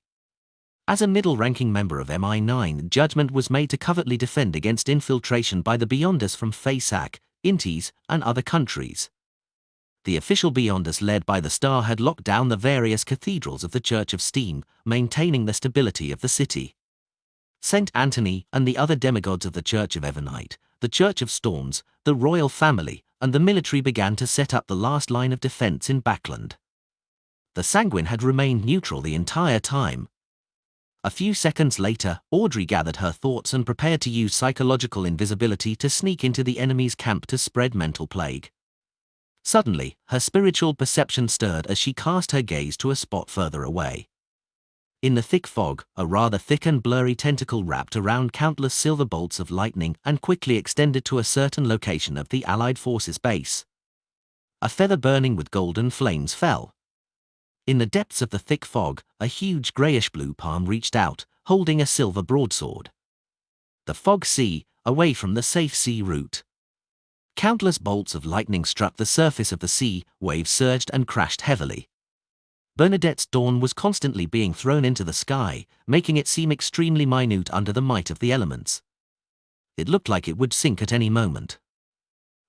As a middle-ranking member of MI9, Judgment was made to covertly defend against infiltration by the Beyonders from Fasak, Intis, and other countries. The official Beyonders led by the Star had locked down the various cathedrals of the Church of Steam, maintaining the stability of the city. Saint Anthony and the other demigods of the Church of Evernite, the Church of Storms, the royal family, and the military began to set up the last line of defense in Backland. The Sanguine had remained neutral the entire time. A few seconds later, Audrey gathered her thoughts and prepared to use psychological invisibility to sneak into the enemy's camp to spread mental plague. Suddenly, her spiritual perception stirred as she cast her gaze to a spot further away. In the thick fog, a rather thick and blurry tentacle wrapped around countless silver bolts of lightning and quickly extended to a certain location of the Allied forces' base. A feather burning with golden flames fell. In the depths of the thick fog, a huge greyish-blue palm reached out, holding a silver broadsword. The fog sea, away from the safe sea route. Countless bolts of lightning struck the surface of the sea, waves surged and crashed heavily. Bernadette's dawn was constantly being thrown into the sky, making it seem extremely minute under the might of the elements. It looked like it would sink at any moment.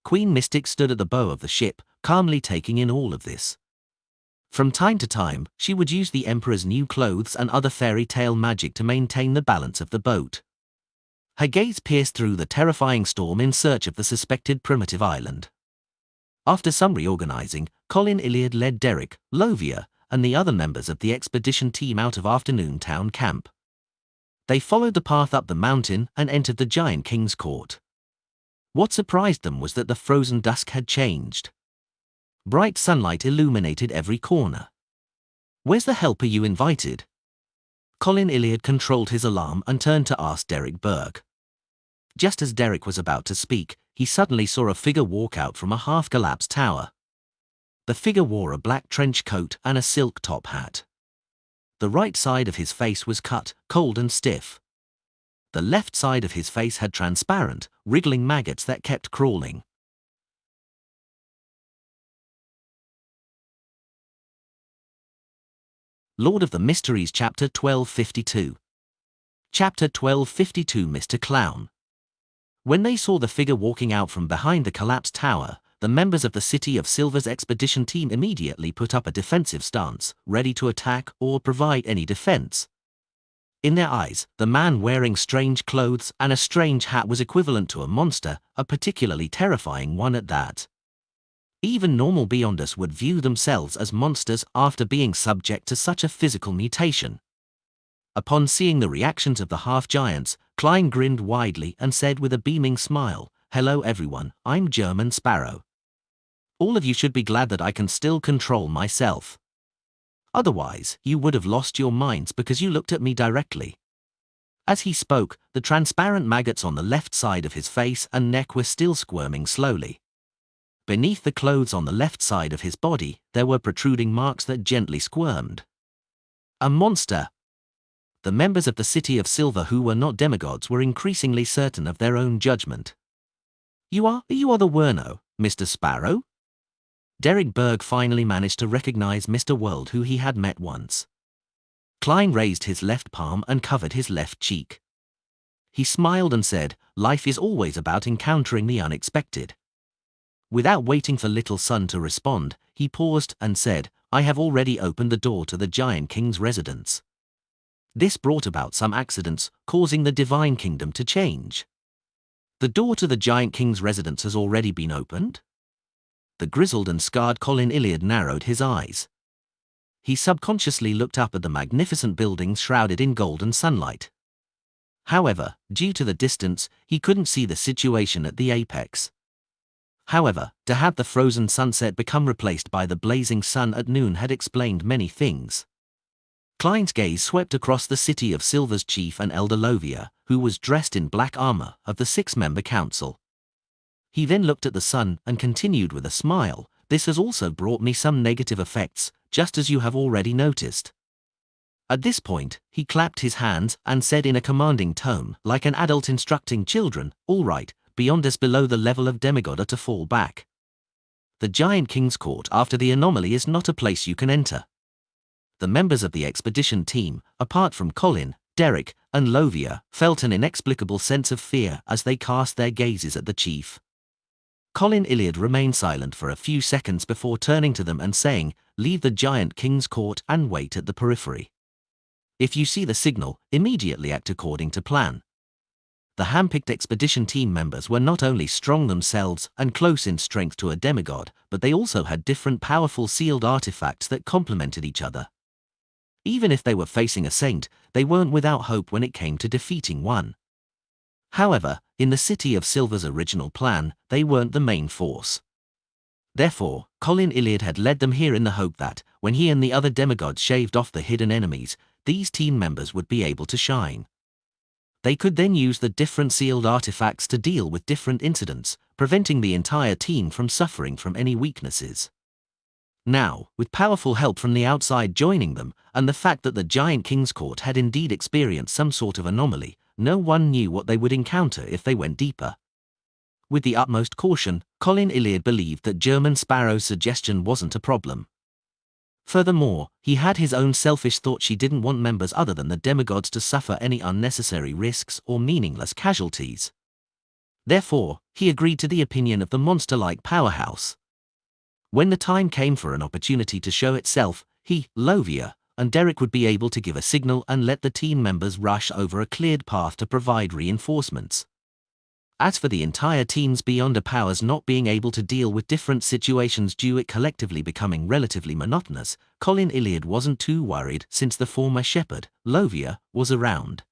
Queen Mystic stood at the bow of the ship, calmly taking in all of this. From time to time, she would use the Emperor's new clothes and other fairy tale magic to maintain the balance of the boat. Her gaze pierced through the terrifying storm in search of the suspected primitive island. After some reorganizing, Colin Iliad led Derek, Lovia, and the other members of the expedition team out of Afternoon Town Camp. They followed the path up the mountain and entered the Giant King's court. What surprised them was that the frozen dusk had changed. Bright sunlight illuminated every corner. "Where's the helper you invited?" Colin Iliad controlled his alarm and turned to ask Derek Berg. Just as Derek was about to speak, he suddenly saw a figure walk out from a half-collapsed tower. The figure wore a black trench coat and a silk top hat. The right side of his face was cut, cold and stiff. The left side of his face had transparent, wriggling maggots that kept crawling. Lord of the Mysteries Chapter 1252. Chapter 1252 Mr. Clown. When they saw the figure walking out from behind the collapsed tower, the members of the City of Silver's expedition team immediately put up a defensive stance, ready to attack or provide any defense. In their eyes, the man wearing strange clothes and a strange hat was equivalent to a monster, a particularly terrifying one at that. Even normal Beyonders would view themselves as monsters after being subject to such a physical mutation. Upon seeing the reactions of the half-giants, Klein grinned widely and said with a beaming smile, "Hello everyone, I'm German Sparrow. All of you should be glad that I can still control myself. Otherwise, you would have lost your minds because you looked at me directly." As he spoke, the transparent maggots on the left side of his face and neck were still squirming slowly. Beneath the clothes on the left side of his body, there were protruding marks that gently squirmed. A monster! The members of the City of Silver who were not demigods were increasingly certain of their own judgment. You are the Werno, Mr. Sparrow?" Derek Berg finally managed to recognize Mr. World, who he had met once. Klein raised his left palm and covered his left cheek. He smiled and said, "Life is always about encountering the unexpected." Without waiting for Little Sun to respond, he paused and said, "I have already opened the door to the Giant King's residence." This brought about some accidents, causing the Divine Kingdom to change. "The door to the Giant King's residence has already been opened?" The grizzled and scarred Colin Iliad narrowed his eyes. He subconsciously looked up at the magnificent buildings shrouded in golden sunlight. However, due to the distance, he couldn't see the situation at the apex. However, to have the frozen sunset become replaced by the blazing sun at noon had explained many things. Klein's gaze swept across the City of Silver's chief and elder Lovia, who was dressed in black armor, of the six-member council. He then looked at the sun and continued with a smile, "This has also brought me some negative effects, just as you have already noticed." At this point, he clapped his hands and said in a commanding tone, like an adult instructing children, "All right, Beyonders below the level of demigod are to fall back. The Giant King's court after the anomaly is not a place you can enter." The members of the expedition team, apart from Colin, Derek, and Lovia, felt an inexplicable sense of fear as they cast their gazes at the chief. Colin Iliad remained silent for a few seconds before turning to them and saying, "Leave the giant king's court and wait at the periphery. If you see the signal, immediately act according to plan." The handpicked expedition team members were not only strong themselves and close in strength to a demigod, but they also had different powerful sealed artifacts that complemented each other. Even if they were facing a saint, they weren't without hope when it came to defeating one. However, in the City of Silver's original plan, they weren't the main force. Therefore, Colin Iliad had led them here in the hope that, when he and the other demigods shaved off the hidden enemies, these team members would be able to shine. They could then use the different sealed artifacts to deal with different incidents, preventing the entire team from suffering from any weaknesses. Now, with powerful help from the outside joining them, and the fact that the giant king's court had indeed experienced some sort of anomaly, no one knew what they would encounter if they went deeper. With the utmost caution, Colin Iliad believed that German Sparrow's suggestion wasn't a problem. Furthermore, he had his own selfish thought she didn't want members other than the demigods to suffer any unnecessary risks or meaningless casualties. Therefore, he agreed to the opinion of the monster-like powerhouse. When the time came for an opportunity to show itself, he, Lovia, and Derek would be able to give a signal and let the team members rush over a cleared path to provide reinforcements. As for the entire team's Beyonder powers not being able to deal with different situations due to it collectively becoming relatively monotonous, Colin Iliad wasn't too worried since the former shepherd, Lovia, was around.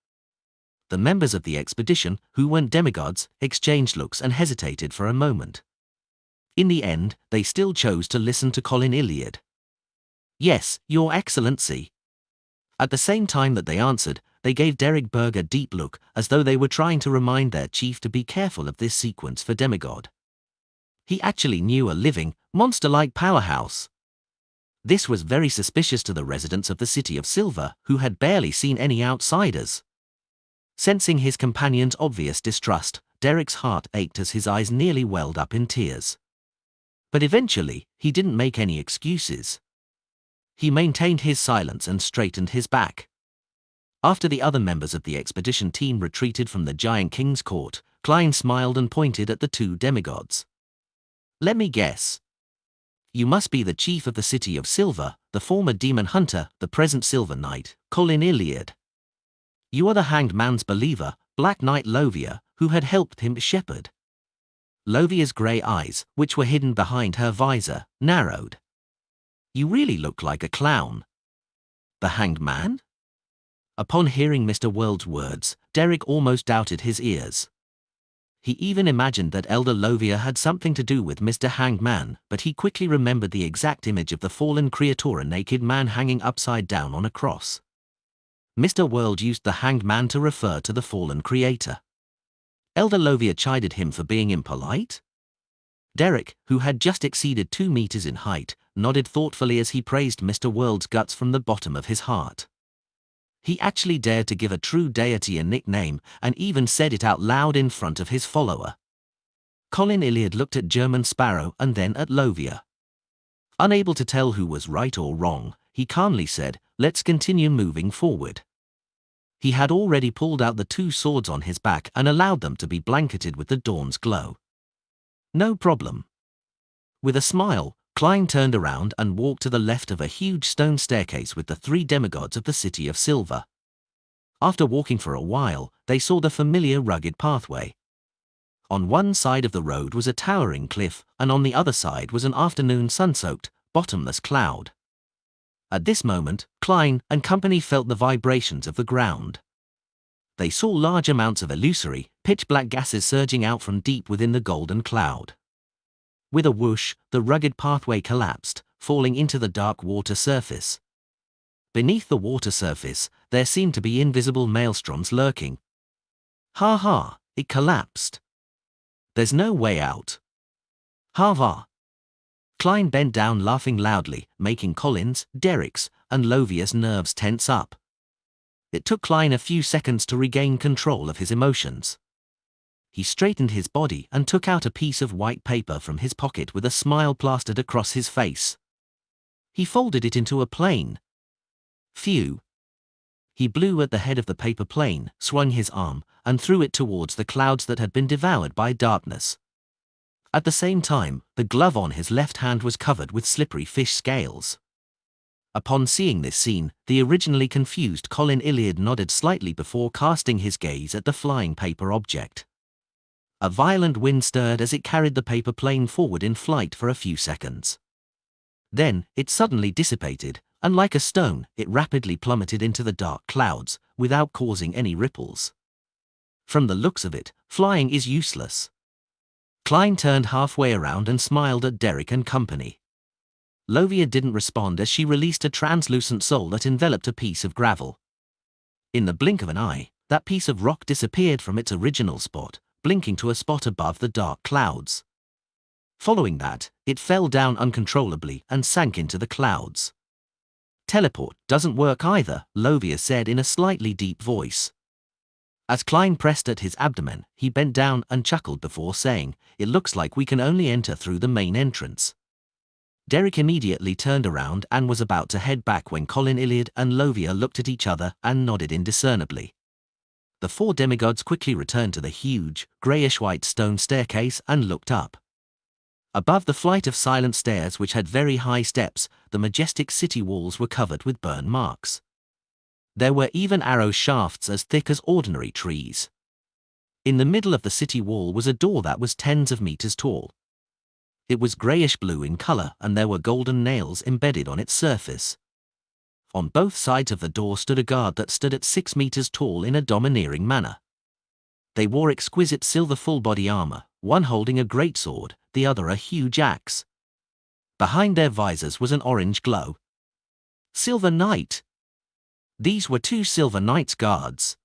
The members of the expedition, who weren't demigods, exchanged looks and hesitated for a moment. In the end, they still chose to listen to Colin Iliad. "Yes, Your Excellency." At the same time that they answered, they gave Derek Berg a deep look, as though they were trying to remind their chief to be careful of this sequence for demigod. He actually knew a living, monster-like powerhouse. This was very suspicious to the residents of the City of Silver, who had barely seen any outsiders. Sensing his companion's obvious distrust, Derek's heart ached as his eyes nearly welled up in tears. But eventually, he didn't make any excuses. He maintained his silence and straightened his back. After the other members of the expedition team retreated from the giant king's court, Klein smiled and pointed at the two demigods. "Let me guess. You must be the chief of the City of Silver, the former demon hunter, the present Silver Knight, Colin Iliad. You are the Hanged Man's believer, Black Knight Lovia, who had helped him shepherd." Lovia's grey eyes, which were hidden behind her visor, narrowed. "You really look like a clown." "The Hanged Man?" Upon hearing Mr. World's words, Derek almost doubted his ears. He even imagined that Elder Lovia had something to do with Mr. Hanged Man, but he quickly remembered the exact image of the fallen creator, a naked man hanging upside down on a cross. Mr. World used the Hanged Man to refer to the fallen creator. Elder Lovia chided him for being impolite? Derek, who had just exceeded 2 meters in height, nodded thoughtfully as he praised Mr. World's guts from the bottom of his heart. He actually dared to give a true deity a nickname, and even said it out loud in front of his follower. Colin Iliad looked at German Sparrow and then at Lovia. Unable to tell who was right or wrong, he calmly said, "Let's continue moving forward." He had already pulled out the 2 swords on his back and allowed them to be blanketed with the dawn's glow. "No problem." With a smile, Klein turned around and walked to the left of a huge stone staircase with the 3 demigods of the City of Silver. After walking for a while, they saw the familiar rugged pathway. On one side of the road was a towering cliff, and on the other side was an afternoon sun-soaked, bottomless cloud. At this moment, Klein and company felt the vibrations of the ground. They saw large amounts of illusory, pitch-black gases surging out from deep within the golden cloud. With a whoosh, the rugged pathway collapsed, falling into the dark water surface. Beneath the water surface, there seemed to be invisible maelstroms lurking. "Ha ha, it collapsed. There's no way out. Ha ha." Klein bent down laughing loudly, making Colin's, Derek's, and Lovia's nerves tense up. It took Klein a few seconds to regain control of his emotions. He straightened his body and took out a piece of white paper from his pocket with a smile plastered across his face. He folded it into a plane. Phew. He blew at the head of the paper plane, swung his arm, and threw it towards the clouds that had been devoured by darkness. At the same time, the glove on his left hand was covered with slippery fish scales. Upon seeing this scene, the originally confused Colin Iliad nodded slightly before casting his gaze at the flying paper object. A violent wind stirred as it carried the paper plane forward in flight for a few seconds. Then, it suddenly dissipated, and like a stone, it rapidly plummeted into the dark clouds, without causing any ripples. From the looks of it, flying is useless. Klein turned halfway around and smiled at Derek and company. Lovia didn't respond as she released a translucent soul that enveloped a piece of gravel. In the blink of an eye, that piece of rock disappeared from its original spot, blinking to a spot above the dark clouds. Following that, it fell down uncontrollably and sank into the clouds. Teleport doesn't work either, Lovia said in a slightly deep voice. As Klein pressed at his abdomen, he bent down and chuckled before saying, "It looks like we can only enter through the main entrance." Derek immediately turned around and was about to head back when Colin Iliad and Lovia looked at each other and nodded indiscernibly. The four demigods quickly returned to the huge, greyish-white stone staircase and looked up. Above the flight of silent stairs which had very high steps, the majestic city walls were covered with burn marks. There were even arrow shafts as thick as ordinary trees. In the middle of the city wall was a door that was tens of meters tall. It was greyish-blue in color and there were golden nails embedded on its surface. On both sides of the door stood a guard that stood at 6 meters tall in a domineering manner. They wore exquisite silver full-body armor, one holding a greatsword, the other a huge axe. Behind their visors was an orange glow. Silver Knight! These were 2 Silver Knights guards.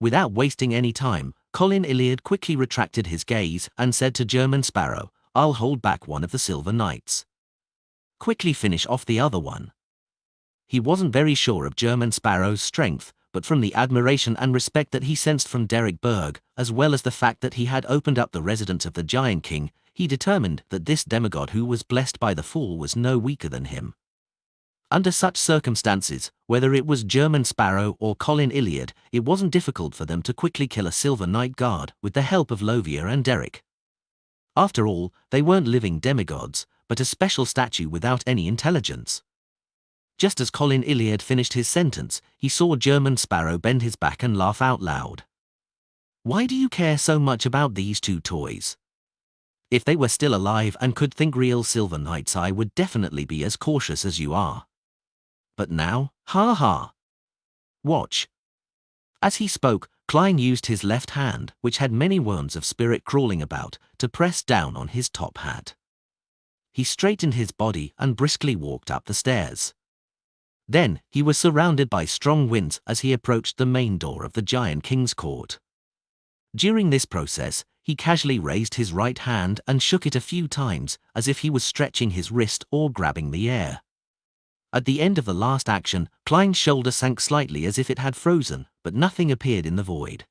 Without wasting any time, Colin Iliad quickly retracted his gaze and said to German Sparrow, "I'll hold back one of the Silver Knights. Quickly finish off the other one." He wasn't very sure of German Sparrow's strength, but from the admiration and respect that he sensed from Derek Berg, as well as the fact that he had opened up the residence of the Giant King, he determined that this demigod who was blessed by the Fool was no weaker than him. Under such circumstances, whether it was German Sparrow or Colin Iliad, it wasn't difficult for them to quickly kill a Silver Knight guard with the help of Lovia and Derek. After all, they weren't living demigods, but a special statue without any intelligence. Just as Colin Iliad finished his sentence, he saw German Sparrow bend his back and laugh out loud. "Why do you care so much about these 2 toys? If they were still alive and could think real Silver Knights, I would definitely be as cautious as you are. But now, ha ha. Watch." As he spoke, Klein used his left hand, which had many worms of spirit crawling about, to press down on his top hat. He straightened his body and briskly walked up the stairs. Then, he was surrounded by strong winds as he approached the main door of the Giant King's court. During this process, he casually raised his right hand and shook it a few times, as if he was stretching his wrist or grabbing the air. At the end of the last action, Klein's shoulder sank slightly as if it had frozen, but nothing appeared in the void.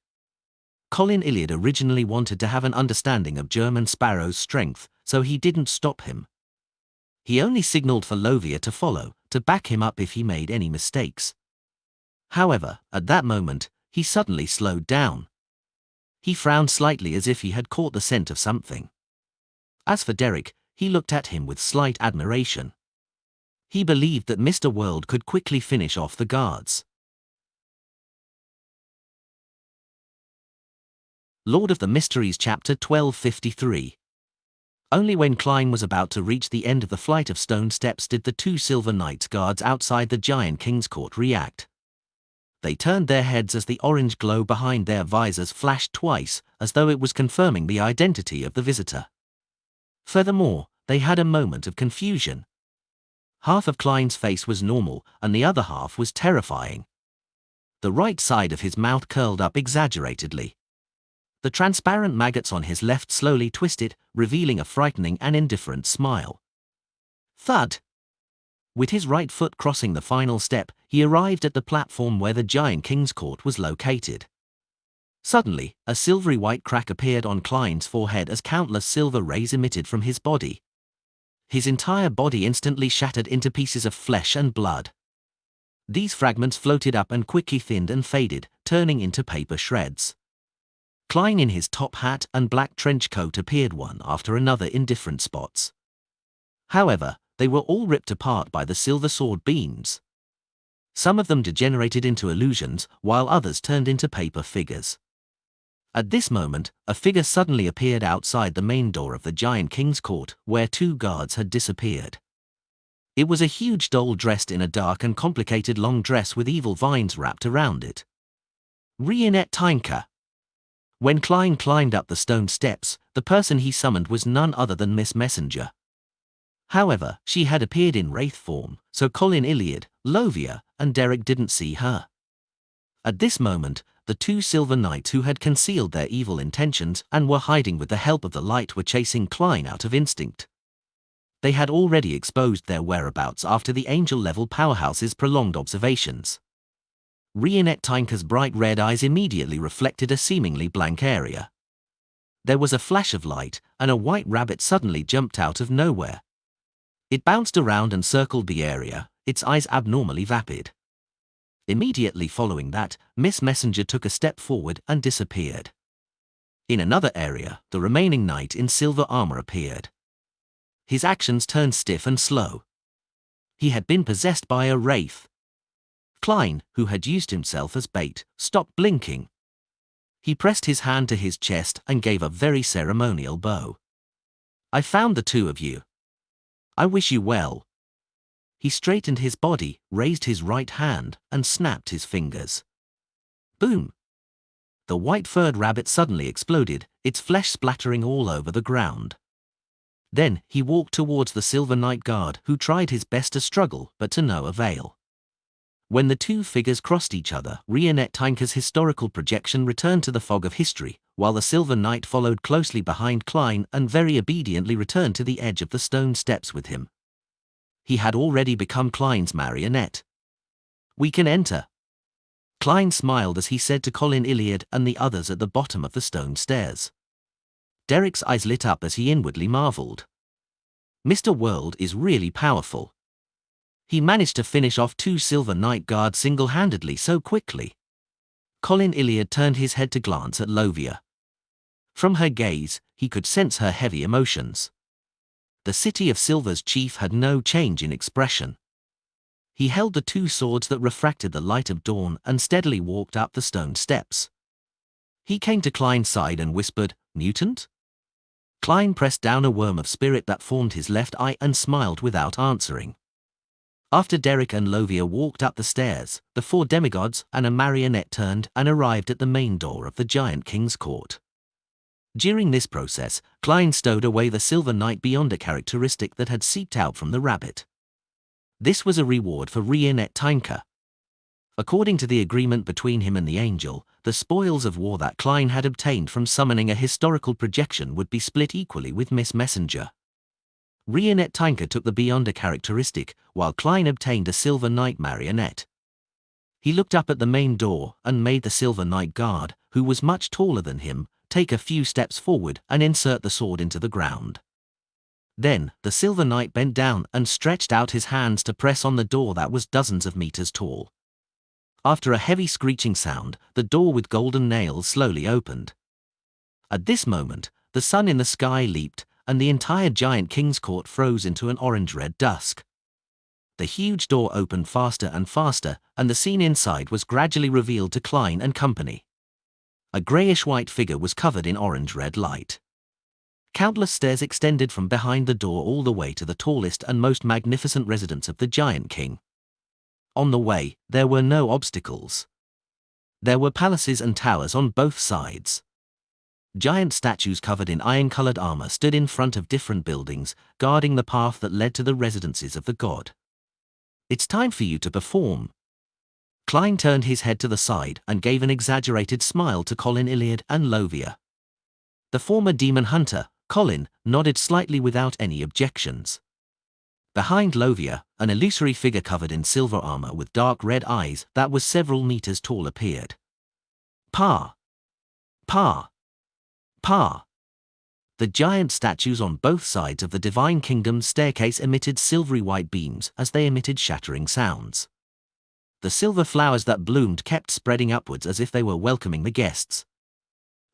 Colin Iliad originally wanted to have an understanding of German Sparrow's strength, so he didn't stop him. He only signaled for Lovia to follow, to back him up if he made any mistakes. However, at that moment, he suddenly slowed down. He frowned slightly as if he had caught the scent of something. As for Derek, he looked at him with slight admiration. He believed that Mr. World could quickly finish off the guards. Lord of the Mysteries Chapter 1253. Only when Klein was about to reach the end of the flight of stone steps did the 2 Silver Knights guards outside the Giant King's court react. They turned their heads as the orange glow behind their visors flashed twice, as though it was confirming the identity of the visitor. Furthermore, they had a moment of confusion. Half of Klein's face was normal, and the other half was terrifying. The right side of his mouth curled up exaggeratedly. The transparent maggots on his left slowly twisted, revealing a frightening and indifferent smile. Thud! With his right foot crossing the final step, he arrived at the platform where the Giant King's court was located. Suddenly, a silvery white crack appeared on Klein's forehead as countless silver rays emitted from his body. His entire body instantly shattered into pieces of flesh and blood. These fragments floated up and quickly thinned and faded, turning into paper shreds. Klein in his top hat and black trench coat appeared one after another in different spots. However, they were all ripped apart by the silver sword beams. Some of them degenerated into illusions, while others turned into paper figures. At this moment, a figure suddenly appeared outside the main door of the Giant King's court, where two guards had disappeared. It was a huge doll dressed in a dark and complicated long dress with evil vines wrapped around it. Rionette Tynka. When Klein climbed up the stone steps, the person he summoned was none other than Miss Messenger. However, she had appeared in wraith form, so Colin Iliad, Lovia, and Derek didn't see her. At this moment, the two Silver Knights who had concealed their evil intentions and were hiding with the help of the light were chasing Klein out of instinct. They had already exposed their whereabouts after the angel-level powerhouse's prolonged observations. Rionette Tynka's bright red eyes immediately reflected a seemingly blank area. There was a flash of light, and a white rabbit suddenly jumped out of nowhere. It bounced around and circled the area, its eyes abnormally vapid. Immediately following that, Miss Messenger took a step forward and disappeared. In another area, the remaining knight in silver armor appeared. His actions turned stiff and slow. He had been possessed by a wraith. Klein, who had used himself as bait, stopped blinking. He pressed his hand to his chest and gave a very ceremonial bow. "I found the two of you. I wish you well." He straightened his body, raised his right hand, and snapped his fingers. Boom! The white-furred rabbit suddenly exploded, its flesh splattering all over the ground. Then, he walked towards the Silver Knight guard, who tried his best to struggle, but to no avail. When the two figures crossed each other, Rionette Tynka's historical projection returned to the fog of history, while the Silver Knight followed closely behind Klein and very obediently returned to the edge of the stone steps with him. He had already become Klein's marionette. "We can enter." Klein smiled as he said to Colin Iliad and the others at the bottom of the stone stairs. Derek's eyes lit up as he inwardly marveled. Mr. World is really powerful. He managed to finish off two Silver Knight guards single-handedly so quickly. Colin Iliad turned his head to glance at Lovia. From her gaze, he could sense her heavy emotions. The City of Silver's chief had no change in expression. He held the two swords that refracted the light of dawn and steadily walked up the stone steps. He came to Klein's side and whispered, "Mutant?" Klein pressed down a worm of spirit that formed his left eye and smiled without answering. After Derek and Lovia walked up the stairs, the four demigods and a marionette turned and arrived at the main door of the Giant King's court. During this process, Klein stowed away the Silver Knight Beyonder characteristic that had seeped out from the rabbit. This was a reward for Rionette Tynka. According to the agreement between him and the angel, the spoils of war that Klein had obtained from summoning a historical projection would be split equally with Miss Messenger. Rionette Tynka took the Beyonder characteristic, while Klein obtained a Silver Knight marionette. He looked up at the main door and made the Silver Knight guard, who was much taller than him, take a few steps forward and insert the sword into the ground. Then, the Silver Knight bent down and stretched out his hands to press on the door that was dozens of meters tall. After a heavy screeching sound, the door with golden nails slowly opened. At this moment, the sun in the sky leaped, and the entire Giant King's court froze into an orange-red dusk. The huge door opened faster and faster, and the scene inside was gradually revealed to Klein and company. A greyish-white figure was covered in orange-red light. Countless stairs extended from behind the door all the way to the tallest and most magnificent residence of the Giant King. On the way, there were no obstacles. There were palaces and towers on both sides. Giant statues covered in iron-colored armor stood in front of different buildings, guarding the path that led to the residences of the god. "It's time for you to perform." Klein turned his head to the side and gave an exaggerated smile to Colin Iliad and Lovia. The former demon hunter, Colin, nodded slightly without any objections. Behind Lovia, an illusory figure covered in silver armor with dark red eyes that was several meters tall appeared. Pa! Pa! Pa! The giant statues on both sides of the Divine Kingdom's staircase emitted silvery white beams as they emitted shattering sounds. The silver flowers that bloomed kept spreading upwards as if they were welcoming the guests.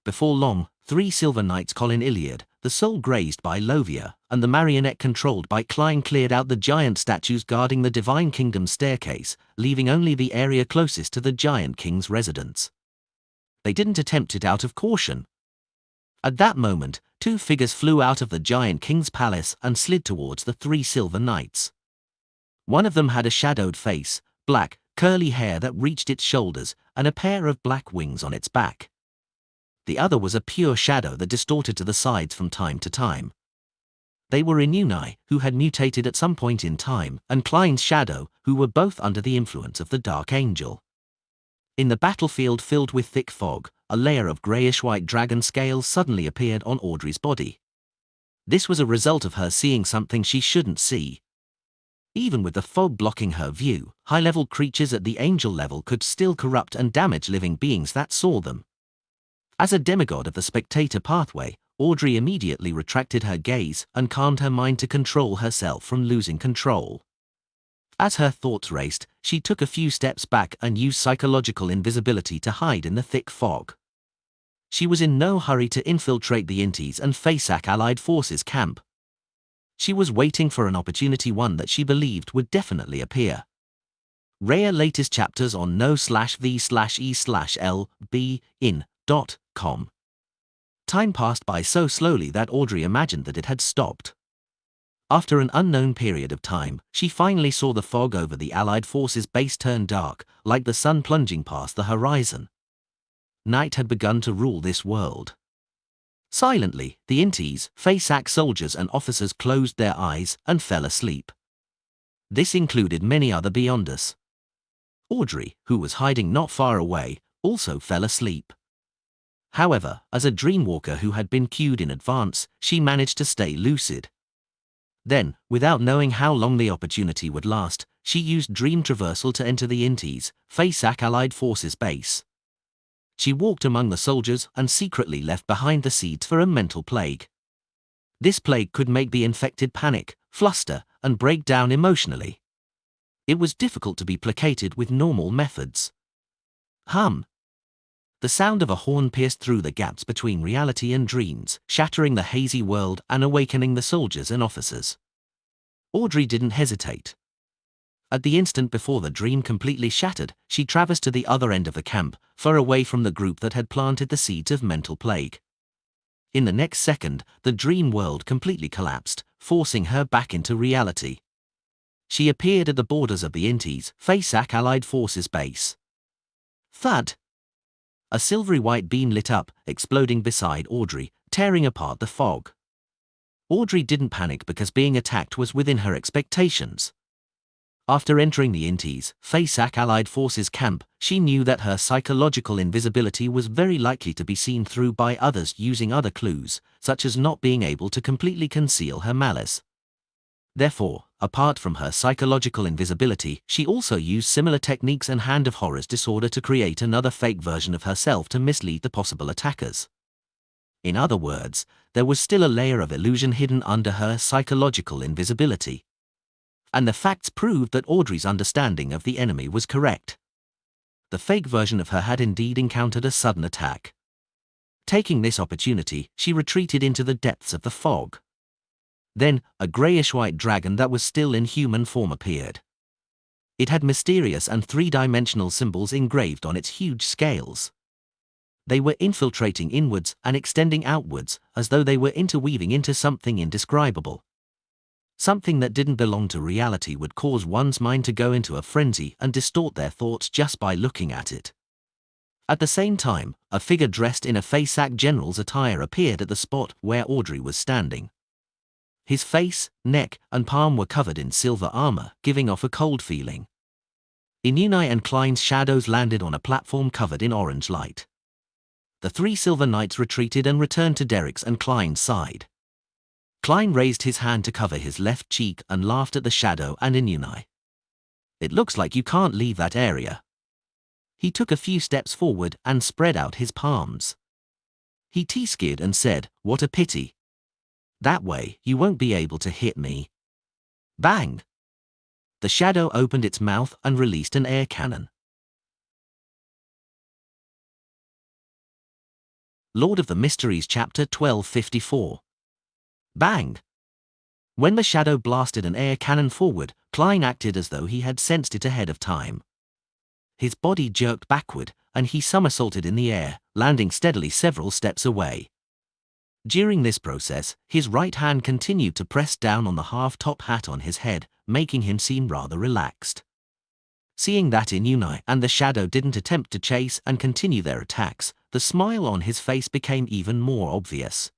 Before long, 3 silver knights Colin Iliad, the soul grazed by Lovia, and the marionette controlled by Klein cleared out the giant statues guarding the Divine Kingdom's staircase, leaving only the area closest to the Giant King's residence. They didn't attempt it out of caution. At that moment, 2 figures flew out of the Giant King's palace and slid towards the 3 silver knights. One of them had a shadowed face, black, curly hair that reached its shoulders, and a pair of black wings on its back. The other was a pure shadow that distorted to the sides from time to time. They were Inuni, who had mutated at some point in time, and Klein's shadow, who were both under the influence of the Dark Angel. In the battlefield filled with thick fog, a layer of greyish-white dragon scales suddenly appeared on Audrey's body. This was a result of her seeing something she shouldn't see. Even with the fog blocking her view, high-level creatures at the angel level could still corrupt and damage living beings that saw them. As a demigod of the spectator pathway, Audrey immediately retracted her gaze and calmed her mind to control herself from losing control. As her thoughts raced, she took a few steps back and used psychological invisibility to hide in the thick fog. She was in no hurry to infiltrate the Intis and FASAC Allied Forces camp. She was waiting for an opportunity, one that she believed would definitely appear. Raya latest chapters on no/v/e/lb.in.com. Time passed by so slowly that Audrey imagined that it had stopped. After an unknown period of time, she finally saw the fog over the Allied forces base turn dark, like the sun plunging past the horizon. Night had begun to rule this world. Silently, the Intis, FASAC soldiers and officers closed their eyes and fell asleep. This included many other beyond us. Audrey, who was hiding not far away, also fell asleep. However, as a dreamwalker who had been cued in advance, she managed to stay lucid. Then, without knowing how long the opportunity would last, she used dream traversal to enter the Intis, FASAC Allied Forces base. She walked among the soldiers and secretly left behind the seeds for a mental plague. This plague could make the infected panic, fluster, and break down emotionally. It was difficult to be placated with normal methods. Hum. The sound of a horn pierced through the gaps between reality and dreams, shattering the hazy world and awakening the soldiers and officers. Audrey didn't hesitate. At the instant before the dream completely shattered, she traversed to the other end of the camp, far away from the group that had planted the seeds of mental plague. In the next second, the dream world completely collapsed, forcing her back into reality. She appeared at the borders of the Intis, FASAC Allied Forces base. Thud! A silvery white beam lit up, exploding beside Audrey, tearing apart the fog. Audrey didn't panic because being attacked was within her expectations. After entering the Intis, FASAC Allied Forces camp, she knew that her psychological invisibility was very likely to be seen through by others using other clues, such as not being able to completely conceal her malice. Therefore, apart from her psychological invisibility, she also used similar techniques and Hand of Horrors disorder to create another fake version of herself to mislead the possible attackers. In other words, there was still a layer of illusion hidden under her psychological invisibility. And the facts proved that Audrey's understanding of the enemy was correct. The fake version of her had indeed encountered a sudden attack. Taking this opportunity, she retreated into the depths of the fog. Then, a greyish-white dragon that was still in human form appeared. It had mysterious and three-dimensional symbols engraved on its huge scales. They were infiltrating inwards and extending outwards, as though they were interweaving into something indescribable. Something that didn't belong to reality would cause one's mind to go into a frenzy and distort their thoughts just by looking at it. At the same time, a figure dressed in a FASAC general's attire appeared at the spot where Audrey was standing. His face, neck, and palm were covered in silver armor, giving off a cold feeling. Inuni and Klein's shadows landed on a platform covered in orange light. The 3 silver knights retreated and returned to Derek's and Klein's side. Klein raised his hand to cover his left cheek and laughed at the shadow and Inuni. "It looks like you can't leave that area." He took a few steps forward and spread out his palms. He tear-skid and said, "What a pity. That way, you won't be able to hit me." Bang! The shadow opened its mouth and released an air cannon. Lord of the Mysteries chapter 1254. Bang! When the shadow blasted an air cannon forward, Klein acted as though he had sensed it ahead of time. His body jerked backward, and he somersaulted in the air, landing steadily several steps away. During this process, his right hand continued to press down on the half-top hat on his head, making him seem rather relaxed. Seeing that Inuni and the shadow didn't attempt to chase and continue their attacks, the smile on his face became even more obvious.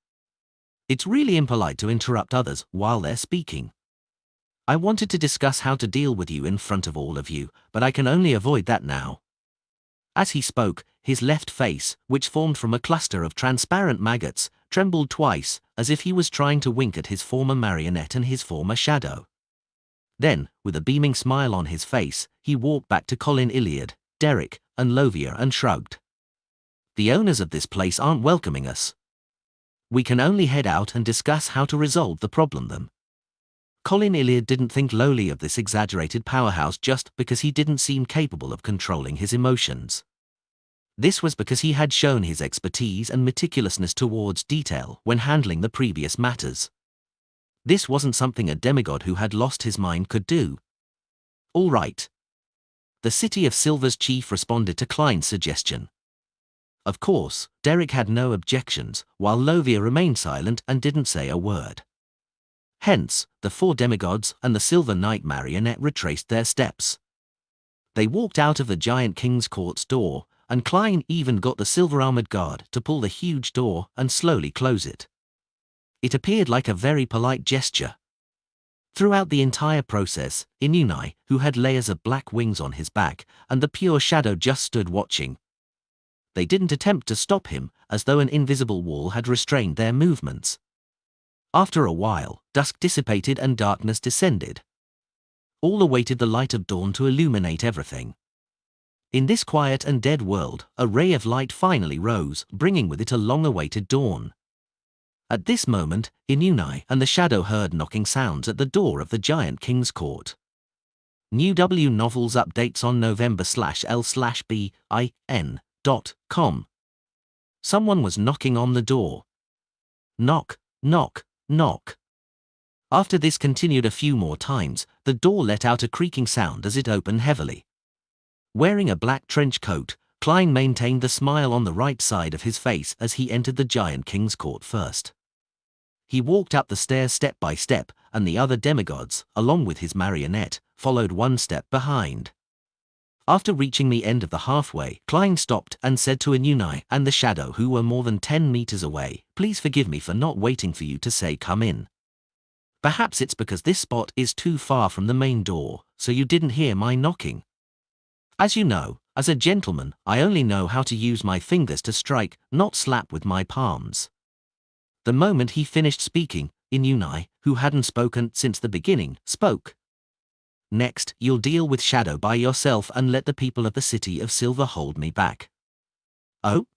It's really impolite to interrupt others while they're speaking. I wanted to discuss how to deal with you in front of all of you, but I can only avoid that now. As he spoke, his left face, which formed from a cluster of transparent maggots, trembled twice, as if he was trying to wink at his former marionette and his former shadow. Then, with a beaming smile on his face, he walked back to Colin Iliad, Derek, and Lovia and shrugged. The owners of this place aren't welcoming us. We can only head out and discuss how to resolve the problem then. Colin Iliad didn't think lowly of this exaggerated powerhouse just because he didn't seem capable of controlling his emotions. This was because he had shown his expertise and meticulousness towards detail when handling the previous matters. This wasn't something a demigod who had lost his mind could do. All right. The City of Silver's chief responded to Klein's suggestion. Of course, Derek had no objections, while Lovia remained silent and didn't say a word. Hence, the four demigods and the Silver Knight marionette retraced their steps. They walked out of the giant King's Court's door, and Klein even got the silver-armored guard to pull the huge door and slowly close it. It appeared like a very polite gesture. Throughout the entire process, Inuni, who had layers of black wings on his back, and the pure shadow just stood watching. They didn't attempt to stop him, as though an invisible wall had restrained their movements. After a while, dusk dissipated and darkness descended. All awaited the light of dawn to illuminate everything. In this quiet and dead world, a ray of light finally rose, bringing with it a long-awaited dawn. At this moment, Inuni and the shadow heard knocking sounds at the door of the giant King's Court. New W Novels updates on November/L/BIN.com. Someone was knocking on the door. Knock, knock, knock. After this continued a few more times, the door let out a creaking sound as it opened heavily. Wearing a black trench coat, Klein maintained the smile on the right side of his face as he entered the giant King's Court first. He walked up the stairs step by step, and the other demigods, along with his marionette, followed one step behind. After reaching the end of the halfway, Klein stopped and said to Inuni and the shadow, who were more than 10 meters away, "Please forgive me for not waiting for you to say come in. Perhaps it's because this spot is too far from the main door, so you didn't hear my knocking. As you know, as a gentleman, I only know how to use my fingers to strike, not slap with my palms." The moment he finished speaking, Inuni, who hadn't spoken since the beginning, spoke. "Next, you'll deal with Shadow by yourself and let the people of the City of Silver hold me back." "Oh?"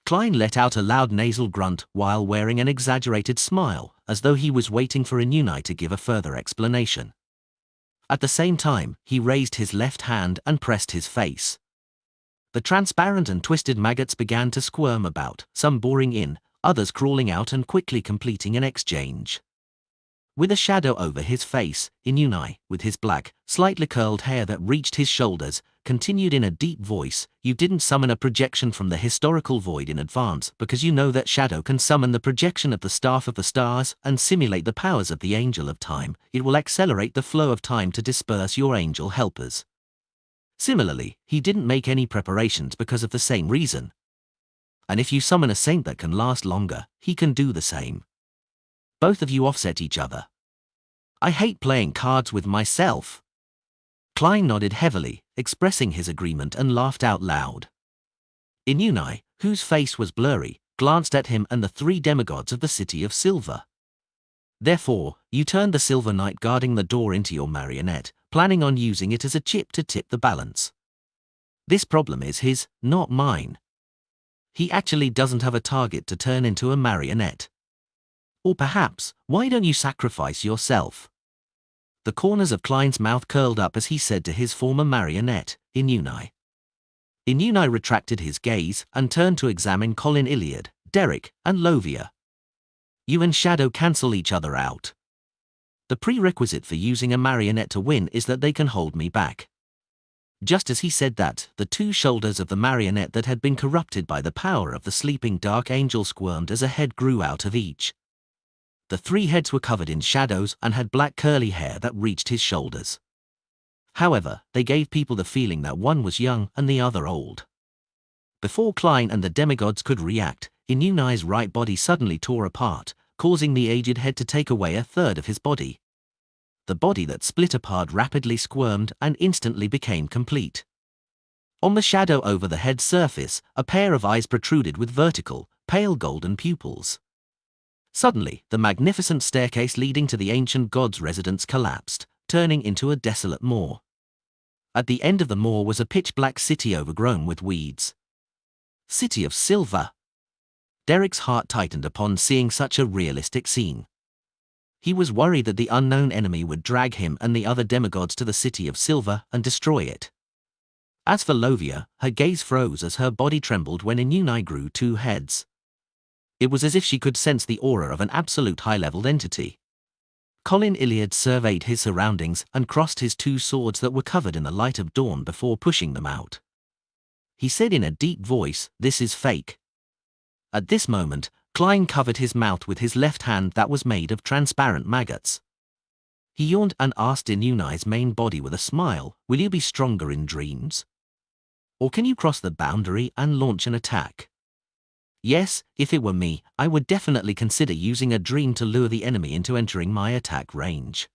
Klein let out a loud nasal grunt while wearing an exaggerated smile, as though he was waiting for Inuni to give a further explanation. At the same time, he raised his left hand and pressed his face. The transparent and twisted maggots began to squirm about, some boring in, others crawling out and quickly completing an exchange. With a shadow over his face, Inuni, with his black, slightly curled hair that reached his shoulders, continued in a deep voice, "You didn't summon a projection from the historical void in advance because you know that Shadow can summon the projection of the Staff of the Stars and simulate the powers of the Angel of Time. It will accelerate the flow of time to disperse your angel helpers." Similarly, he didn't make any preparations because of the same reason. And if you summon a saint that can last longer, he can do the same. Both of you offset each other. I hate playing cards with myself. Klein nodded heavily, expressing his agreement, and laughed out loud. Inuni, whose face was blurry, glanced at him and the three demigods of the City of Silver. "Therefore, you turned the Silver Knight guarding the door into your marionette, planning on using it as a chip to tip the balance. This problem is his, not mine. He actually doesn't have a target to turn into a marionette. Or perhaps, why don't you sacrifice yourself?" The corners of Klein's mouth curled up as he said to his former marionette, Inuni, Inunai retracted his gaze and turned to examine Colin Iliad, Derek, and Lovia. You and Shadow cancel each other out. The prerequisite for using a marionette to win is that they can hold me back. Just as he said that, the two shoulders of the marionette that had been corrupted by the power of the sleeping dark angel squirmed as a head grew out of each. The three heads were covered in shadows and had black curly hair that reached his shoulders. However, they gave people the feeling that one was young and the other old. Before Klein and the demigods could react, Inunai's right body suddenly tore apart, causing the aged head to take away a third of his body. The body that split apart rapidly squirmed and instantly became complete. On the shadow over the head's surface, a pair of eyes protruded with vertical, pale golden pupils. Suddenly, the magnificent staircase leading to the ancient god's residence collapsed, turning into a desolate moor. At the end of the moor was a pitch-black city overgrown with weeds. City of Silver. Derek's heart tightened upon seeing such a realistic scene. He was worried that the unknown enemy would drag him and the other demigods to the City of Silver and destroy it. As for Lovia, her gaze froze as her body trembled when Inunai grew two heads. It was as if she could sense the aura of an absolute high-leveled entity. Colin Iliad surveyed his surroundings and crossed his two swords that were covered in the light of dawn before pushing them out. He said in a deep voice, "This is fake." At this moment, Klein covered his mouth with his left hand that was made of transparent maggots. He yawned and asked Inunai's main body with a smile, "Will you be stronger in dreams? Or can you cross the boundary and launch an attack?" Yes, if it were me, I would definitely consider using a dream to lure the enemy into entering my attack range.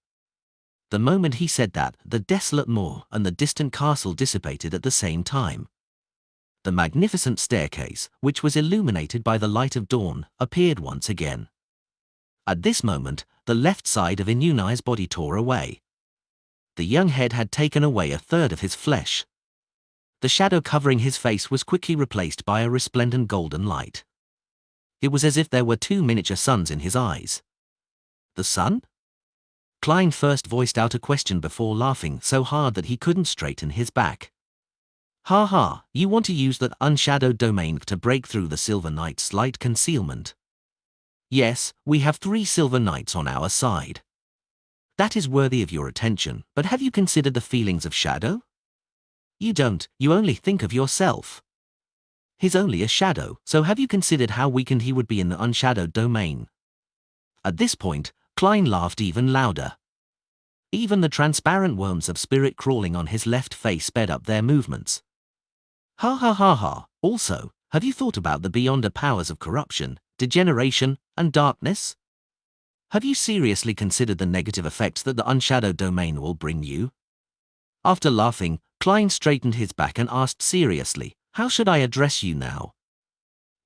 The moment he said that, the desolate moor and the distant castle dissipated at the same time. The magnificent staircase, which was illuminated by the light of dawn, appeared once again. At this moment, the left side of Inunai's body tore away. The young head had taken away a third of his flesh. The shadow covering his face was quickly replaced by a resplendent golden light. It was as if there were two miniature suns in his eyes. The sun? Klein first voiced out a question before laughing so hard that he couldn't straighten his back. Ha ha, you want to use that unshadowed domain to break through the Silver Knight's light concealment. Yes, we have 3 Silver Knights on our side. That is worthy of your attention, but have you considered the feelings of Shadow? You don't, you only think of yourself. He's only a shadow, so have you considered how weakened he would be in the unshadowed domain? At this point, Klein laughed even louder. Even the transparent worms of spirit crawling on his left face sped up their movements. Ha ha ha ha, also, have you thought about the beyonder powers of corruption, degeneration, and darkness? Have you seriously considered the negative effects that the unshadowed domain will bring you? After laughing, Klein straightened his back and asked seriously, "How should I address you now?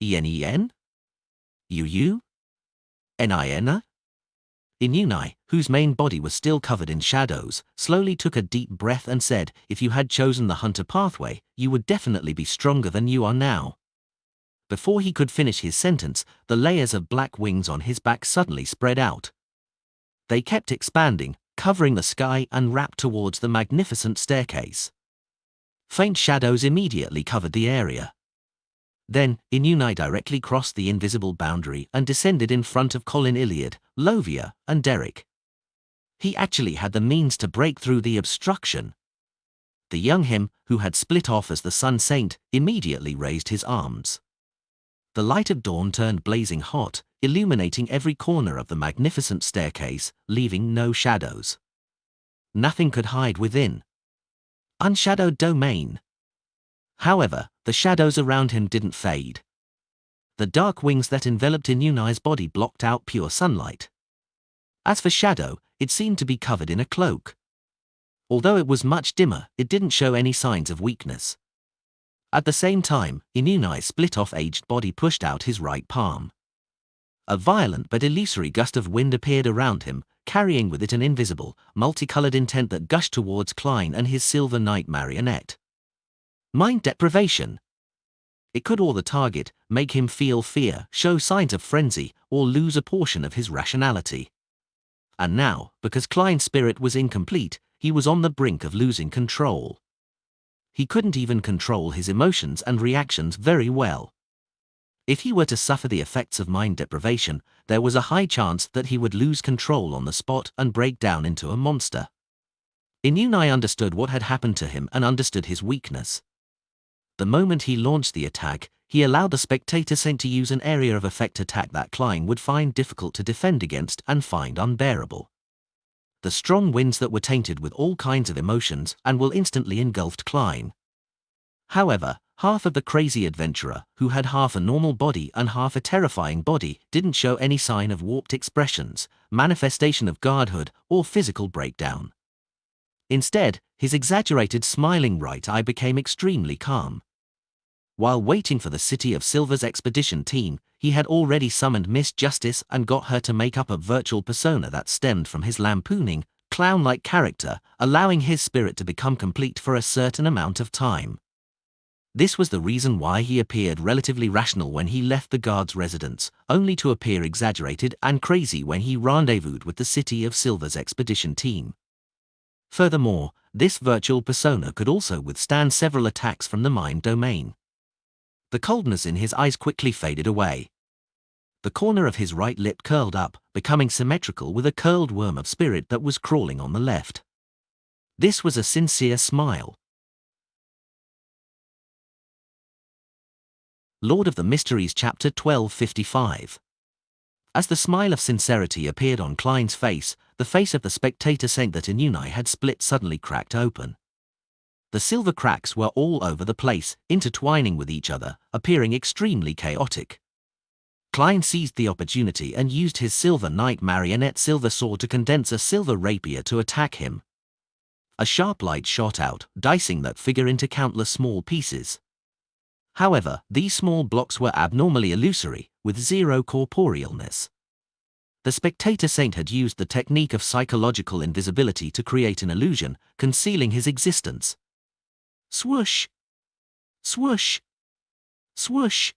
En? You? Nina? Inunai, whose main body was still covered in shadows, slowly took a deep breath and said, "If you had chosen the hunter pathway, you would definitely be stronger than you are now." Before he could finish his sentence, the layers of black wings on his back suddenly spread out. They kept expanding, covering the sky and wrapped towards the magnificent staircase. Faint shadows immediately covered the area. Then, Inunai directly crossed the invisible boundary and descended in front of Colin Iliad, Lovia, and Derek. He actually had the means to break through the obstruction. The young him, who had split off as the Sun Saint, immediately raised his arms. The light of dawn turned blazing hot, illuminating every corner of the magnificent staircase, leaving no shadows. Nothing could hide within. Unshadowed domain. However, the shadows around him didn't fade. The dark wings that enveloped Inunai's body blocked out pure sunlight. As for Shadow, it seemed to be covered in a cloak. Although it was much dimmer, it didn't show any signs of weakness. At the same time, Inunai's split-off aged body pushed out his right palm. A violent but illusory gust of wind appeared around him, carrying with it an invisible, multicolored intent that gushed towards Klein and his Silver Knight marionette. Mind deprivation. It could awe the target, make him feel fear, show signs of frenzy, or lose a portion of his rationality. And now, because Klein's spirit was incomplete, he was on the brink of losing control. he couldn't even control his emotions and reactions very well. If he were to suffer the effects of mind deprivation, there was a high chance that he would lose control on the spot and break down into a monster. Inunai understood what had happened to him and understood his weakness. The moment he launched the attack, he allowed the spectator saint to use an area of effect attack that Klein would find difficult to defend against and find unbearable. The strong winds that were tainted with all kinds of emotions and will instantly engulfed Klein. However, half of the crazy adventurer, who had half a normal body and half a terrifying body, didn't show any sign of warped expressions, manifestation of godhood, or physical breakdown. Instead, his exaggerated smiling right eye became extremely calm. While waiting for the City of Silver's expedition team, he had already summoned Miss Justice and got her to make up a virtual persona that stemmed from his lampooning, clown-like character, allowing his spirit to become complete for a certain amount of time. This was the reason why he appeared relatively rational when he left the guard's residence, only to appear exaggerated and crazy when he rendezvoused with the City of Silver's expedition team. Furthermore, this virtual persona could also withstand several attacks from the mind domain. The coldness in his eyes quickly faded away. The corner of his right lip curled up, becoming symmetrical with a curled worm of spirit that was crawling on the left. This was a sincere smile. Lord of the Mysteries Chapter 1255. As the smile of sincerity appeared on Klein's face, the face of the spectator saint that Inunai had split suddenly cracked open. The silver cracks were all over the place, intertwining with each other, appearing extremely chaotic. Klein seized the opportunity and used his silver knight marionette silver sword to condense a silver rapier to attack him. A sharp light shot out, dicing that figure into countless small pieces. However, these small blocks were abnormally illusory, with zero corporealness. The spectator saint had used the technique of psychological invisibility to create an illusion, concealing his existence. Swoosh! Swoosh! Swoosh!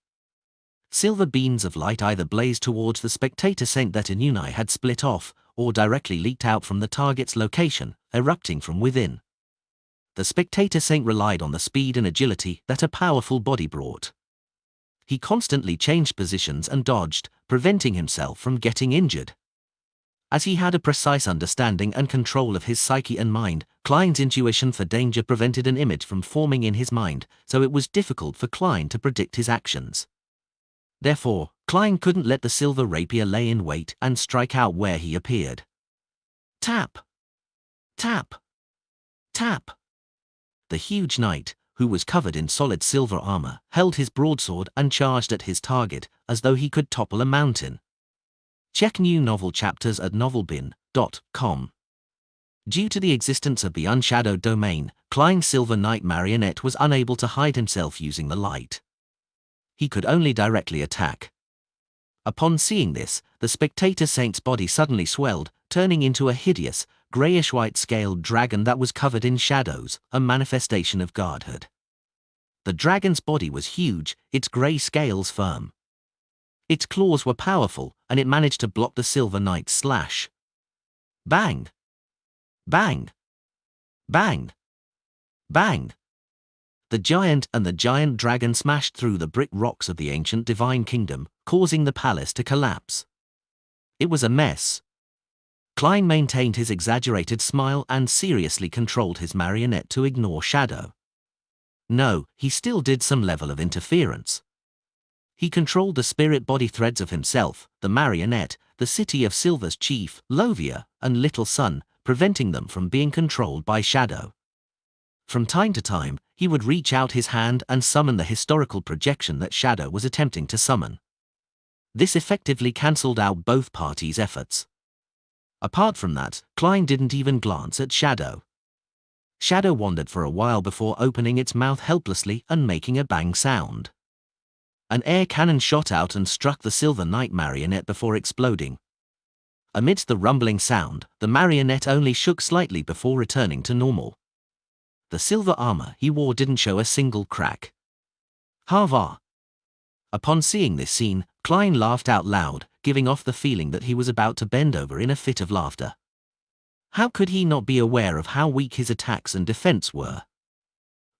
Silver beams of light either blazed towards the spectator saint that Inunai had split off, or directly leaked out from the target's location, erupting from within. The spectator saint relied on the speed and agility that a powerful body brought. He constantly changed positions and dodged, preventing himself from getting injured. As he had a precise understanding and control of his psyche and mind, Klein's intuition for danger prevented an image from forming in his mind, so it was difficult for Klein to predict his actions. Therefore, Klein couldn't let the silver rapier lay in wait and strike out where he appeared. Tap! Tap! Tap! The huge knight, who was covered in solid silver armor, held his broadsword and charged at his target, as though he could topple a mountain. Check new novel chapters at novelbin.com. Due to the existence of the unshadowed domain, Klein's silver knight marionette was unable to hide himself using the light. He could only directly attack. Upon seeing this, the spectator saint's body suddenly swelled, turning into a hideous, greyish-white scaled dragon that was covered in shadows, a manifestation of godhood. The dragon's body was huge, its grey scales firm. Its claws were powerful, and it managed to block the silver knight's slash. Bang! Bang! Bang! Bang! The giant and the giant dragon smashed through the brick rocks of the ancient divine kingdom, causing the palace to collapse. It was a mess. Klein maintained his exaggerated smile and seriously controlled his marionette to ignore Shadow. No, he still did some level of interference. He controlled the spirit body threads of himself, the marionette, the City of Silver's chief, Lovia, and Little Sun, preventing them from being controlled by Shadow. From time to time, he would reach out his hand and summon the historical projection that Shadow was attempting to summon. This effectively cancelled out both parties' efforts. Apart from that, Klein didn't even glance at Shadow. Shadow wandered for a while before opening its mouth helplessly and making a bang sound. An air cannon shot out and struck the silver knight marionette before exploding. Amidst the rumbling sound, the marionette only shook slightly before returning to normal. The silver armor he wore didn't show a single crack. Harva! Upon seeing this scene, Klein laughed out loud, giving off the feeling that he was about to bend over in a fit of laughter. How could he not be aware of how weak his attacks and defense were?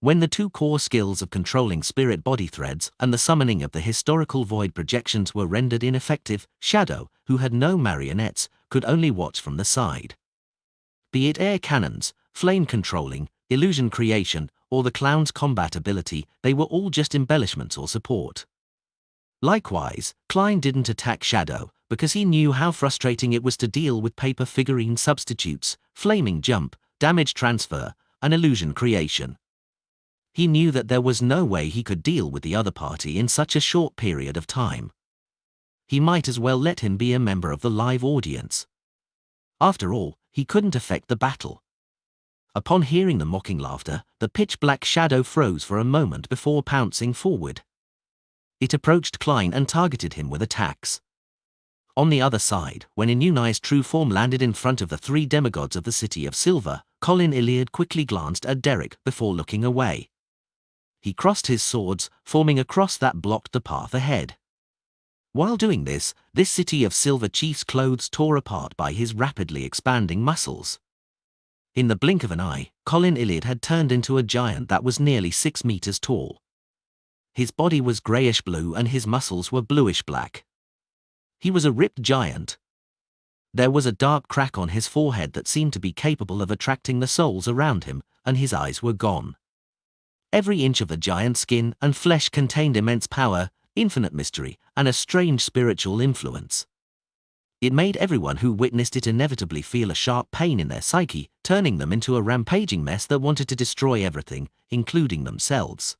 When the two core skills of controlling spirit body threads and the summoning of the historical void projections were rendered ineffective, Shadow, who had no marionettes, could only watch from the side. Be it air cannons, flame controlling, illusion creation, or the clown's combat ability, they were all just embellishments or support. Likewise, Klein didn't attack Shadow, because he knew how frustrating it was to deal with paper figurine substitutes, flaming jump, damage transfer, and illusion creation. He knew that there was no way he could deal with the other party in such a short period of time. He might as well let him be a member of the live audience. After all, he couldn't affect the battle. Upon hearing the mocking laughter, the pitch-black Shadow froze for a moment before pouncing forward. It approached Klein and targeted him with attacks. On the other side, when Inuni's true form landed in front of the three demigods of the City of Silver, Colin Iliad quickly glanced at Derek before looking away. He crossed his swords, forming a cross that blocked the path ahead. While doing this City of Silver chief's clothes tore apart by his rapidly expanding muscles. In the blink of an eye, Colin Iliad had turned into a giant that was nearly 6 meters tall. His body was grayish-blue and his muscles were bluish-black. He was a ripped giant. There was a dark crack on his forehead that seemed to be capable of attracting the souls around him, and his eyes were gone. Every inch of the giant's skin and flesh contained immense power, infinite mystery, and a strange spiritual influence. It made everyone who witnessed it inevitably feel a sharp pain in their psyche, turning them into a rampaging mess that wanted to destroy everything, including themselves.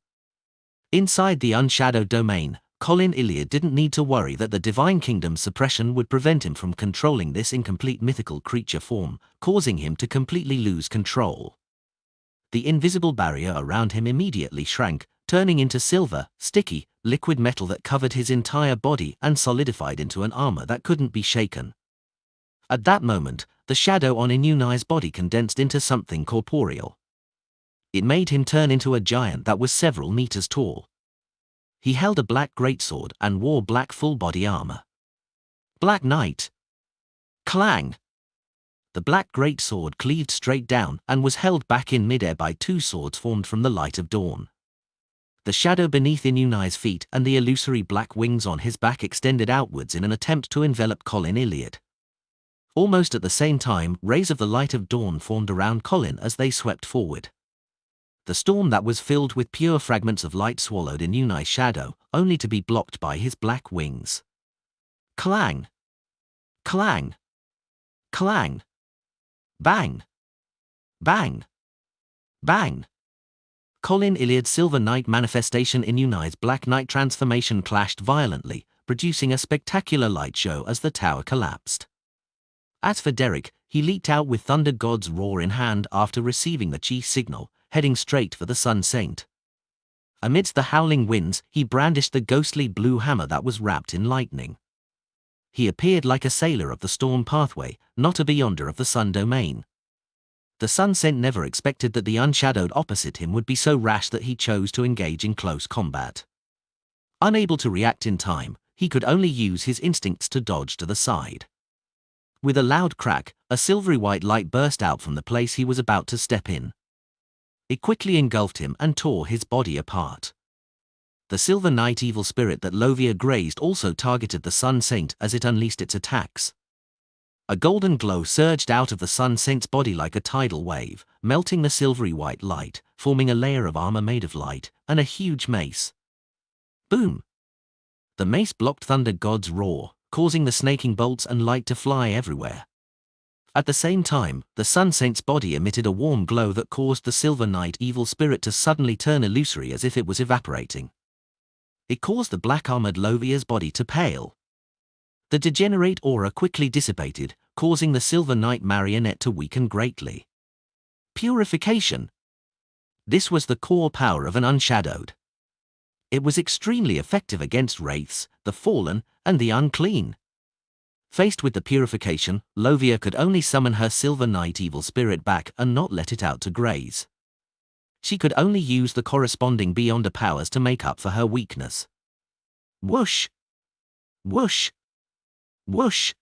Inside the unshadowed domain, Colin Iliad didn't need to worry that the Divine Kingdom's suppression would prevent him from controlling this incomplete mythical creature form, causing him to completely lose control. The invisible barrier around him immediately shrank, turning into silver, sticky, liquid metal that covered his entire body and solidified into an armor that couldn't be shaken. At that moment, the shadow on Inuni's body condensed into something corporeal. It made him turn into a giant that was several meters tall. He held a black greatsword and wore black full-body armor. Black Knight. Clang! The black greatsword cleaved straight down and was held back in midair by two swords formed from the light of dawn. The shadow beneath Inuni's feet and the illusory black wings on his back extended outwards in an attempt to envelop Colin Iliad. Almost at the same time, rays of the light of dawn formed around Colin as they swept forward. The storm that was filled with pure fragments of light swallowed Inuni's shadow, only to be blocked by his black wings. Clang! Clang! Clang! Bang! Bang! Bang! Colin Iliad's Silver Knight manifestation in Inuni's Black Knight transformation clashed violently, producing a spectacular light show as the tower collapsed. As for Derek, he leaped out with Thunder God's roar in hand after receiving the chi signal, heading straight for the Sun Saint. Amidst the howling winds, he brandished the ghostly blue hammer that was wrapped in lightning. He appeared like a sailor of the storm pathway, not a beyonder of the sun domain. The Sun Saint never expected that the unshadowed opposite him would be so rash that he chose to engage in close combat. Unable to react in time, he could only use his instincts to dodge to the side. With a loud crack, a silvery white light burst out from the place he was about to step in. It quickly engulfed him and tore his body apart. The Silver Knight evil spirit that Lovia grazed also targeted the Sun Saint as it unleashed its attacks. A golden glow surged out of the Sun Saint's body like a tidal wave, melting the silvery white light, forming a layer of armor made of light, and a huge mace. Boom! The mace blocked Thunder God's roar, causing the snaking bolts and light to fly everywhere. At the same time, the Sun Saint's body emitted a warm glow that caused the Silver Knight evil spirit to suddenly turn illusory as if it was evaporating. It caused the black-armored Lovia's body to pale. The degenerate aura quickly dissipated, causing the Silver Knight marionette to weaken greatly. Purification. This was the core power of an unshadowed. It was extremely effective against wraiths, the fallen, and the unclean. Faced with the purification, Lovia could only summon her Silver Knight evil spirit back and not let it out to graze. She could only use the corresponding Beyonder powers to make up for her weakness. Whoosh! Whoosh! Whoosh!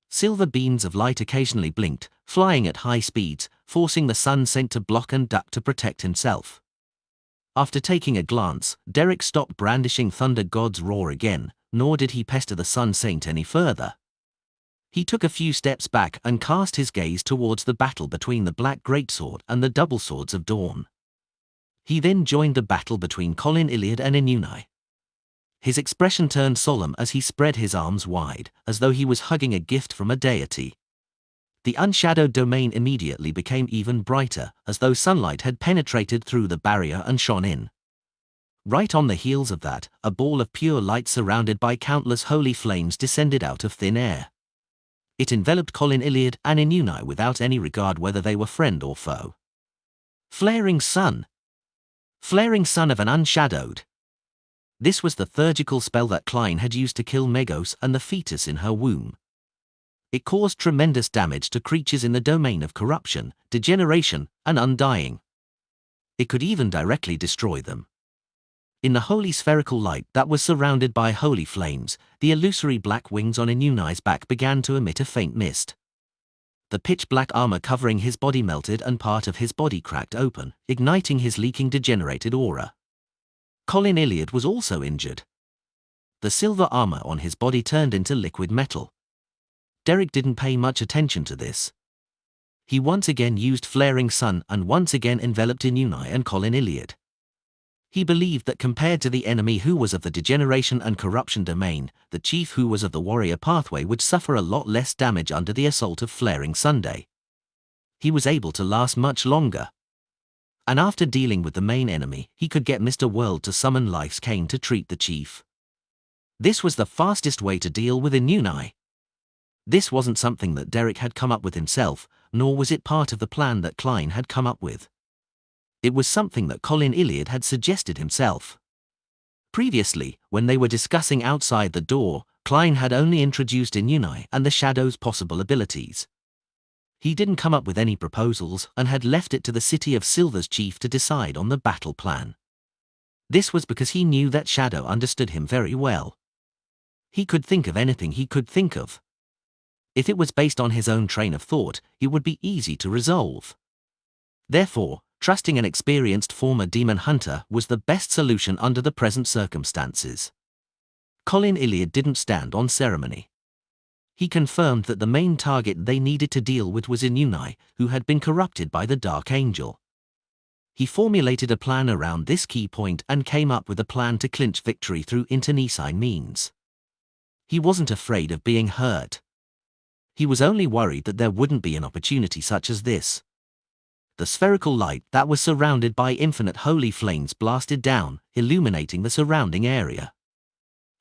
Silver beams of light occasionally blinked, flying at high speeds, forcing the Sun Saint to block and duck to protect himself. After taking a glance, Derek stopped brandishing Thunder God's roar again, nor did he pester the Sun Saint any further. He took a few steps back and cast his gaze towards the battle between the Black Greatsword and the Double Swords of Dawn. He then joined the battle between Colin Iliad and Inuni. His expression turned solemn as he spread his arms wide, as though he was hugging a gift from a deity. The unshadowed domain immediately became even brighter, as though sunlight had penetrated through the barrier and shone in. Right on the heels of that, a ball of pure light surrounded by countless holy flames descended out of thin air. It enveloped Colin Iliad and Inuni without any regard whether they were friend or foe. Flaring sun! Flaring sun of an unshadowed! This was the theurgical spell that Klein had used to kill Megos and the fetus in her womb. It caused tremendous damage to creatures in the domain of corruption, degeneration, and undying. It could even directly destroy them. In the holy spherical light that was surrounded by holy flames, the illusory black wings on Inuni's back began to emit a faint mist. The pitch-black armor covering his body melted and part of his body cracked open, igniting his leaking degenerated aura. Colin Iliad was also injured. The silver armor on his body turned into liquid metal. Derek didn't pay much attention to this. He once again used Flaring Sun and once again enveloped Inuni and Colin Iliad. He believed that compared to the enemy who was of the degeneration and corruption domain, the chief who was of the warrior pathway would suffer a lot less damage under the assault of Flaring Sunday. He was able to last much longer. And after dealing with the main enemy, he could get Mr. World to summon Life's Cane to treat the chief. This was the fastest way to deal with Inuni. This wasn't something that Derek had come up with himself, nor was it part of the plan that Klein had come up with. It was something that Colin Iliad had suggested himself. Previously, when they were discussing outside the door, Klein had only introduced Inuni and the Shadow's possible abilities. He didn't come up with any proposals and had left it to the City of Silver's chief to decide on the battle plan. This was because he knew that Shadow understood him very well. He could think of anything he could think of. If it was based on his own train of thought, it would be easy to resolve. Therefore, trusting an experienced former demon hunter was the best solution under the present circumstances. Colin Iliad didn't stand on ceremony. He confirmed that the main target they needed to deal with was Inuni, who had been corrupted by the Dark Angel. He formulated a plan around this key point and came up with a plan to clinch victory through internecine means. He wasn't afraid of being hurt. He was only worried that there wouldn't be an opportunity such as this. The spherical light that was surrounded by infinite holy flames blasted down, illuminating the surrounding area.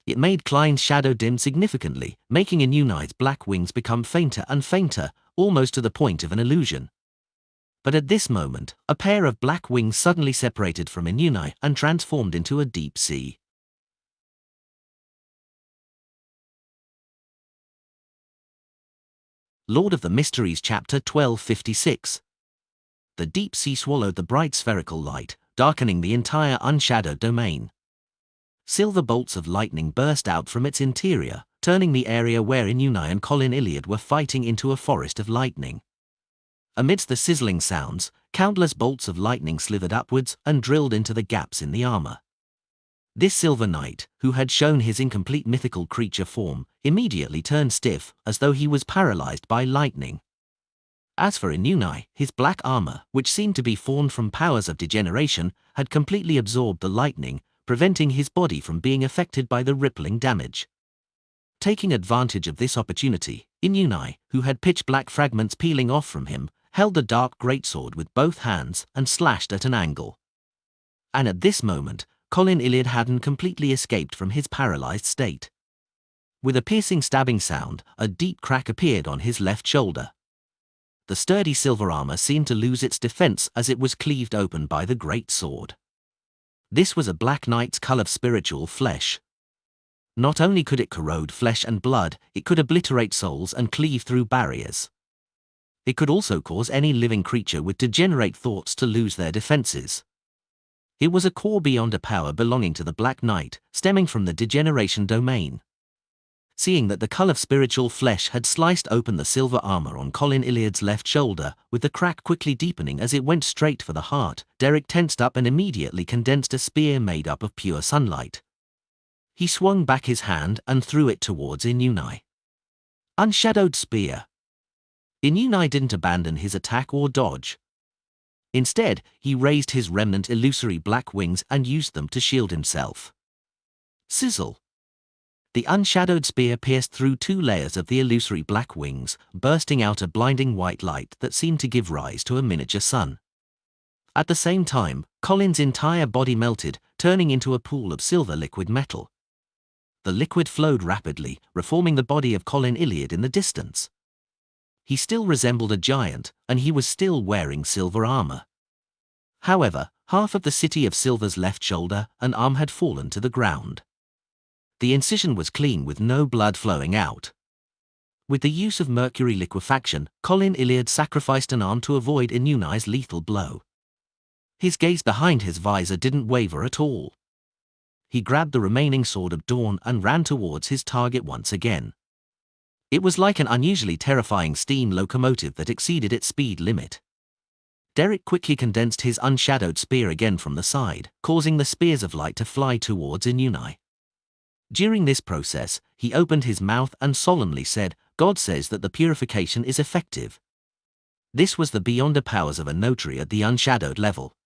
It made Klein's shadow dim significantly, making Inuni's black wings become fainter and fainter, almost to the point of an illusion. But at this moment, a pair of black wings suddenly separated from Inuni and transformed into a deep sea. Lord of the Mysteries Chapter 1256. The deep sea swallowed the bright spherical light, darkening the entire unshadowed domain. Silver bolts of lightning burst out from its interior, turning the area where Inuni and Colin Iliad were fighting into a forest of lightning. Amidst the sizzling sounds, countless bolts of lightning slithered upwards and drilled into the gaps in the armor. This silver knight, who had shown his incomplete mythical creature form, immediately turned stiff, as though he was paralyzed by lightning. As for Inuni, his black armor, which seemed to be formed from powers of degeneration, had completely absorbed the lightning, preventing his body from being affected by the rippling damage. Taking advantage of this opportunity, Inuni, who had pitch-black fragments peeling off from him, held the dark greatsword with both hands and slashed at an angle. And at this moment, Colin Iliad hadn't completely escaped from his paralyzed state. With a piercing stabbing sound, a deep crack appeared on his left shoulder. The sturdy silver armor seemed to lose its defense as it was cleaved open by the great sword. This was a black knight's cull of spiritual flesh. Not only could it corrode flesh and blood, it could obliterate souls and cleave through barriers. It could also cause any living creature with degenerate thoughts to lose their defenses. It was a core beyond a power belonging to the Black Knight, stemming from the degeneration domain. Seeing that the cull of spiritual flesh had sliced open the silver armor on Colin Iliad's left shoulder, with the crack quickly deepening as it went straight for the heart, Derek tensed up and immediately condensed a spear made up of pure sunlight. He swung back his hand and threw it towards Inuni. Unshadowed spear. Inuni didn't abandon his attack or dodge. Instead, he raised his remnant illusory black wings and used them to shield himself. Sizzle. The unshadowed spear pierced through 2 layers of the illusory black wings, bursting out a blinding white light that seemed to give rise to a miniature sun. At the same time, Colin's entire body melted, turning into a pool of silver liquid metal. The liquid flowed rapidly, reforming the body of Colin Iliad in the distance. He still resembled a giant, and he was still wearing silver armor. However, half of the City of Silver's left shoulder and arm had fallen to the ground. The incision was clean with no blood flowing out. With the use of mercury liquefaction, Colin Iliad sacrificed an arm to avoid Inuni's lethal blow. His gaze behind his visor didn't waver at all. He grabbed the remaining Sword of Dawn and ran towards his target once again. It was like an unusually terrifying steam locomotive that exceeded its speed limit. Derek quickly condensed his unshadowed spear again from the side, causing the spears of light to fly towards Inuni. During this process, he opened his mouth and solemnly said, "God says that the purification is effective." This was the beyonder powers of a notary at the unshadowed level.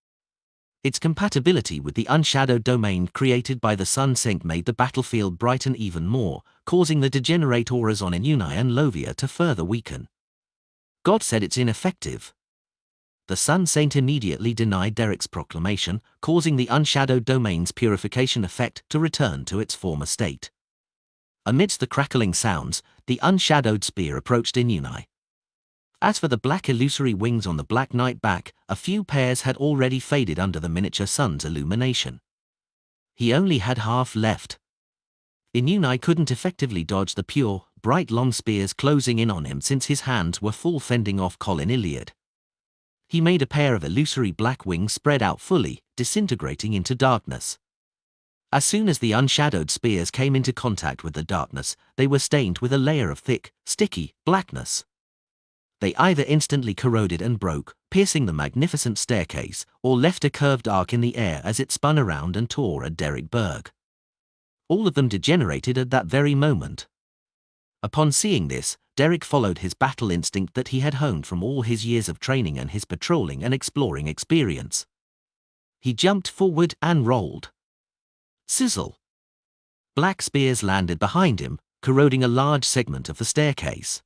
Its compatibility with the unshadowed domain created by the sun sync made the battlefield brighten even more, causing the degenerate auras on Inuni and Lovia to further weaken. God said it's ineffective. The Sun Saint immediately denied Derek's proclamation, causing the unshadowed domain's purification effect to return to its former state. Amidst the crackling sounds, the unshadowed spear approached Inuni. As for the black illusory wings on the Black Knight back, a few pairs had already faded under the miniature sun's illumination. He only had half left. Inuni couldn't effectively dodge the pure, bright long spears closing in on him since his hands were full fending off Colin Iliad. He made a pair of illusory black wings spread out fully, disintegrating into darkness. As soon as the unshadowed spears came into contact with the darkness, they were stained with a layer of thick, sticky blackness. They either instantly corroded and broke, piercing the magnificent staircase, or left a curved arc in the air as it spun around and tore at Derek Berg. All of them degenerated at that very moment. Upon seeing this, Derek followed his battle instinct that he had honed from all his years of training and his patrolling and exploring experience. He jumped forward and rolled. Sizzle. Black spears landed behind him, corroding a large segment of the staircase.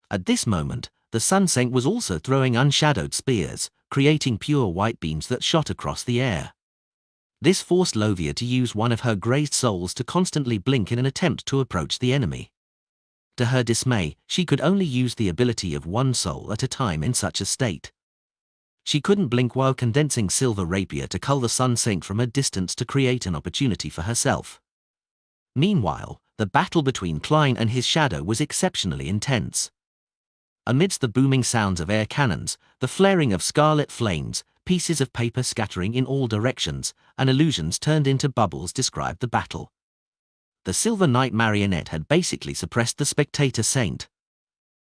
At this moment, the Sun Saint was also throwing unshadowed spears, creating pure white beams that shot across the air. This forced Lovia to use one of her grazed souls to constantly blink in an attempt to approach the enemy. To her dismay, she could only use the ability of one soul at a time in such a state. She couldn't blink while condensing Silver Rapier to cull the Sun Saint from a distance to create an opportunity for herself. Meanwhile, the battle between Klein and his shadow was exceptionally intense. Amidst the booming sounds of air cannons, the flaring of scarlet flames, pieces of paper scattering in all directions, and illusions turned into bubbles described the battle. The Silver Knight marionette had basically suppressed the Spectator Saint.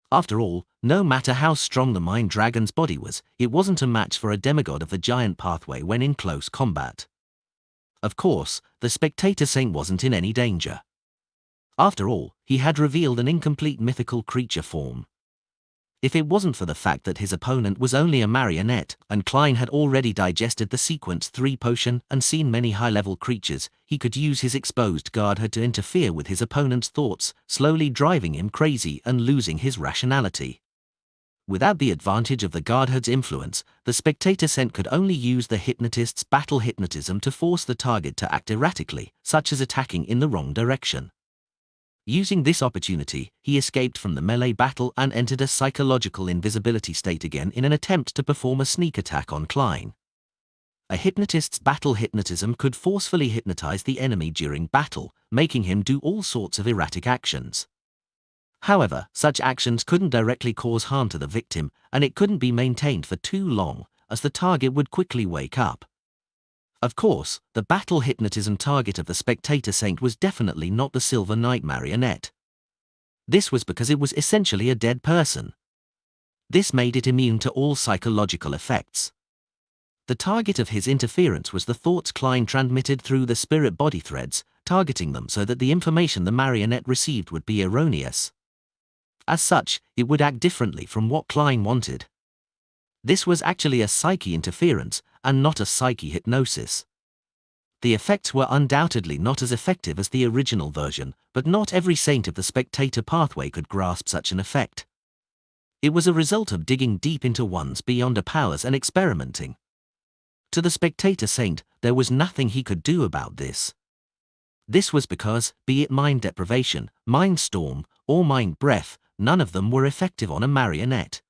After all, no matter how strong the Mind Dragon's body was, it wasn't a match for a demigod of the Giant Pathway when in close combat. Of course, the Spectator Saint wasn't in any danger. After all, he had revealed an incomplete mythical creature form. If it wasn't for the fact that his opponent was only a marionette, and Klein had already digested the Sequence 3 potion and seen many high-level creatures, he could use his exposed guardhood to interfere with his opponent's thoughts, slowly driving him crazy and losing his rationality. Without the advantage of the guardhood's influence, the Spectator Saint could only use the hypnotist's battle hypnotism to force the target to act erratically, such as attacking in the wrong direction. Using this opportunity, he escaped from the melee battle and entered a psychological invisibility state again in an attempt to perform a sneak attack on Klein. A hypnotist's battle hypnotism could forcefully hypnotize the enemy during battle, making him do all sorts of erratic actions. However, such actions couldn't directly cause harm to the victim, and it couldn't be maintained for too long, as the target would quickly wake up. Of course, the battle hypnotism target of the spectator saint was definitely not the Silver Knight marionette. This was because it was essentially a dead person. This made it immune to all psychological effects. The target of his interference was the thoughts Klein transmitted through the spirit body threads, targeting them so that the information the marionette received would be erroneous. As such, it would act differently from what Klein wanted. This was actually a psyche interference, and not a psyche hypnosis. The effects were undoubtedly not as effective as the original version, but not every saint of the spectator pathway could grasp such an effect. It was a result of digging deep into one's beyond powers and experimenting. To the spectator saint, there was nothing he could do about this. This was because, be it mind deprivation, mind storm, or mind breath, none of them were effective on a marionette.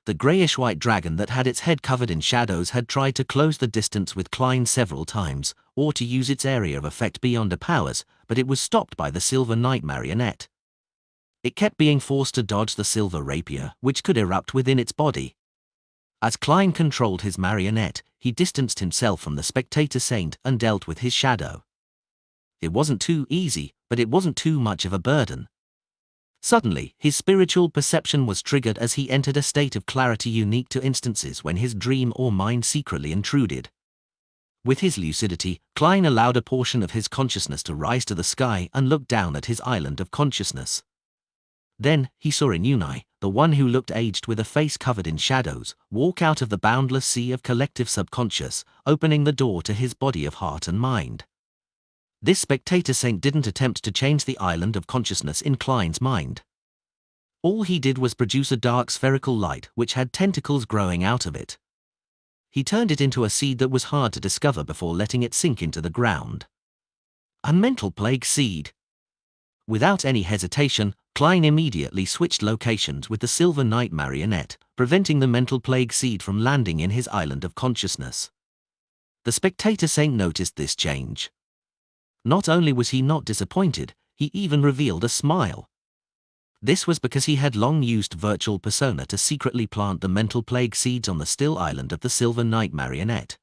The greyish-white dragon that had its head covered in shadows had tried to close the distance with Klein several times, or to use its area of effect beyond powers, but it was stopped by the Silver Knight marionette. It kept being forced to dodge the silver rapier, which could erupt within its body. As Klein controlled his marionette, he distanced himself from the spectator saint and dealt with his shadow. It wasn't too easy, but it wasn't too much of a burden. Suddenly, his spiritual perception was triggered as he entered a state of clarity unique to instances when his dream or mind secretly intruded. With his lucidity, Klein allowed a portion of his consciousness to rise to the sky and look down at his island of consciousness. Then, he saw Inuni, the one who looked aged with a face covered in shadows, walk out of the boundless sea of collective subconscious, opening the door to his body of heart and mind. This spectator saint didn't attempt to change the island of consciousness in Klein's mind. All he did was produce a dark spherical light which had tentacles growing out of it. He turned it into a seed that was hard to discover before letting it sink into the ground. A mental plague seed. Without any hesitation, Klein immediately switched locations with the Silver Knight marionette, preventing the mental plague seed from landing in his island of consciousness. The spectator saint noticed this change. Not only was he not disappointed, he even revealed a smile. This was because he had long used virtual persona to secretly plant the mental plague seeds on the still island of the Silver Knight marionette.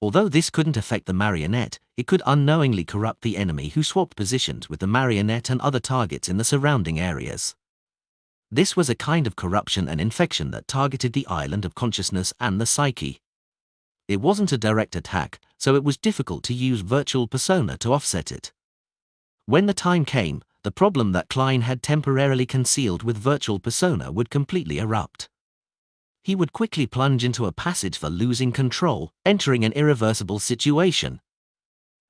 Although this couldn't affect the marionette, it could unknowingly corrupt the enemy who swapped positions with the marionette and other targets in the surrounding areas. This was a kind of corruption and infection that targeted the island of consciousness and the psyche. It wasn't a direct attack, so it was difficult to use virtual persona to offset it. When the time came, the problem that Klein had temporarily concealed with virtual persona would completely erupt. He would quickly plunge into a passage for losing control, entering an irreversible situation.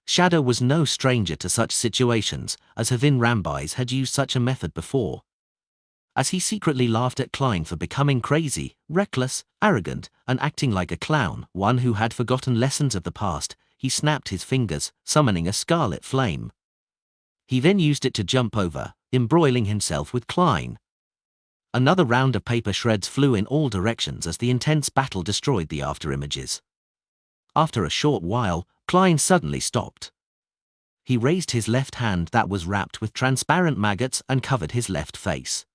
Shadow was no stranger to such situations, as Havin Rambais had used such a method before. As he secretly laughed at Klein for becoming crazy, reckless, arrogant, and acting like a clown, one who had forgotten lessons of the past, he snapped his fingers, summoning a scarlet flame. He then used it to jump over, embroiling himself with Klein. Another round of paper shreds flew in all directions as the intense battle destroyed the afterimages. After a short while, Klein suddenly stopped. He raised his left hand that was wrapped with transparent maggots and covered his left face.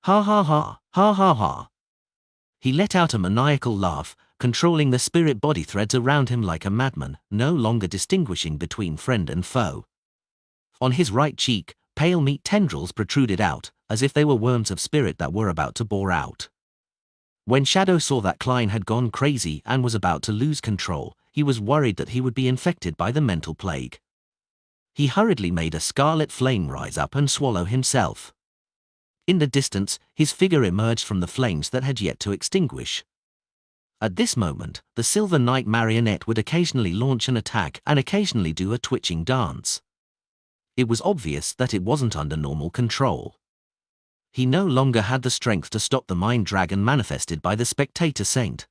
Ha ha ha, ha ha ha. He let out a maniacal laugh, controlling the spirit body threads around him like a madman, no longer distinguishing between friend and foe. On his right cheek, pale meat tendrils protruded out, as if they were worms of spirit that were about to bore out. When Shadow saw that Klein had gone crazy and was about to lose control, he was worried that he would be infected by the mental plague. He hurriedly made a scarlet flame rise up and swallow himself. In the distance, his figure emerged from the flames that had yet to extinguish. At this moment, the Silver Knight marionette would occasionally launch an attack and occasionally do a twitching dance. It was obvious that it wasn't under normal control. He no longer had the strength to stop the mind dragon manifested by the spectator saint.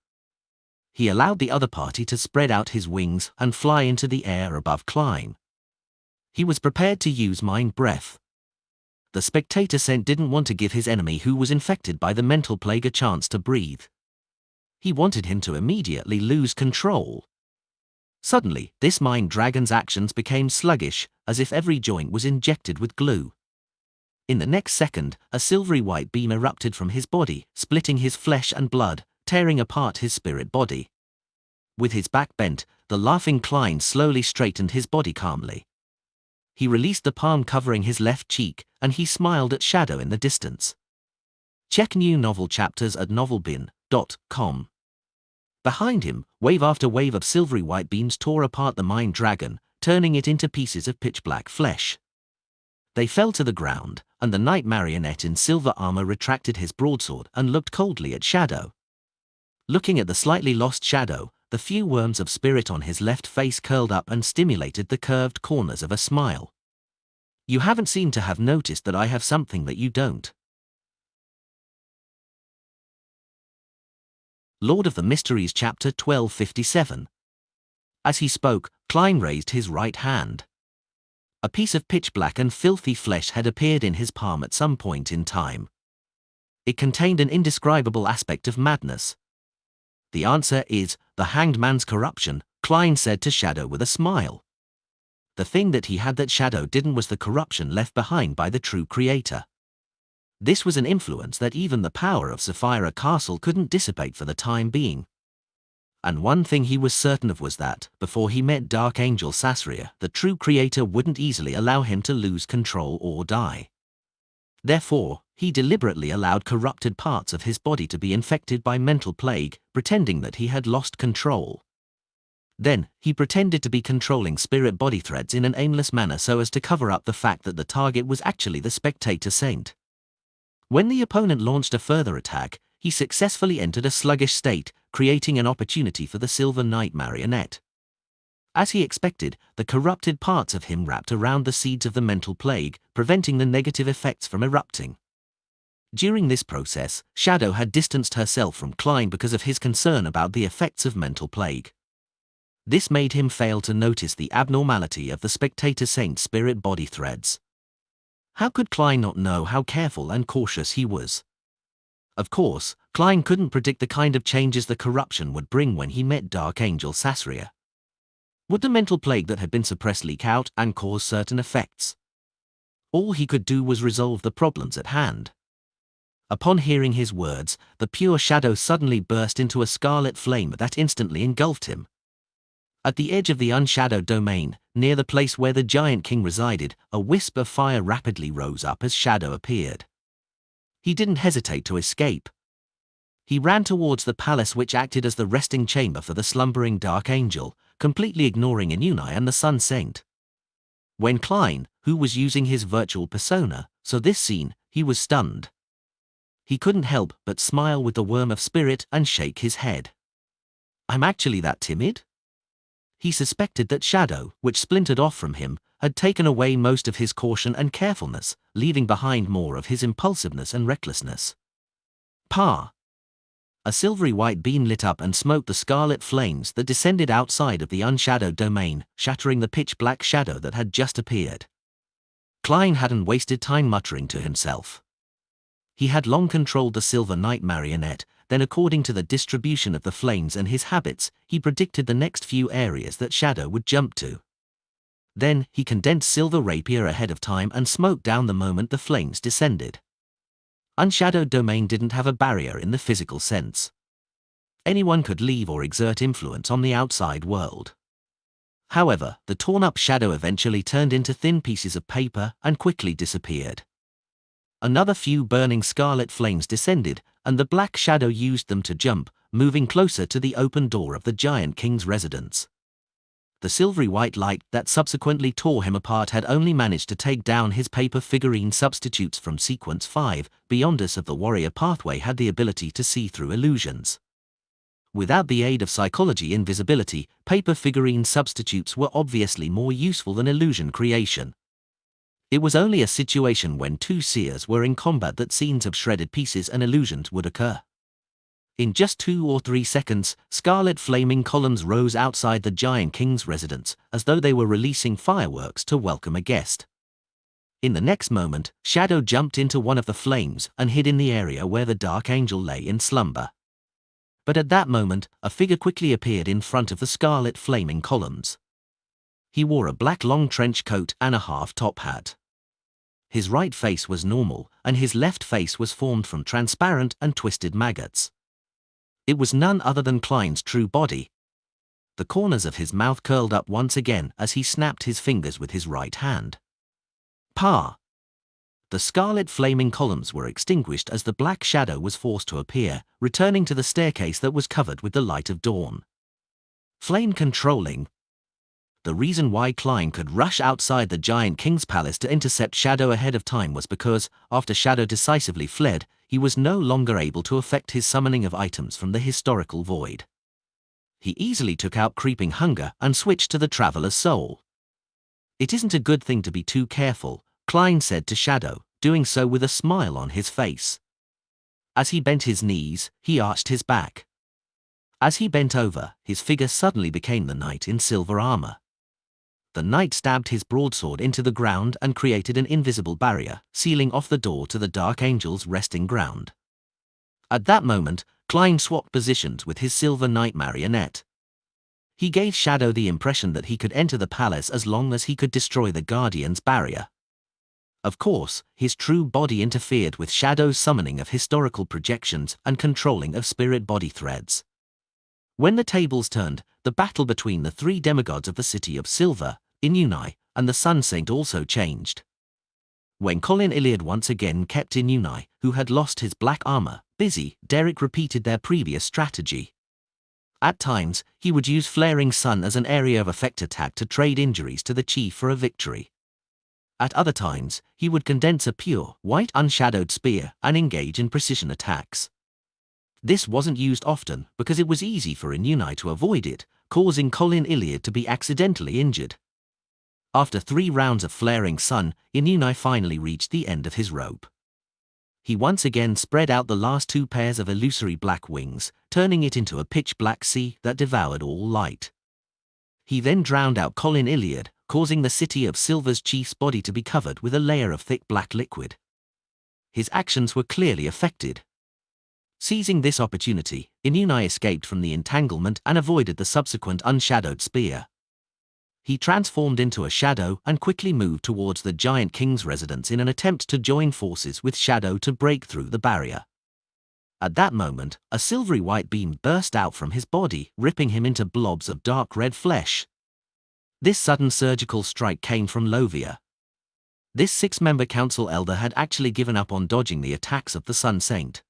He allowed the other party to spread out his wings and fly into the air above Klein. He was prepared to use mind breath. The spectator saint didn't want to give his enemy who was infected by the mental plague a chance to breathe. He wanted him to immediately lose control. Suddenly, this mind dragon's actions became sluggish, as if every joint was injected with glue. In the next second, a silvery white beam erupted from his body, splitting his flesh and blood, tearing apart his spirit body. With his back bent, the laughing Klein slowly straightened his body calmly. He released the palm covering his left cheek, and he smiled at Shadow in the distance. Check new novel chapters at novelbin.com. Behind him, wave after wave of silvery white beams tore apart the Mind Dragon, turning it into pieces of pitch-black flesh. They fell to the ground, and the knight marionette in silver armor retracted his broadsword and looked coldly at Shadow. Looking at the slightly lost Shadow, the few worms of spirit on his left face curled up and stimulated the curved corners of a smile. You haven't seemed to have noticed that I have something that you don't. Lord of the Mysteries Chapter 1257. As he spoke, Klein raised his right hand. A piece of pitch-black and filthy flesh had appeared in his palm at some point in time. It contained an indescribable aspect of madness. The answer is, the Hanged Man's corruption, Klein said to Shadow with a smile. The thing that he had that Shadow didn't was the corruption left behind by the true creator. This was an influence that even the power of Sapphira Castle couldn't dissipate for the time being. And one thing he was certain of was that, before he met Dark Angel Sasria, the true creator wouldn't easily allow him to lose control or die. Therefore, he deliberately allowed corrupted parts of his body to be infected by mental plague, pretending that he had lost control. Then, he pretended to be controlling spirit body threads in an aimless manner so as to cover up the fact that the target was actually the spectator saint. When the opponent launched a further attack, he successfully entered a sluggish state, creating an opportunity for the Silver Knight marionette. As he expected, the corrupted parts of him wrapped around the seeds of the mental plague, preventing the negative effects from erupting. During this process, Shadow had distanced herself from Klein because of his concern about the effects of mental plague. This made him fail to notice the abnormality of the spectator saint's spirit body threads. How could Klein not know how careful and cautious he was? Of course, Klein couldn't predict the kind of changes the corruption would bring when he met Dark Angel Sasria. Would the mental plague that had been suppressed leak out and cause certain effects? All he could do was resolve the problems at hand. Upon hearing his words, the pure Shadow suddenly burst into a scarlet flame that instantly engulfed him. At the edge of the unshadowed domain, near the place where the Giant King resided, a wisp of fire rapidly rose up as Shadow appeared. He didn't hesitate to escape. He ran towards the palace which acted as the resting chamber for the slumbering Dark Angel, completely ignoring Inuni and the Sun Saint. When Klein, who was using his virtual persona, saw this scene, he was stunned. He couldn't help but smile with the worm of spirit and shake his head. I'm actually that timid? He suspected that Shadow, which splintered off from him, had taken away most of his caution and carefulness, leaving behind more of his impulsiveness and recklessness. Pa! A silvery white beam lit up and smoked the scarlet flames that descended outside of the unshadowed domain, shattering the pitch-black shadow that had just appeared. Klein hadn't wasted time muttering to himself. He had long controlled the Silver Knight marionette, then according to the distribution of the flames and his habits, he predicted the next few areas that Shadow would jump to. Then, he condensed Silver Rapier ahead of time and smoked down the moment the flames descended. Unshadowed domain didn't have a barrier in the physical sense. Anyone could leave or exert influence on the outside world. However, the torn-up shadow eventually turned into thin pieces of paper and quickly disappeared. Another few burning scarlet flames descended, and the black shadow used them to jump, moving closer to the open door of the Giant King's residence. The silvery white light that subsequently tore him apart had only managed to take down his paper figurine substitutes from Sequence 5, beyond us of the warrior pathway had the ability to see through illusions. Without the aid of psychology invisibility, paper figurine substitutes were obviously more useful than illusion creation. It was only a situation when two seers were in combat that scenes of shredded pieces and illusions would occur. In just 2 or 3 seconds, scarlet flaming columns rose outside the Giant King's residence, as though they were releasing fireworks to welcome a guest. In the next moment, Shadow jumped into one of the flames and hid in the area where the Dark Angel lay in slumber. But at that moment, a figure quickly appeared in front of the scarlet flaming columns. He wore a black long trench coat and a half-top hat. His right face was normal, and his left face was formed from transparent and twisted maggots. It was none other than Klein's true body. The corners of his mouth curled up once again as he snapped his fingers with his right hand. Pa! The scarlet flaming columns were extinguished as the black shadow was forced to appear, returning to the staircase that was covered with the light of dawn. Flame controlling. The reason why Klein could rush outside the giant king's palace to intercept Shadow ahead of time was because, after Shadow decisively fled, he was no longer able to affect his summoning of items from the historical void. He easily took out Creeping Hunger and switched to the Traveler's Soul. It isn't a good thing to be too careful, Klein said to Shadow, doing so with a smile on his face. As he bent his knees, he arched his back. As he bent over, his figure suddenly became the knight in silver armor. The knight stabbed his broadsword into the ground and created an invisible barrier, sealing off the door to the Dark Angel's resting ground. At that moment, Klein swapped positions with his silver knight marionette. He gave Shadow the impression that he could enter the palace as long as he could destroy the Guardian's barrier. Of course, his true body interfered with Shadow's summoning of historical projections and controlling of spirit body threads. When the tables turned, the battle between the three demigods of the City of Silver, Inuni, and the Sun Saint also changed. When Colin Iliad once again kept Inuni, who had lost his black armor, busy, Derek repeated their previous strategy. At times, he would use Flaring Sun as an area of effect attack to trade injuries to the chief for a victory. At other times, he would condense a pure, white unshadowed spear and engage in precision attacks. This wasn't used often because it was easy for Inuni to avoid it, causing Colin Iliad to be accidentally injured. After 3 rounds of Flaring Sun, Inuni finally reached the end of his rope. He once again spread out the last 2 pairs of illusory black wings, turning it into a pitch-black sea that devoured all light. He then drowned out Colin Iliad, causing the City of Silver's chief's body to be covered with a layer of thick black liquid. His actions were clearly affected. Seizing this opportunity, Inuni escaped from the entanglement and avoided the subsequent unshadowed spear. He transformed into a shadow and quickly moved towards the Giant King's residence in an attempt to join forces with Shadow to break through the barrier. At that moment, a silvery white beam burst out from his body, ripping him into blobs of dark red flesh. This sudden surgical strike came from Lovia. This 6-member council elder had actually given up on dodging the attacks of the Sun Saint.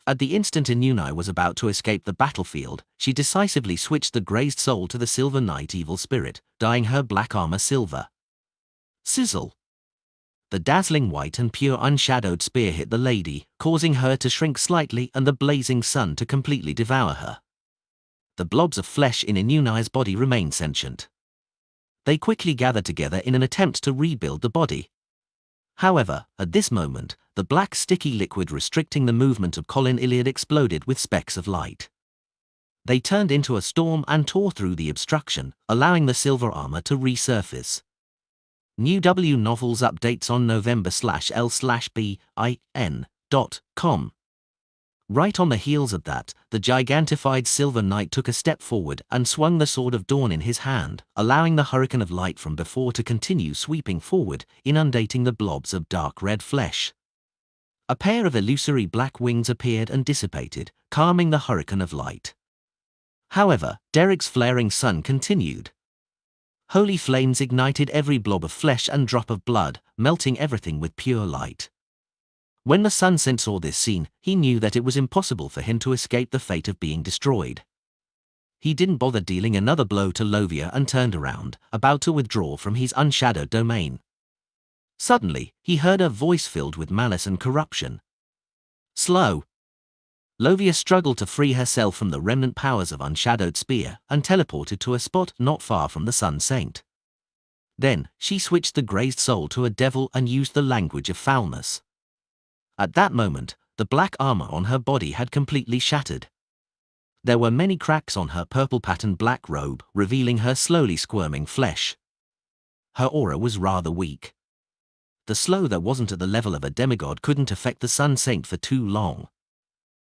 At the instant Inuni was about to escape the battlefield, she decisively switched the grazed soul to the Silver Knight Evil Spirit, dyeing her black armor silver. Sizzle! The dazzling white and pure unshadowed spear hit the lady, causing her to shrink slightly and the blazing sun to completely devour her. The blobs of flesh in Inuni's body remained sentient. They quickly gathered together in an attempt to rebuild the body. However, at this moment, the black sticky liquid restricting the movement of Colin Iliad exploded with specks of light. They turned into a storm and tore through the obstruction, allowing the silver armor to resurface. New W Novels updates on November/L/BIN.com. Right on the heels of that, the gigantified Silver Knight took a step forward and swung the Sword of Dawn in his hand, allowing the hurricane of light from before to continue sweeping forward, inundating the blobs of dark red flesh. A pair of illusory black wings appeared and dissipated, calming the hurricane of light. However, Derek's Flaring Sun continued. Holy flames ignited every blob of flesh and drop of blood, melting everything with pure light. When the Sun Saint saw this scene, he knew that it was impossible for him to escape the fate of being destroyed. He didn't bother dealing another blow to Lovia and turned around, about to withdraw from his unshadowed domain. Suddenly, he heard a voice filled with malice and corruption. Slow! Lovia struggled to free herself from the remnant powers of Unshadowed Spear and teleported to a spot not far from the Sun Saint. Then, she switched the grazed soul to a devil and used the language of foulness. At that moment, the black armor on her body had completely shattered. There were many cracks on her purple-patterned black robe, revealing her slowly squirming flesh. Her aura was rather weak. The slow that wasn't at the level of a demigod couldn't affect the Sun Saint for too long.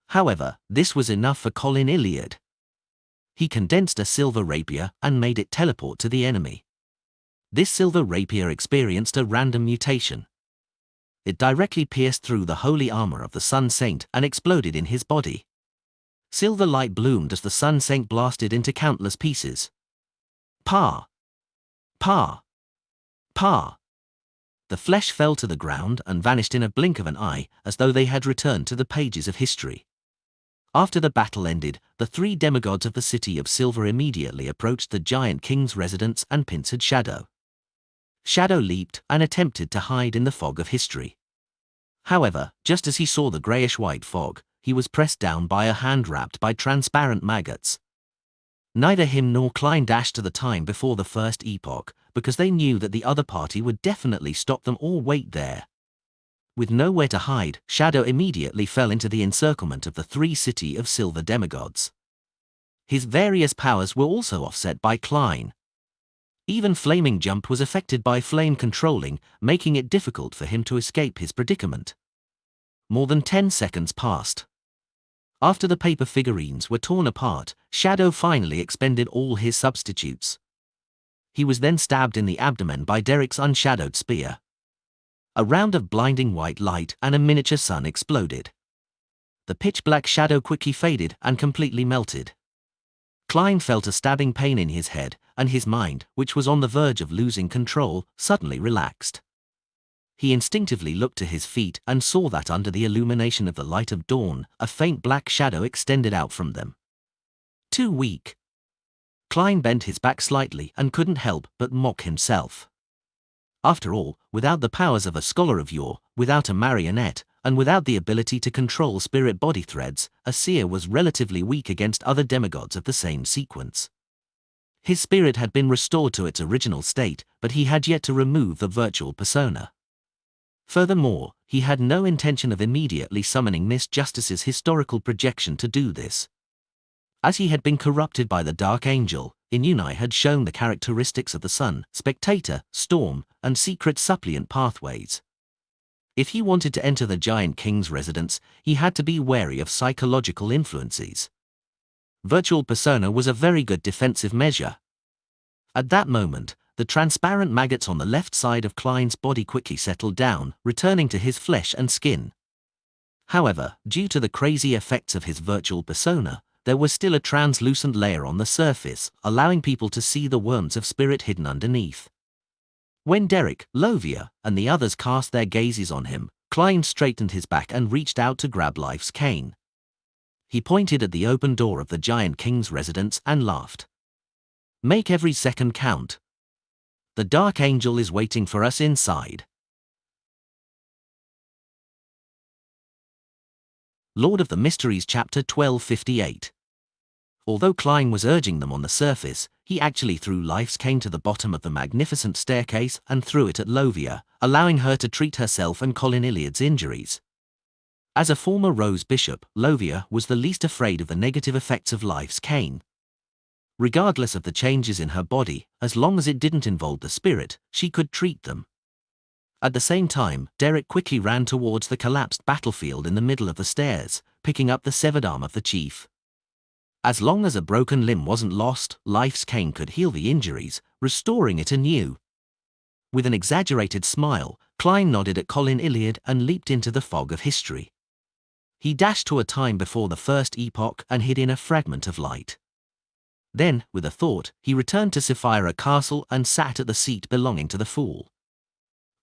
However, this was enough for Colin Iliad. He condensed a silver rapier and made it teleport to the enemy. This silver rapier experienced a random mutation. It directly pierced through the holy armor of the Sun Saint and exploded in his body. Silver light bloomed as the sun sank, blasted into countless pieces. Pa! Pa! Pa! The flesh fell to the ground and vanished in a blink of an eye, as though they had returned to the pages of history. After the battle ended, the three demigods of the city of Silver immediately approached the giant king's residence and pincered Shadow. Shadow leaped and attempted to hide in the fog of history. However, just as he saw the greyish-white fog, he was pressed down by a hand wrapped by transparent maggots. Neither him nor Klein dashed to the time before the first epoch, because they knew that the other party would definitely stop them or wait there. With nowhere to hide, Shadow immediately fell into the encirclement of the three city of Silver demigods. His various powers were also offset by Klein. Even Flaming Jump was affected by flame controlling, making it difficult for him to escape his predicament. More than 10 seconds passed. After the paper figurines were torn apart, Shadow finally expended all his substitutes. He was then stabbed in the abdomen by Derek's unshadowed spear. A round of blinding white light and a miniature sun exploded. The pitch-black shadow quickly faded and completely melted. Klein felt a stabbing pain in his head, and his mind, which was on the verge of losing control, suddenly relaxed. He instinctively looked to his feet and saw that under the illumination of the light of dawn, a faint black shadow extended out from them. Too weak. Klein bent his back slightly and couldn't help but mock himself. After all, without the powers of a scholar of yore, without a marionette, and without the ability to control spirit body threads, a seer was relatively weak against other demigods of the same sequence. His spirit had been restored to its original state, but he had yet to remove the virtual persona. Furthermore, he had no intention of immediately summoning Miss Justice's historical projection to do this. As he had been corrupted by the Dark Angel, Inuni had shown the characteristics of the Sun, Spectator, Storm, and Secret Suppliant pathways. If he wanted to enter the Giant King's residence, he had to be wary of psychological influences. Virtual persona was a very good defensive measure. At that moment, the transparent maggots on the left side of Klein's body quickly settled down, returning to his flesh and skin. However, due to the crazy effects of his virtual persona, there was still a translucent layer on the surface, allowing people to see the worms of spirit hidden underneath. When Derek, Lovia, and the others cast their gazes on him, Klein straightened his back and reached out to grab Life's cane. He pointed at the open door of the Giant King's residence and laughed. "Make every second count. The Dark Angel is waiting for us inside." Lord of the Mysteries Chapter 1258. Although Klein was urging them on the surface, he actually threw Life's cane to the bottom of the magnificent staircase and threw it at Lovia, allowing her to treat herself and Colin Iliad's injuries. As a former Rose Bishop, Lovia was the least afraid of the negative effects of Life's cane. Regardless of the changes in her body, as long as it didn't involve the spirit, she could treat them. At the same time, Derek quickly ran towards the collapsed battlefield in the middle of the stairs, picking up the severed arm of the chief. As long as a broken limb wasn't lost, Life's cane could heal the injuries, restoring it anew. With an exaggerated smile, Klein nodded at Colin Iliad and leaped into the fog of history. He dashed to a time before the first epoch and hid in a fragment of light. Then, with a thought, he returned to Sapphira Castle and sat at the seat belonging to the Fool.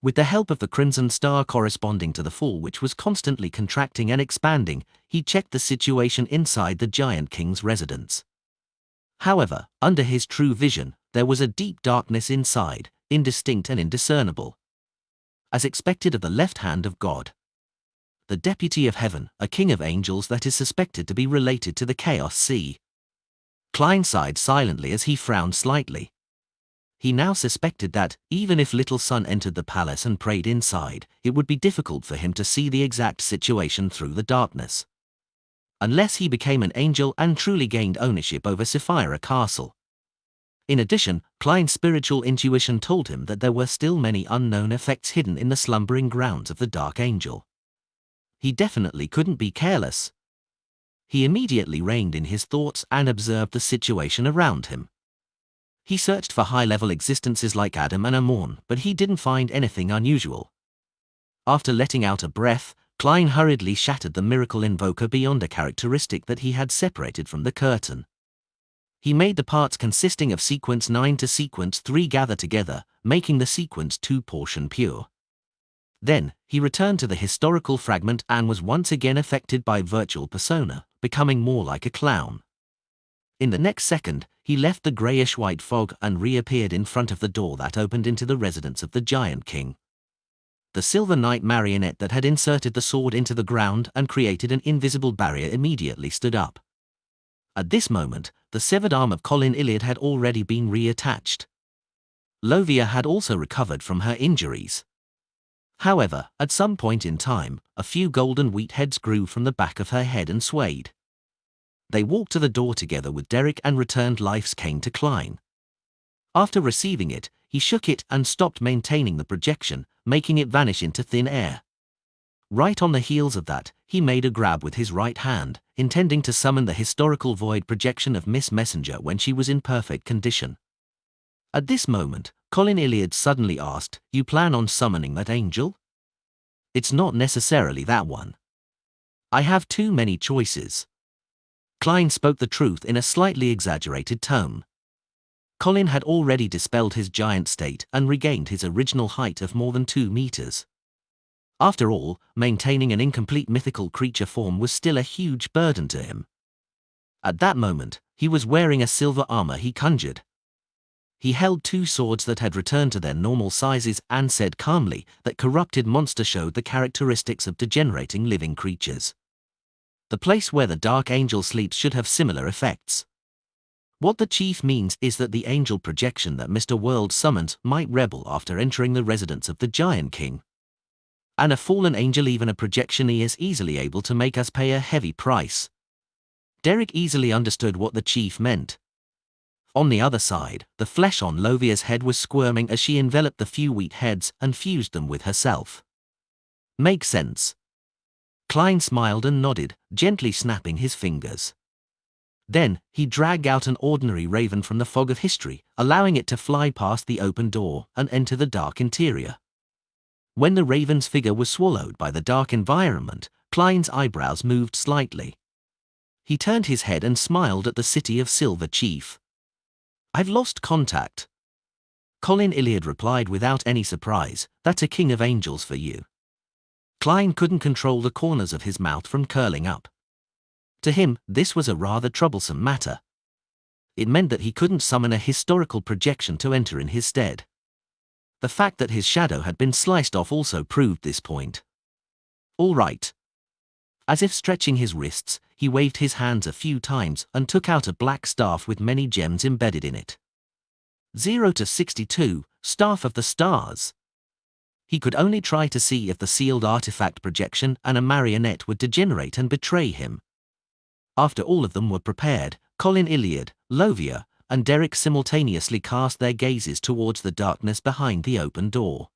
With the help of the crimson star corresponding to the Fool, which was constantly contracting and expanding, he checked the situation inside the Giant King's residence. However, under his true vision, there was a deep darkness inside, indistinct and indiscernible. As expected of the left hand of God. The Deputy of Heaven, a king of angels that is suspected to be related to the Chaos Sea. Klein sighed silently as he frowned slightly. He now suspected that, even if Little Sun entered the palace and prayed inside, it would be difficult for him to see the exact situation through the darkness. Unless he became an angel and truly gained ownership over Sapphira Castle. In addition, Klein's spiritual intuition told him that there were still many unknown effects hidden in the slumbering grounds of the Dark Angel. He definitely couldn't be careless. He immediately reined in his thoughts and observed the situation around him. He searched for high-level existences like Adam and Amorn, but he didn't find anything unusual. After letting out a breath, Klein hurriedly shattered the miracle invoker beyond a characteristic that he had separated from the curtain. He made the parts consisting of sequence 9 to sequence 3 gather together, making the sequence 2 portion pure. Then, he returned to the historical fragment and was once again affected by virtual persona, becoming more like a clown. In the next second, he left the greyish-white fog and reappeared in front of the door that opened into the residence of the Giant King. The Silver Knight marionette that had inserted the sword into the ground and created an invisible barrier immediately stood up. At this moment, the severed arm of Colin Iliad had already been reattached. Lovia had also recovered from her injuries. However, at some point in time, a few golden wheat heads grew from the back of her head and swayed. They walked to the door together with Derek and returned Life's cane to Klein. After receiving it, he shook it and stopped maintaining the projection, making it vanish into thin air. Right on the heels of that, he made a grab with his right hand, intending to summon the historical void projection of Miss Messenger when she was in perfect condition. At this moment, Colin Iliad suddenly asked, "You plan on summoning that angel?" "It's not necessarily that one. I have too many choices." Klein spoke the truth in a slightly exaggerated tone. Colin had already dispelled his giant state and regained his original height of more than 2 meters. After all, maintaining an incomplete mythical creature form was still a huge burden to him. At that moment, he was wearing a silver armor he conjured. He held 2 swords that had returned to their normal sizes and said calmly that corrupted monster showed the characteristics of degenerating living creatures. The place where the Dark Angel sleeps should have similar effects. What the chief means is that the angel projection that Mr. World summons might rebel after entering the residence of the Giant King. And a fallen angel, even a projection, is easily able to make us pay a heavy price. Derek easily understood what the chief meant. On the other side, the flesh on Lovia's head was squirming as she enveloped the few wheat heads and fused them with herself. "Makes sense." Klein smiled and nodded, gently snapping his fingers. Then, he dragged out an ordinary raven from the fog of history, allowing it to fly past the open door and enter the dark interior. When the raven's figure was swallowed by the dark environment, Klein's eyebrows moved slightly. He turned his head and smiled at the City of Silver chief. "I've lost contact." Colin Iliad replied without any surprise, "That's a king of angels for you." Klein couldn't control the corners of his mouth from curling up. To him, this was a rather troublesome matter. It meant that he couldn't summon a historical projection to enter in his stead. The fact that his shadow had been sliced off also proved this point. "All right." As if stretching his wrists, he waved his hands a few times and took out a black staff with many gems embedded in it. 0 to 62, Staff of the Stars. He could only try to see if the sealed artifact projection and a marionette would degenerate and betray him. After all of them were prepared, Colin Iliad, Lovia, and Derek simultaneously cast their gazes towards the darkness behind the open door.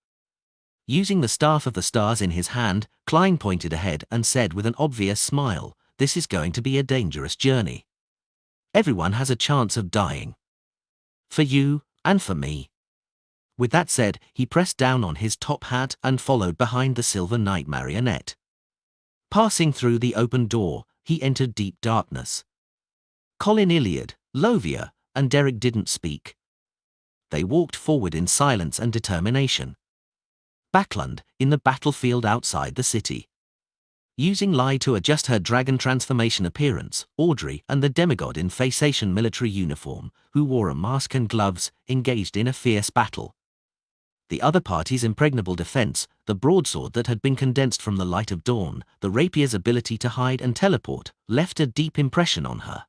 Using the Staff of the Stars in his hand, Klein pointed ahead and said with an obvious smile, "This is going to be a dangerous journey. Everyone has a chance of dying. For you, and for me." With that said, he pressed down on his top hat and followed behind the Silver Knight marionette. Passing through the open door, he entered deep darkness. Colin Iliad, Lovia, and Derek didn't speak. They walked forward in silence and determination. Backland, in the battlefield outside the city. Using Lie to adjust her dragon transformation appearance, Audrey and the demigod in Faceation military uniform, who wore a mask and gloves, engaged in a fierce battle. The other party's impregnable defense, the broadsword that had been condensed from the light of dawn, the rapier's ability to hide and teleport, left a deep impression on her.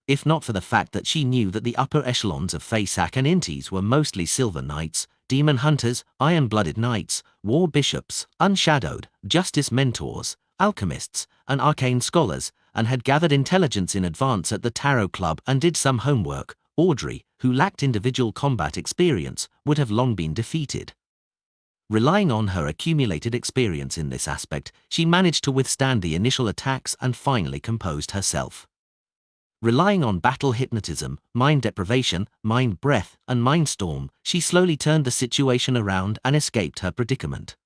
If not for the fact that she knew that the upper echelons of Faceak and Intis were mostly Silver Knights, Demon Hunters, Iron-Blooded Knights, War Bishops, Unshadowed, Justice Mentors, Alchemists, and Arcane Scholars, and had gathered intelligence in advance at the Tarot Club and did some homework, Audrey, who lacked individual combat experience, would have long been defeated. Relying on her accumulated experience in this aspect, she managed to withstand the initial attacks and finally composed herself. Relying on battle hypnotism, mind deprivation, mind breath, and mind storm, she slowly turned the situation around and escaped her predicament.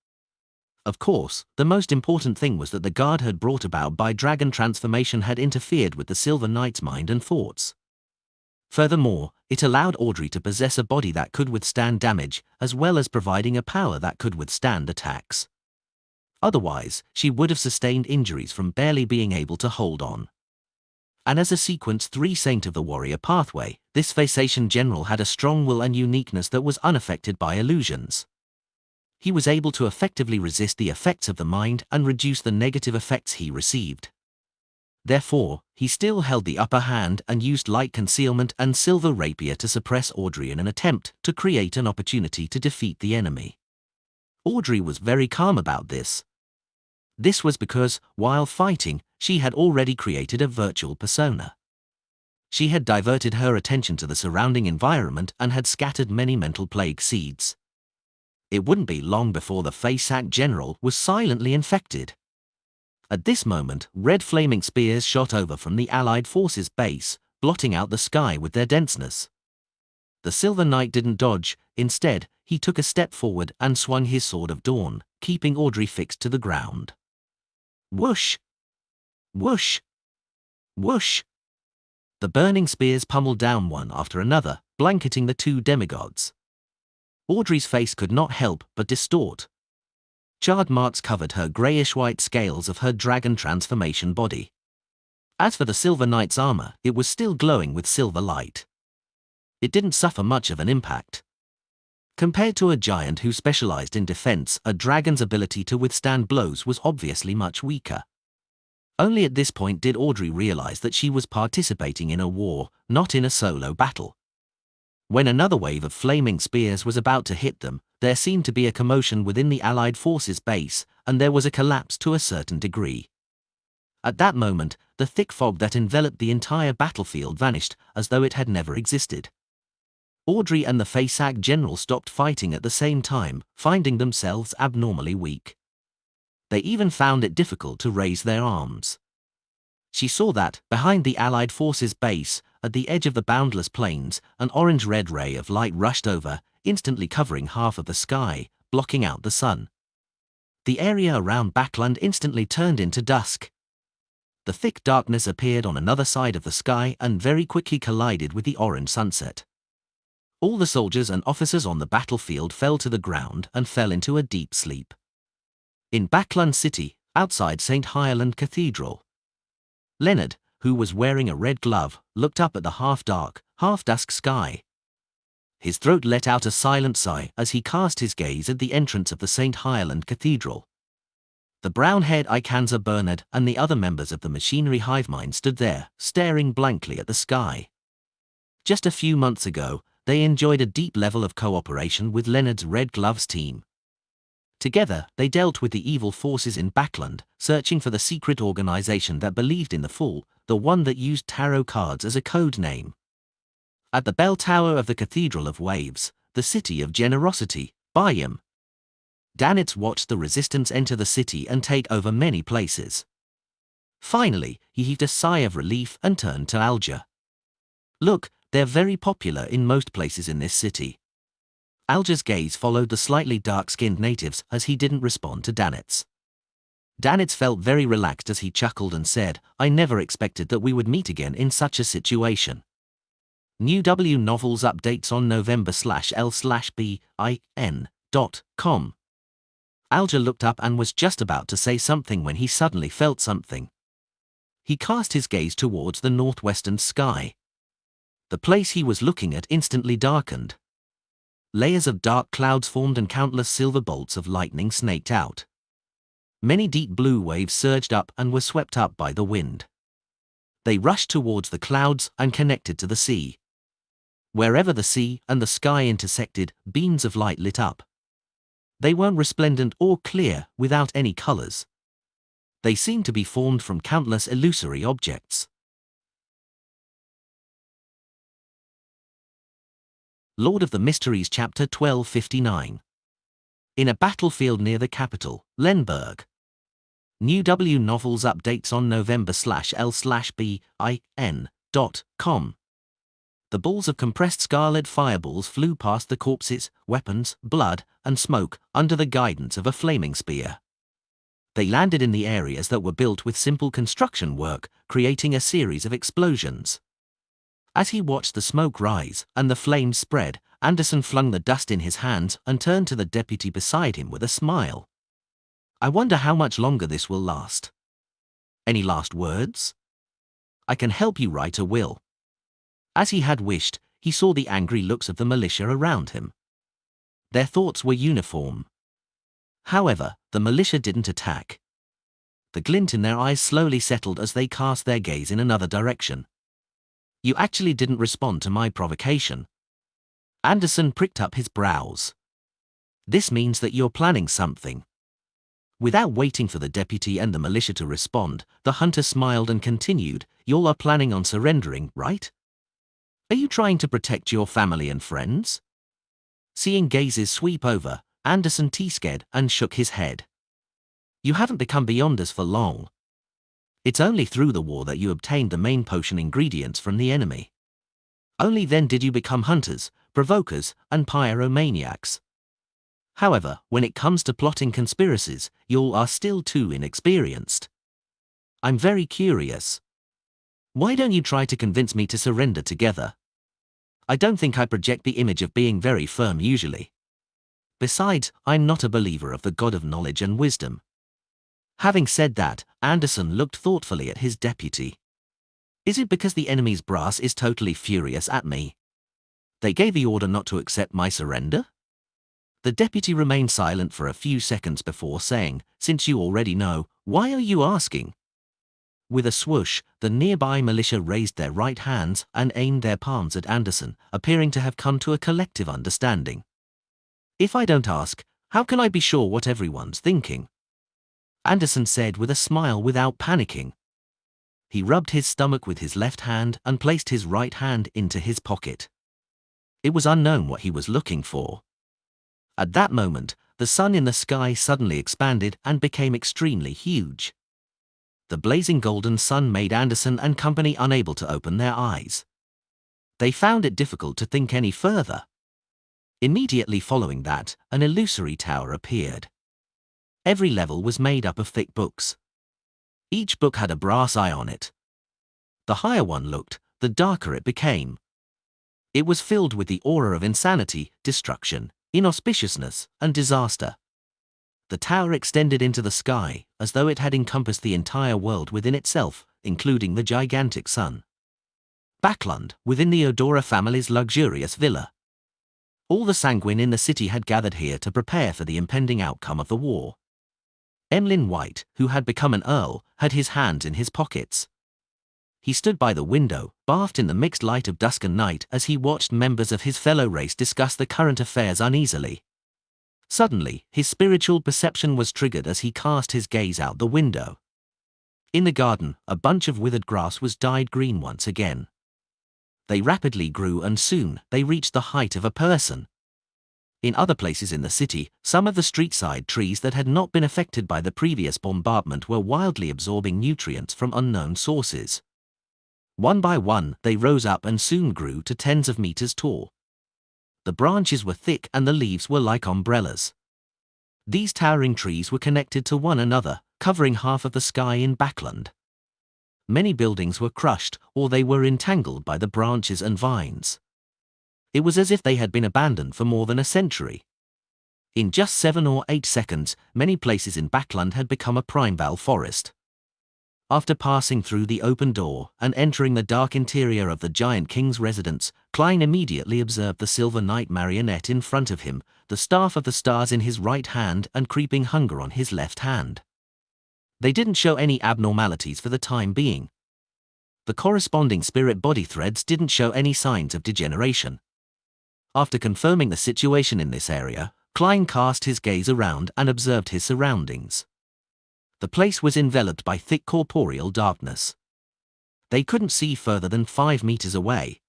Of course, the most important thing was that the guard had brought about by dragon transformation had interfered with the Silver Knight's mind and thoughts. Furthermore, it allowed Audrey to possess a body that could withstand damage, as well as providing a power that could withstand attacks. Otherwise, she would have sustained injuries from barely being able to hold on. And as a sequence 3 Saint of the Warrior pathway, this Vacation General had a strong will and uniqueness that was unaffected by illusions. He was able to effectively resist the effects of the mind and reduce the negative effects he received. Therefore, he still held the upper hand and used light concealment and silver rapier to suppress Audrey in an attempt to create an opportunity to defeat the enemy. Audrey was very calm about this. This was because, while fighting, she had already created a virtual persona. She had diverted her attention to the surrounding environment and had scattered many mental plague seeds. It wouldn't be long before the Vacation General was silently infected. At this moment, red flaming spears shot over from the Allied forces' base, blotting out the sky with their denseness. The Silver Knight didn't dodge. Instead, he took a step forward and swung his Sword of Dawn, keeping Audrey fixed to the ground. Whoosh! Whoosh! Whoosh! The burning spears pummeled down one after another, blanketing the 2 demigods. Audrey's face could not help but distort. Charred marks covered her greyish-white scales of her dragon transformation body. As for the Silver Knight's armor, it was still glowing with silver light. It didn't suffer much of an impact. Compared to a giant who specialized in defense, a dragon's ability to withstand blows was obviously much weaker. Only at this point did Audrey realize that she was participating in a war, not in a solo battle. When another wave of flaming spears was about to hit them, there seemed to be a commotion within the Allied forces' base, and there was a collapse to a certain degree. At that moment, the thick fog that enveloped the entire battlefield vanished as though it had never existed. Audrey and the Vacation General stopped fighting at the same time, finding themselves abnormally weak. They even found it difficult to raise their arms. She saw that, behind the Allied forces' base, at the edge of the boundless plains, an orange-red ray of light rushed over, instantly covering half of the sky, blocking out the sun. The area around Backland instantly turned into dusk. The thick darkness appeared on another side of the sky and very quickly collided with the orange sunset. All the soldiers and officers on the battlefield fell to the ground and fell into a deep sleep. In Backland City, outside St. Hireland Cathedral, Leonard, who was wearing a red glove, looked up at the half-dark, half-dusk sky. His throat let out a silent sigh as he cast his gaze at the entrance of the St. Hireland Cathedral. The brown-haired Ikanza Bernard and the other members of the machinery hive mind stood there, staring blankly at the sky. Just a few months ago, they enjoyed a deep level of cooperation with Leonard's Red Gloves team. Together, they dealt with the evil forces in Backland, searching for the secret organization that believed in the Fall, the one that used tarot cards as a code name. At the bell tower of the Cathedral of Waves, the city of generosity, Bayam, Danitz watched the resistance enter the city and take over many places. Finally, he heaved a sigh of relief and turned to Alger. Look, they're very popular in most places in this city. Alger's gaze followed the slightly dark-skinned natives as he didn't respond to Danitz. Danitz felt very relaxed as he chuckled and said, I never expected that we would meet again in such a situation. New W Novels updates on November/L/BIN.com. Alger looked up and was just about to say something when he suddenly felt something. He cast his gaze towards the northwestern sky. The place he was looking at instantly darkened. Layers of dark clouds formed and countless silver bolts of lightning snaked out. Many deep blue waves surged up and were swept up by the wind. They rushed towards the clouds and connected to the sea. Wherever the sea and the sky intersected, beams of light lit up. They weren't resplendent or clear, without any colors. They seemed to be formed from countless illusory objects. Lord of the Mysteries Chapter 1259. In a battlefield near the capital, Lemberg. New W Novels updates on November/L/BIN.com. The balls of compressed scarlet fireballs flew past the corpses, weapons, blood, and smoke, under the guidance of a flaming spear. They landed in the areas that were built with simple construction work, creating a series of explosions. As he watched the smoke rise and the flames spread, Anderson flung the dust in his hands and turned to the deputy beside him with a smile. "I wonder how much longer this will last. Any last words? I can help you write a will." As he had wished, he saw the angry looks of the militia around him. Their thoughts were uniform. However, the militia didn't attack. The glint in their eyes slowly settled as they cast their gaze in another direction. "You actually didn't respond to my provocation." Anderson pricked up his brows. "This means that you're planning something." Without waiting for the deputy and the militia to respond, the hunter smiled and continued, "You are planning on surrendering, right? Are you trying to protect your family and friends?" Seeing gazes sweep over, Anderson t-sked and shook his head. "You haven't become beyond us for long. It's only through the war that you obtained the main potion ingredients from the enemy. Only then did you become hunters, provokers, and pyromaniacs. However, when it comes to plotting conspiracies, you are still too inexperienced. I'm very curious. Why don't you try to convince me to surrender together? I don't think I project the image of being very firm usually. Besides, I'm not a believer of the God of knowledge and wisdom." Having said that, Anderson looked thoughtfully at his deputy. "Is it because the enemy's brass is totally furious at me? They gave the order not to accept my surrender?" The deputy remained silent for a few seconds before saying, "Since you already know, why are you asking?" With a swoosh, the nearby militia raised their right hands and aimed their palms at Anderson, appearing to have come to a collective understanding. "If I don't ask, how can I be sure what everyone's thinking?" Anderson said with a smile without panicking. He rubbed his stomach with his left hand and placed his right hand into his pocket. It was unknown what he was looking for. At that moment, the sun in the sky suddenly expanded and became extremely huge. The blazing golden sun made Anderson and company unable to open their eyes. They found it difficult to think any further. Immediately following that, an illusory tower appeared. Every level was made up of thick books. Each book had a brass eye on it. The higher one looked, the darker it became. It was filled with the aura of insanity, destruction, inauspiciousness, and disaster. The tower extended into the sky, as though it had encompassed the entire world within itself, including the gigantic sun. Backlund, within the Odora family's luxurious villa. All the sanguine in the city had gathered here to prepare for the impending outcome of the war. Emlyn White, who had become an earl, had his hands in his pockets. He stood by the window, bathed in the mixed light of dusk and night as he watched members of his fellow race discuss the current affairs uneasily. Suddenly, his spiritual perception was triggered as he cast his gaze out the window. In the garden, a bunch of withered grass was dyed green once again. They rapidly grew and soon, they reached the height of a person. In other places in the city, some of the street-side trees that had not been affected by the previous bombardment were wildly absorbing nutrients from unknown sources. One by one, they rose up and soon grew to tens of meters tall. The branches were thick and the leaves were like umbrellas. These towering trees were connected to one another, covering half of the sky in Backlund. Many buildings were crushed, or they were entangled by the branches and vines. It was as if they had been abandoned for more than a century. In just 7 or 8 seconds, many places in Backlund had become a primeval forest. After passing through the open door and entering the dark interior of the giant king's residence, Klein immediately observed the silver knight marionette in front of him, the staff of the stars in his right hand and creeping hunger on his left hand. They didn't show any abnormalities for the time being. The corresponding spirit body threads didn't show any signs of degeneration. After confirming the situation in this area, Klein cast his gaze around and observed his surroundings. The place was enveloped by thick corporeal darkness. They couldn't see further than 5 meters away.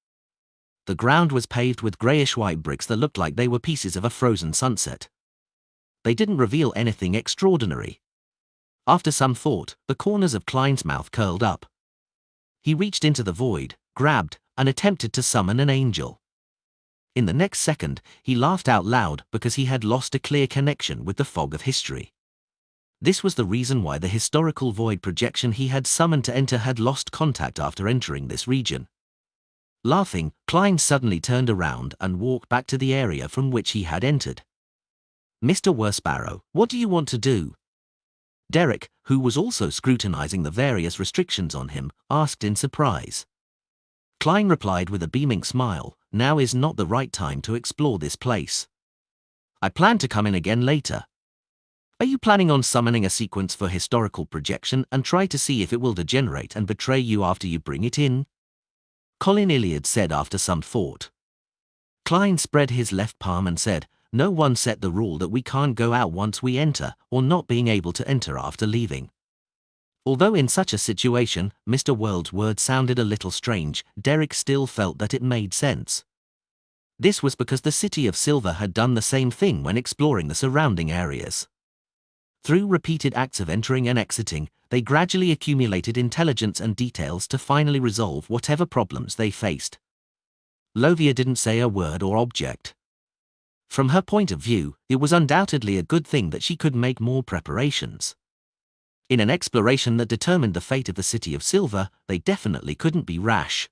The ground was paved with grayish-white bricks that looked like they were pieces of a frozen sunset. They didn't reveal anything extraordinary. After some thought, the corners of Klein's mouth curled up. He reached into the void, grabbed, and attempted to summon an angel. In the next second, he laughed out loud because he had lost a clear connection with the fog of history. This was the reason why the historical void projection he had summoned to enter had lost contact after entering this region. Laughing, Klein suddenly turned around and walked back to the area from which he had entered. "Mr. Worsbarrow, what do you want to do?" Derek, who was also scrutinizing the various restrictions on him, asked in surprise. Klein replied with a beaming smile, "Now is not the right time to explore this place. I plan to come in again later." "Are you planning on summoning a sequence for historical projection and try to see if it will degenerate and betray you after you bring it in?" Colin Iliad said after some thought. Klein spread his left palm and said, "No one set the rule that we can't go out once we enter, or not being able to enter after leaving." Although in such a situation, Mr. World's words sounded a little strange, Derek still felt that it made sense. This was because the City of Silver had done the same thing when exploring the surrounding areas. Through repeated acts of entering and exiting, they gradually accumulated intelligence and details to finally resolve whatever problems they faced. Lovia didn't say a word or object. From her point of view, it was undoubtedly a good thing that she could make more preparations. In an exploration that determined the fate of the City of Silver, they definitely couldn't be rash.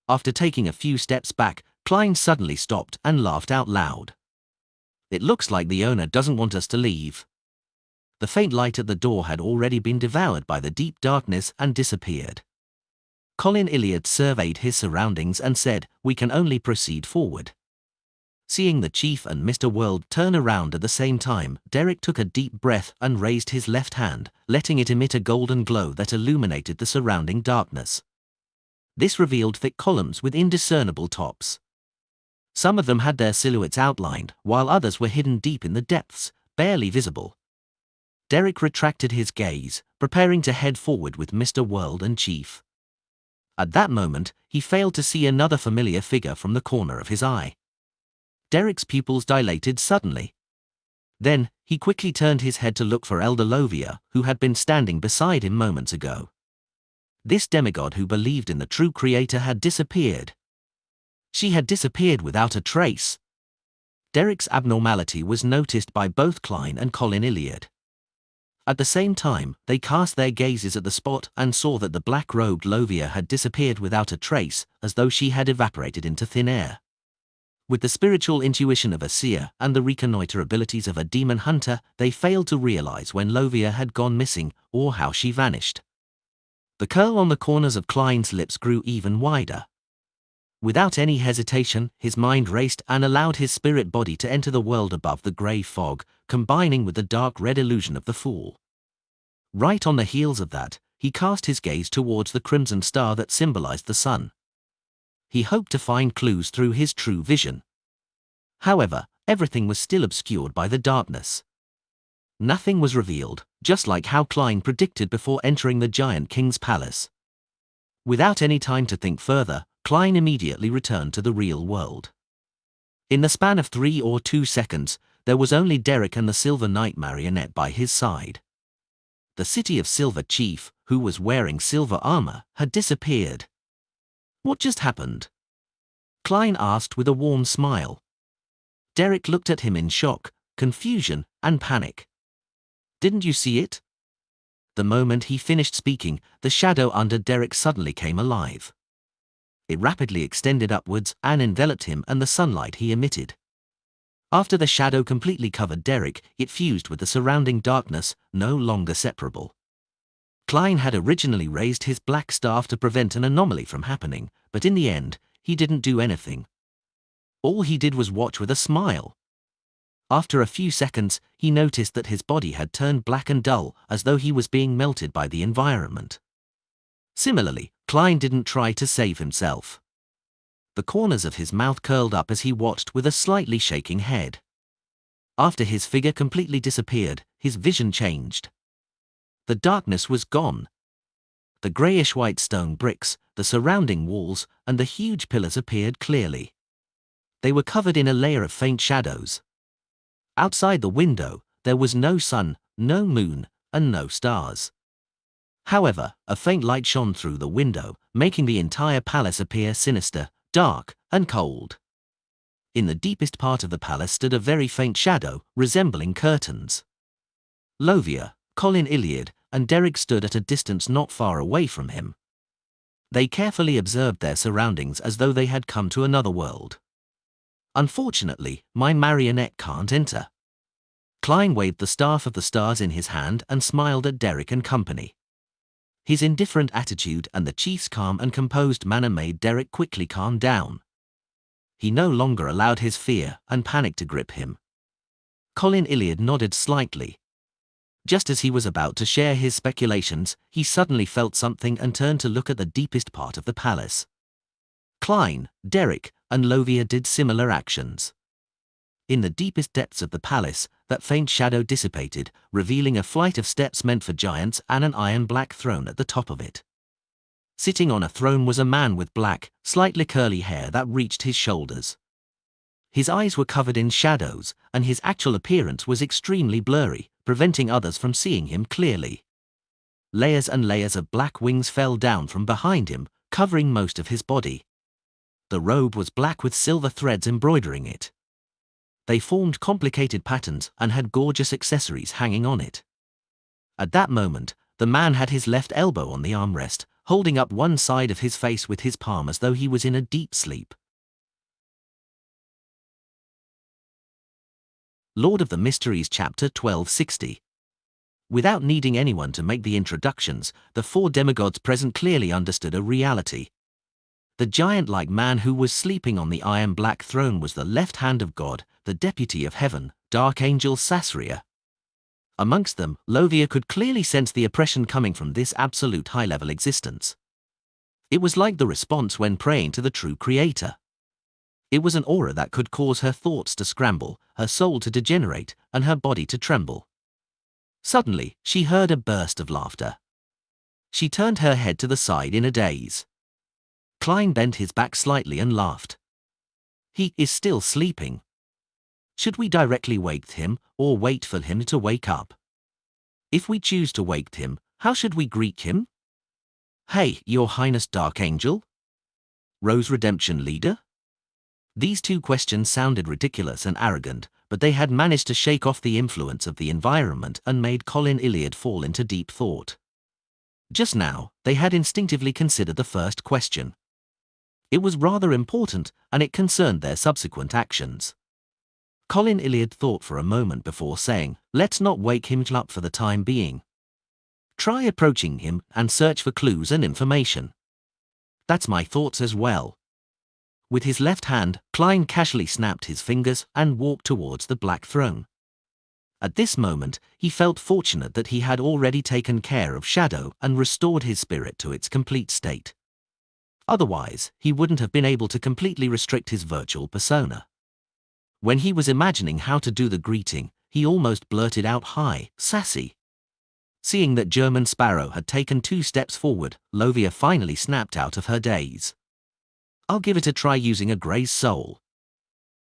After taking a few steps back, Klein suddenly stopped and laughed out loud. "It looks like the owner doesn't want us to leave." The faint light at the door had already been devoured by the deep darkness and disappeared. Colin Iliad surveyed his surroundings and said, "We can only proceed forward." Seeing the chief and Mr. World turn around at the same time, Derek took a deep breath and raised his left hand, letting it emit a golden glow that illuminated the surrounding darkness. This revealed thick columns with indiscernible tops. Some of them had their silhouettes outlined, while others were hidden deep in the depths, barely visible. Derek retracted his gaze, preparing to head forward with Mr. World and Chief. At that moment, he failed to see another familiar figure from the corner of his eye. Derek's pupils dilated suddenly. Then, he quickly turned his head to look for Elder Lovia, who had been standing beside him moments ago. This demigod who believed in the true creator had disappeared. She had disappeared without a trace. Derek's abnormality was noticed by both Klein and Colin Iliad. At the same time, they cast their gazes at the spot and saw that the black-robed Lovia had disappeared without a trace, as though she had evaporated into thin air. With the spiritual intuition of a seer and the reconnoiter abilities of a demon hunter, they failed to realize when Lovia had gone missing or how she vanished. The curl on the corners of Klein's lips grew even wider. Without any hesitation, his mind raced and allowed his spirit body to enter the world above the grey fog, combining with the dark red illusion of the Fool. Right on the heels of that, he cast his gaze towards the crimson star that symbolized the sun. He hoped to find clues through his true vision. However, everything was still obscured by the darkness. Nothing was revealed, just like how Klein predicted before entering the Giant King's palace. Without any time to think further, Klein immediately returned to the real world. In the span of 3 or 2 seconds, there was only Derek and the Silver Knight marionette by his side. The City of Silver chief, who was wearing silver armor, had disappeared. "What just happened?" Klein asked with a warm smile. Derek looked at him in shock, confusion, and panic. "Didn't you see it?" The moment he finished speaking, the shadow under Derek suddenly came alive. It rapidly extended upwards and enveloped him and the sunlight he emitted. After the shadow completely covered Derek, it fused with the surrounding darkness, no longer separable. Klein had originally raised his black staff to prevent an anomaly from happening, but in the end, he didn't do anything. All he did was watch with a smile. After a few seconds, he noticed that his body had turned black and dull, as though he was being melted by the environment. Similarly, Klein didn't try to save himself. The corners of his mouth curled up as he watched with a slightly shaking head. After his figure completely disappeared, his vision changed. The darkness was gone. The greyish-white stone bricks, the surrounding walls, and the huge pillars appeared clearly. They were covered in a layer of faint shadows. Outside the window, there was no sun, no moon, and no stars. However, a faint light shone through the window, making the entire palace appear sinister, dark, and cold. In the deepest part of the palace stood a very faint shadow, resembling curtains. Lovia, Colin Iliad and Derek stood at a distance not far away from him. They carefully observed their surroundings as though they had come to another world. "Unfortunately, my marionette can't enter." Klein waved the staff of the stars in his hand and smiled at Derek and company. His indifferent attitude and the chief's calm and composed manner made Derek quickly calm down. He no longer allowed his fear and panic to grip him. Colin Iliad nodded slightly. Just as he was about to share his speculations, he suddenly felt something and turned to look at the deepest part of the palace. Klein, Derek, and Lovia did similar actions. In the deepest depths of the palace, that faint shadow dissipated, revealing a flight of steps meant for giants and an iron-black throne at the top of it. Sitting on a throne was a man with black, slightly curly hair that reached his shoulders. His eyes were covered in shadows, and his actual appearance was extremely blurry, preventing others from seeing him clearly. Layers and layers of black wings fell down from behind him, covering most of his body. The robe was black with silver threads embroidering it. They formed complicated patterns and had gorgeous accessories hanging on it. At that moment, the man had his left elbow on the armrest, holding up one side of his face with his palm as though he was in a deep sleep. Lord of the Mysteries Chapter 1260. Without needing anyone to make the introductions, the four demigods present clearly understood a reality. The giant-like man who was sleeping on the iron-black throne was the left hand of God, the deputy of heaven, Dark Angel Sasria. Amongst them, Lovia could clearly sense the oppression coming from this absolute high-level existence. It was like the response when praying to the true Creator. It was an aura that could cause her thoughts to scramble, her soul to degenerate, and her body to tremble. Suddenly, she heard a burst of laughter. She turned her head to the side in a daze. Klein bent his back slightly and laughed. "He is still sleeping. Should we directly wake him, or wait for him to wake up? If we choose to wake him, how should we greet him? Hey, Your Highness Dark Angel? Rose Redemption Leader?" These two questions sounded ridiculous and arrogant, but they had managed to shake off the influence of the environment and made Colin Iliad fall into deep thought. Just now, they had instinctively considered the first question. It was rather important, and it concerned their subsequent actions. Colin Iliad thought for a moment before saying, "Let's not wake him up for the time being. Try approaching him and search for clues and information." "That's my thoughts as well." With his left hand, Klein casually snapped his fingers and walked towards the black throne. At this moment, he felt fortunate that he had already taken care of Shadow and restored his spirit to its complete state. Otherwise, he wouldn't have been able to completely restrict his virtual persona. When he was imagining how to do the greeting, he almost blurted out, "Hi, Sassy." Seeing that German Sparrow had taken 2 steps forward, Lovia finally snapped out of her daze. "I'll give it a try using a Grey's Soul."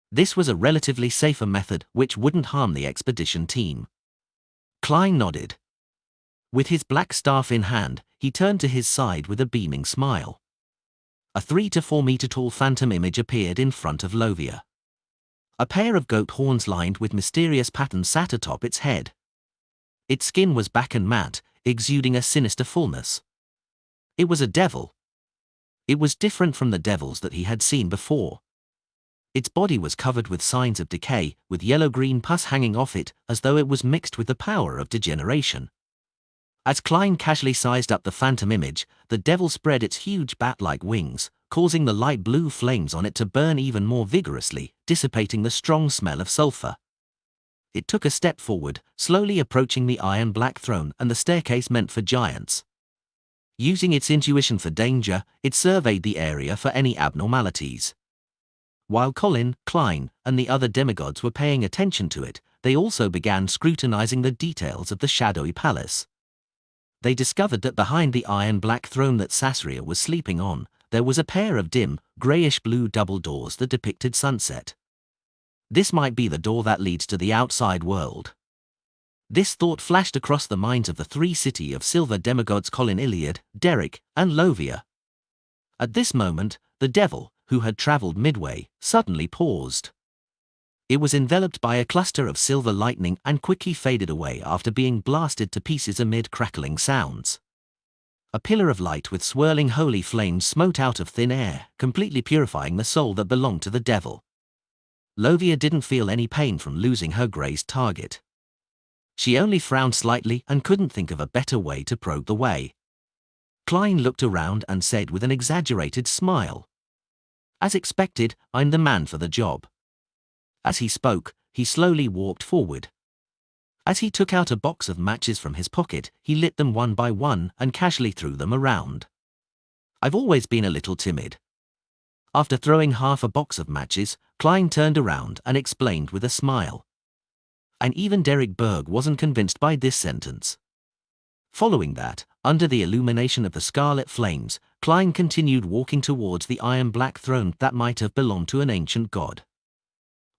This was a relatively safer method which wouldn't harm the expedition team. Klein nodded. With his black staff in hand, he turned to his side with a beaming smile. A 3 to 4 meter tall phantom image appeared in front of Lovia. A pair of goat horns lined with mysterious patterns sat atop its head. Its skin was black and matte, exuding a sinister fullness. It was a devil. It was different from the devils that he had seen before. Its body was covered with signs of decay, with yellow-green pus hanging off it as though it was mixed with the power of degeneration. As Klein casually sized up the phantom image, the devil spread its huge bat-like wings, causing the light blue flames on it to burn even more vigorously, dissipating the strong smell of sulfur. It took a step forward, slowly approaching the iron-black throne and the staircase meant for giants. Using its intuition for danger, it surveyed the area for any abnormalities. While Colin, Klein, and the other demigods were paying attention to it, they also began scrutinizing the details of the shadowy palace. They discovered that behind the iron-black throne that Sasria was sleeping on, there was a pair of dim, greyish-blue double doors that depicted sunset. This might be the door that leads to the outside world. This thought flashed across the minds of the 3 City of Silver demigods Colin Iliad, Derek, and Lovia. At this moment, the devil, who had travelled midway, suddenly paused. It was enveloped by a cluster of silver lightning and quickly faded away after being blasted to pieces amid crackling sounds. A pillar of light with swirling holy flames smote out of thin air, completely purifying the soul that belonged to the devil. Lovia didn't feel any pain from losing her grazed target. She only frowned slightly and couldn't think of a better way to probe the way. Klein looked around and said with an exaggerated smile, "As expected, I'm the man for the job." As he spoke, he slowly walked forward. As he took out a box of matches from his pocket, he lit them one by one and casually threw them around. "I've always been a little timid." After throwing half a box of matches, Klein turned around and explained with a smile. And even Derek Berg wasn't convinced by this sentence. Following that, under the illumination of the scarlet flames, Klein continued walking towards the iron-black throne that might have belonged to an ancient god.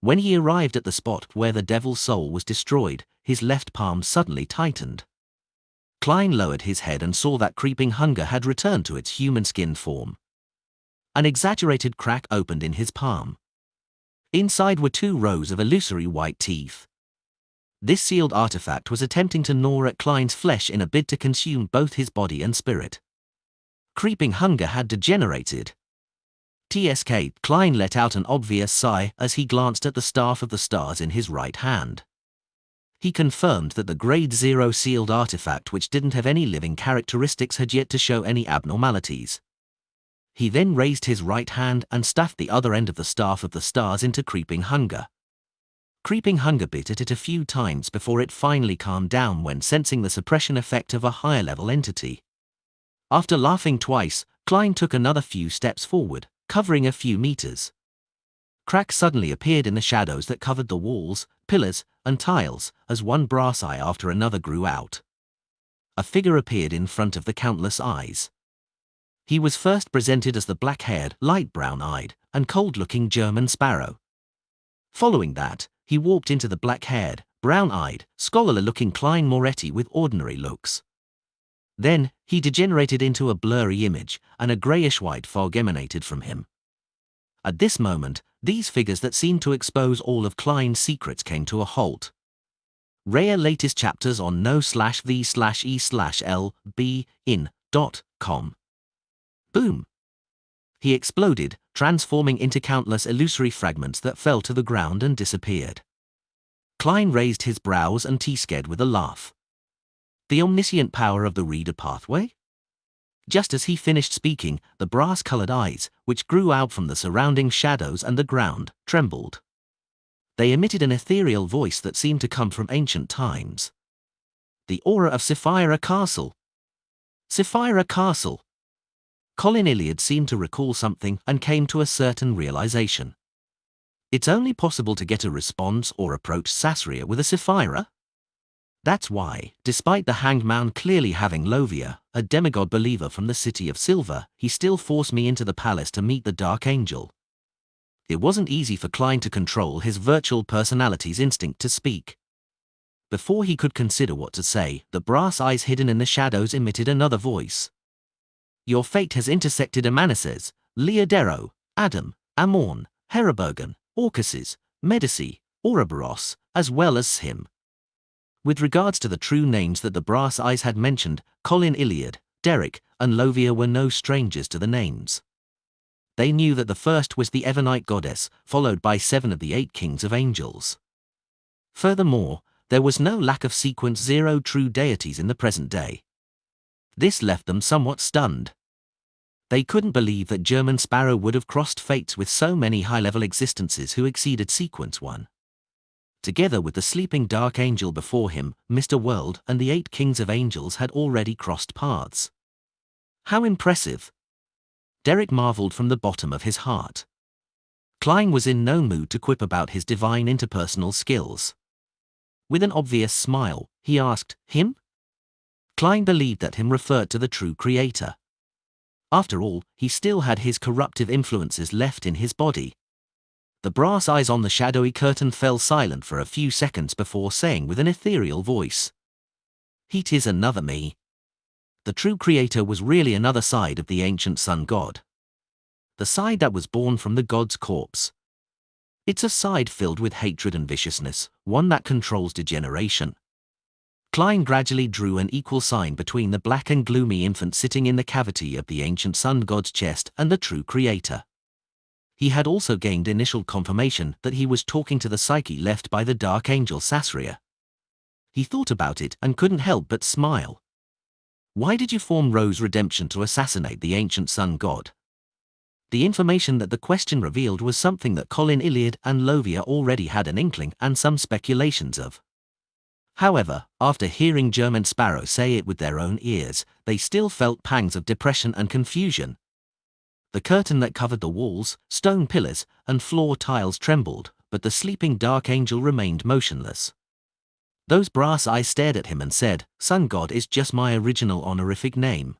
When he arrived at the spot where the devil's soul was destroyed, his left palm suddenly tightened. Klein lowered his head and saw that creeping hunger had returned to its human-skinned form. An exaggerated crack opened in his palm. Inside were 2 rows of illusory white teeth. This sealed artifact was attempting to gnaw at Klein's flesh in a bid to consume both his body and spirit. Creeping hunger had degenerated. TSK, Klein let out an obvious sigh as he glanced at the staff of the stars in his right hand. He confirmed that the Grade 0 sealed artifact, which didn't have any living characteristics, had yet to show any abnormalities. He then raised his right hand and stuffed the other end of the staff of the stars into Creeping Hunger. Creeping Hunger bit at it a few times before it finally calmed down when sensing the suppression effect of a higher-level entity. After laughing twice, Klein took another few steps forward, covering a few meters. Cracks suddenly appeared in the shadows that covered the walls, pillars, and tiles, as one brass eye after another grew out. A figure appeared in front of the countless eyes. He was first presented as the black-haired, light brown-eyed, and cold-looking German sparrow. Following that, he walked into the black-haired, brown-eyed, scholarly-looking Klein Moretti with ordinary looks. Then, he degenerated into a blurry image, and a greyish-white fog emanated from him. At this moment, these figures that seemed to expose all of Klein's secrets came to a halt. Rare latest chapters on no/v/e/l/b-in.com. Boom! He exploded, transforming into countless illusory fragments that fell to the ground and disappeared. Klein raised his brows and T-sked with a laugh. The omniscient power of the reader pathway? Just as he finished speaking, the brass-colored eyes, which grew out from the surrounding shadows and the ground, trembled. They emitted an ethereal voice that seemed to come from ancient times. The aura of Sapphira Castle. Sapphira Castle. Colin Iliad seemed to recall something and came to a certain realization. It's only possible to get a response or approach Sasria with a Sapphira? That's why, despite the Hanged Man clearly having Lovia, a demigod believer from the City of Silver, he still forced me into the palace to meet the Dark Angel. It wasn't easy for Klein to control his virtual personality's instinct to speak. Before he could consider what to say, the brass eyes hidden in the shadows emitted another voice. Your fate has intersected Amanases, Leodero, Adam, Amorn, Herabergen, Orcuses, Medici, Ouroboros, as well as him. With regards to the true names that the brass eyes had mentioned, Colin Iliad, Derek, and Lovia were no strangers to the names. They knew that the first was the Evernite goddess, followed by 7 of the 8 kings of angels. Furthermore, there was no lack of sequence 0 true deities in the present day. This left them somewhat stunned. They couldn't believe that German Sparrow would have crossed fates with so many high-level existences who exceeded sequence 1. Together with the sleeping Dark Angel before him, Mr. World and the 8 kings of angels had already crossed paths. How impressive! Derek marveled from the bottom of his heart. Klein was in no mood to quip about his divine interpersonal skills. With an obvious smile, he asked, him? Klein believed that him referred to the true creator. After all, he still had his corruptive influences left in his body. The brass eyes on the shadowy curtain fell silent for a few seconds before saying with an ethereal voice, "It is another me." The true creator was really another side of the ancient sun god. The side that was born from the god's corpse. It's a side filled with hatred and viciousness, one that controls degeneration. Klein gradually drew an equal sign between the black and gloomy infant sitting in the cavity of the ancient sun god's chest and the true creator. He had also gained initial confirmation that he was talking to the psyche left by the dark angel Sasria. He thought about it and couldn't help but smile. Why did you form Rose Redemption to assassinate the ancient sun god? The information that the question revealed was something that Colin Iliad and Lovia already had an inkling and some speculations of. However, after hearing German Sparrow say it with their own ears, they still felt pangs of depression and confusion. The curtain that covered the walls, stone pillars, and floor tiles trembled, but the sleeping dark angel remained motionless. Those brass eyes stared at him and said, "Sun God is just my original honorific name.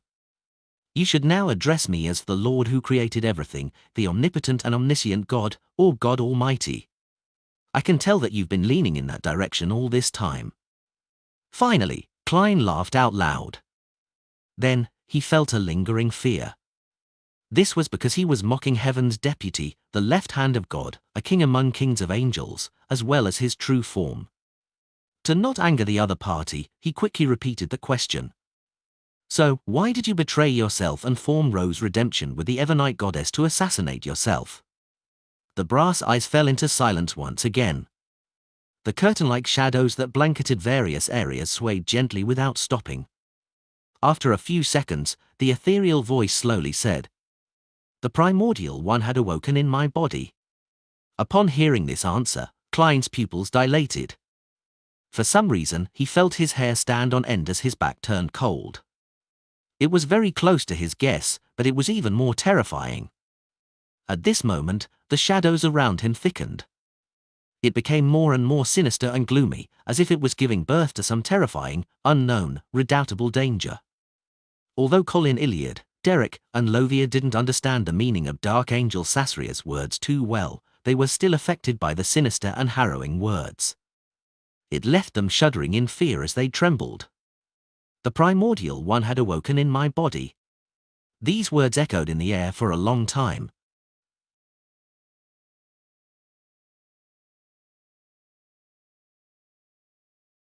You should now address me as the Lord who created everything, the omnipotent and omniscient God, or God Almighty. I can tell that you've been leaning in that direction all this time." Finally, Klein laughed out loud. Then, he felt a lingering fear. This was because he was mocking heaven's deputy, the left hand of God, a king among kings of angels, as well as his true form. To not anger the other party, he quickly repeated the question. "So, why did you betray yourself and form Rose Redemption with the Evernite goddess to assassinate yourself?" The brass eyes fell into silence once again. The curtain-like shadows that blanketed various areas swayed gently without stopping. After a few seconds, the ethereal voice slowly said, "The primordial one had awoken in my body." Upon hearing this answer, Klein's pupils dilated. For some reason, he felt his hair stand on end as his back turned cold. It was very close to his guess, but it was even more terrifying. At this moment, the shadows around him thickened. It became more and more sinister and gloomy, as if it was giving birth to some terrifying, unknown, redoubtable danger. Although Colin Iliad, Derek, and Lovia didn't understand the meaning of Dark Angel Sasria's words too well, they were still affected by the sinister and harrowing words. It left them shuddering in fear as they trembled. "The primordial one had awoken in my body." These words echoed in the air for a long time,